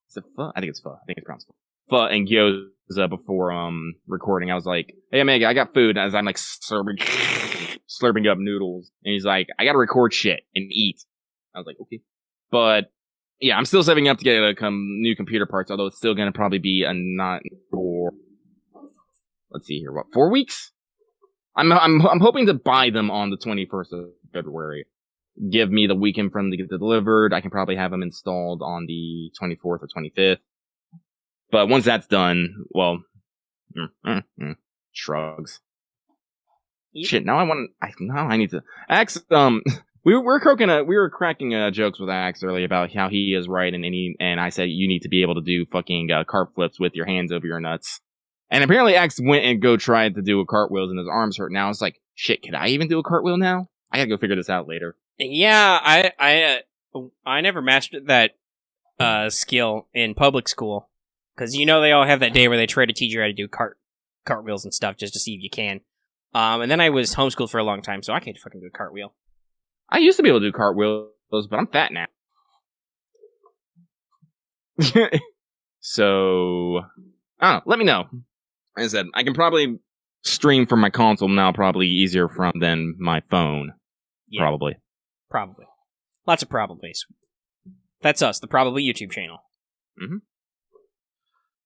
Is it pho? I think it's pho. I think it's pronounced pho. Pho and gyoza before recording. I was like, hey Omega, I got food. As I'm slurping up noodles. And he's like, I gotta record shit and eat. I was like, okay. But yeah, I'm still saving up to get new computer parts, although it's still gonna probably be not for, let's see here, 4 weeks? I'm hoping to buy them on the 21st of February. Give me the weekend for them to get delivered. I can probably have them installed on the 24th or 25th. But once that's done, well, shrugs. Yep. Shit, now I need to Axe. We were cracking jokes with Axe earlier about how he is right, and I said you need to be able to do fucking cart flips with your hands over your nuts. And apparently Axe went and tried to do a cartwheels and his arms hurt. Now it's like, shit, can I even do a cartwheel now? I gotta go figure this out later. Yeah, I never mastered that skill in public school, because they all have that day where they try to teach you how to do cartwheels and stuff just to see if you can. And then I was homeschooled for a long time, so I can't fucking do a cartwheel. I used to be able to do cartwheels, but I'm fat now. So, I don't know. Let me know. As I said, I can probably stream from my console now, probably easier than my phone. Yeah. Probably. Lots of probablys. That's us, the Probably YouTube channel. Mm-hmm.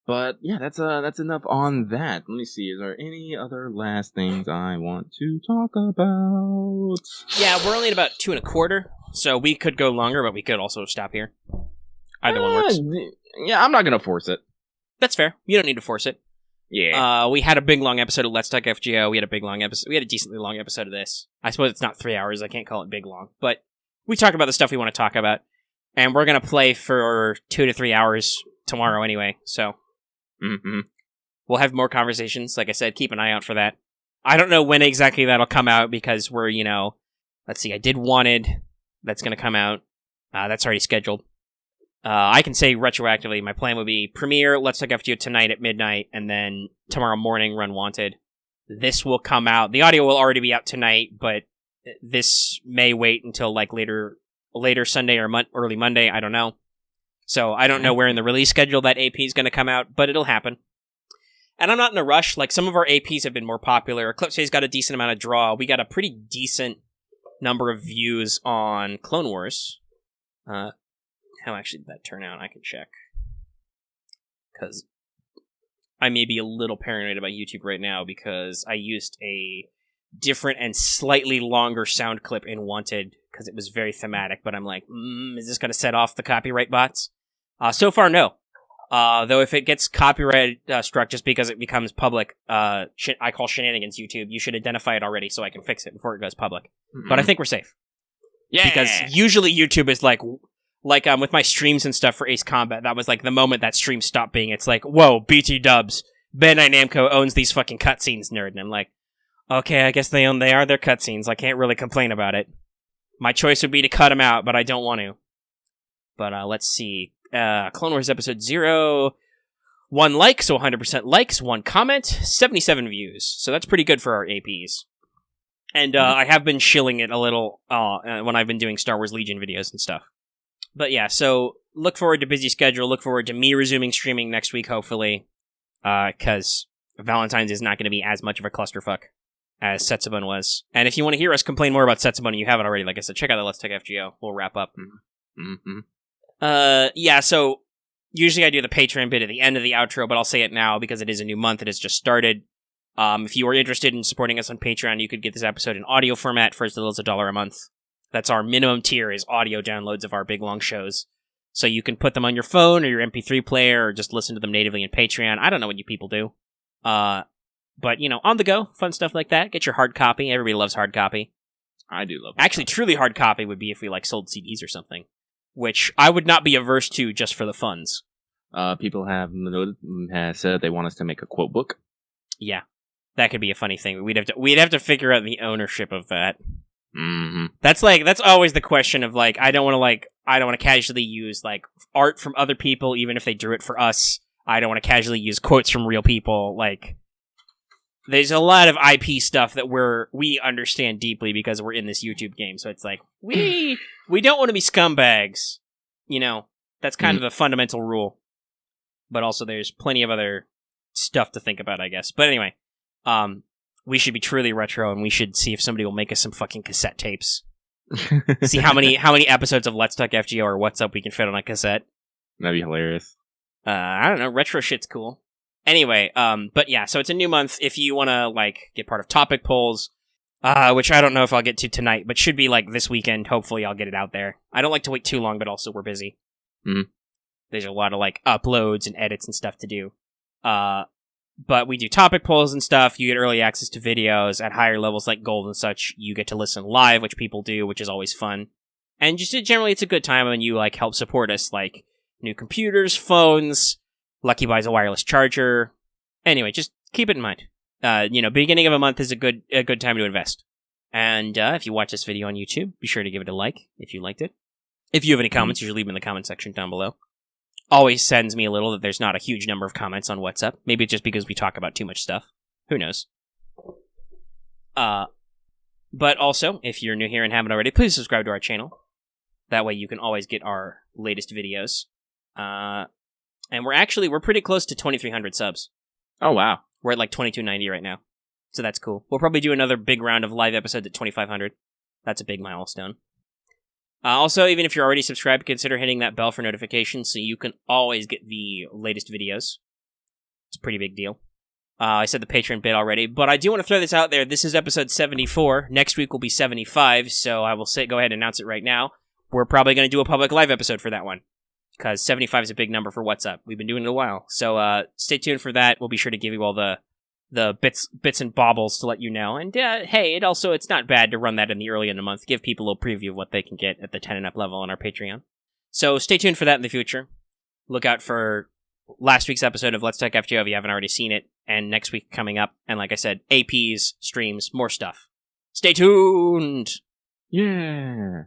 But yeah, that's enough on that. Let me see. Is there any other last things I want to talk about? Yeah, we're only at about 2 1/4, so we could go longer, but we could also stop here. Either one works. Yeah, I'm not gonna force it. That's fair. You don't need to force it. Yeah. We had a big long episode of Let's Talk FGO. We had a decently long episode of this. I suppose it's not 3 hours. I can't call it big long, but we talk about the stuff we want to talk about, and we're gonna play for 2 to 3 hours tomorrow anyway. So. Mm-hmm. We'll have more conversations. Like I said, keep an eye out for that. I don't know when exactly that'll come out because we're, let's see, I did Wanted. That's going to come out. That's already scheduled. I can say retroactively, my plan would be premiere Let's Talk FGO tonight at midnight, and then tomorrow morning run Wanted. This will come out. The audio will already be out tonight, but this may wait until later Sunday or early Monday. I don't know. So I don't know where in the release schedule that AP is going to come out, but it'll happen. And I'm not in a rush. Some of our APs have been more popular. Eclipse's got a decent amount of draw. We got a pretty decent number of views on Clone Wars. How actually did that turn out? I can check. Because I may be a little paranoid about YouTube right now because I used a different and slightly longer sound clip in Wanted because it was very thematic, but I'm like, is this going to set off the copyright bots? So far, no. Though if it gets copyright struck just because it becomes public, I call shenanigans YouTube, you should identify it already so I can fix it before it goes public. Mm-hmm. But I think we're safe. Yeah! Because usually YouTube is like with my streams and stuff for Ace Combat, that was like the moment that stream stopped being, it's like, whoa, BT dubs, Bandai Namco owns these fucking cutscenes, nerd. And I'm like, okay, I guess they are their cutscenes. I can't really complain about it. My choice would be to cut them out, but I don't want to. But let's see. Clone Wars Episode 0, 1 like, so 100% likes, 1 comment, 77 views. So that's pretty good for our APs. And I have been shilling it a little when I've been doing Star Wars Legion videos and stuff. But yeah, so look forward to busy schedule. Look forward to me resuming streaming next week, hopefully. Because Valentine's is not going to be as much of a clusterfuck as Setsubun was. And if you want to hear us complain more about Setsubun and you haven't already, like I said, check out the Let's Talk FGO. We'll wrap up. Mm-hmm. Yeah, so usually I do the Patreon bit at the end of the outro, but I'll say it now because it is a new month. It has just started. If you are interested in supporting us on Patreon, you could get this episode in audio format for as little as $1 a month. That's our minimum tier, is audio downloads of our big long shows. So you can put them on your phone or your MP3 player or just listen to them natively in Patreon. I don't know what you people do. But, on the go, fun stuff like that. Get your hard copy. Everybody loves hard copy. I do love Actually, truly hard copy would be if we, sold CDs or something. Which I would not be averse to just for the funds. People have said they want us to make a quote book. Yeah. That could be a funny thing. We'd have to figure out the ownership of that. Mm-hmm. That's always the question of, I don't want to casually use, art from other people, even if they drew it for us. I don't want to casually use quotes from real people. There's a lot of IP stuff that we understand deeply because we're in this YouTube game. So it's we don't want to be scumbags. That's kind of the fundamental rule. But also there's plenty of other stuff to think about, I guess. But anyway, we should be truly retro, and we should see if somebody will make us some fucking cassette tapes. See how many episodes of Let's Talk FGO or What's Up we can fit on a cassette. That'd be hilarious. I don't know. Retro shit's cool. Anyway, but yeah, so it's a new month. If you want to, get part of topic polls, which I don't know if I'll get to tonight, but should be, this weekend. Hopefully I'll get it out there. I don't like to wait too long, but also we're busy. Mm-hmm. There's a lot of, uploads and edits and stuff to do. But we do topic polls and stuff. You get early access to videos at higher levels like gold and such. You get to listen live, which people do, which is always fun. And just generally, it's a good time when you, help support us, new computers, phones. Lucky buys a wireless charger. Anyway, just keep it in mind. Beginning of a month is a good time to invest. And if you watch this video on YouTube, be sure to give it a like if you liked it. If you have any comments, you should leave them in the comment section down below. Always sends me a little that there's not a huge number of comments on What's Up. Maybe it's just because we talk about too much stuff. Who knows? But also, if you're new here and haven't already, please subscribe to our channel. That way you can always get our latest videos. And we're pretty close to 2,300 subs. Oh, wow. We're at 2,290 right now. So that's cool. We'll probably do another big round of live episodes at 2,500. That's a big milestone. Also, even if you're already subscribed, consider hitting that bell for notifications so you can always get the latest videos. It's a pretty big deal. I said the Patreon bit already, but I do want to throw this out there. This is episode 74. Next week will be 75, so I will go ahead and announce it right now. We're probably going to do a public live episode for that one, because 75 is a big number for What's Up. We've been doing it a while, so stay tuned for that. We'll be sure to give you all the bits and baubles to let you know. And hey, it's not bad to run that early in the month. Give people a little preview of what they can get at the 10 and up level on our Patreon. So stay tuned for that in the future. Look out for last week's episode of Let's Talk FGO if you haven't already seen it, and next week coming up. And like I said, APs, streams, more stuff. Stay tuned! Yeah.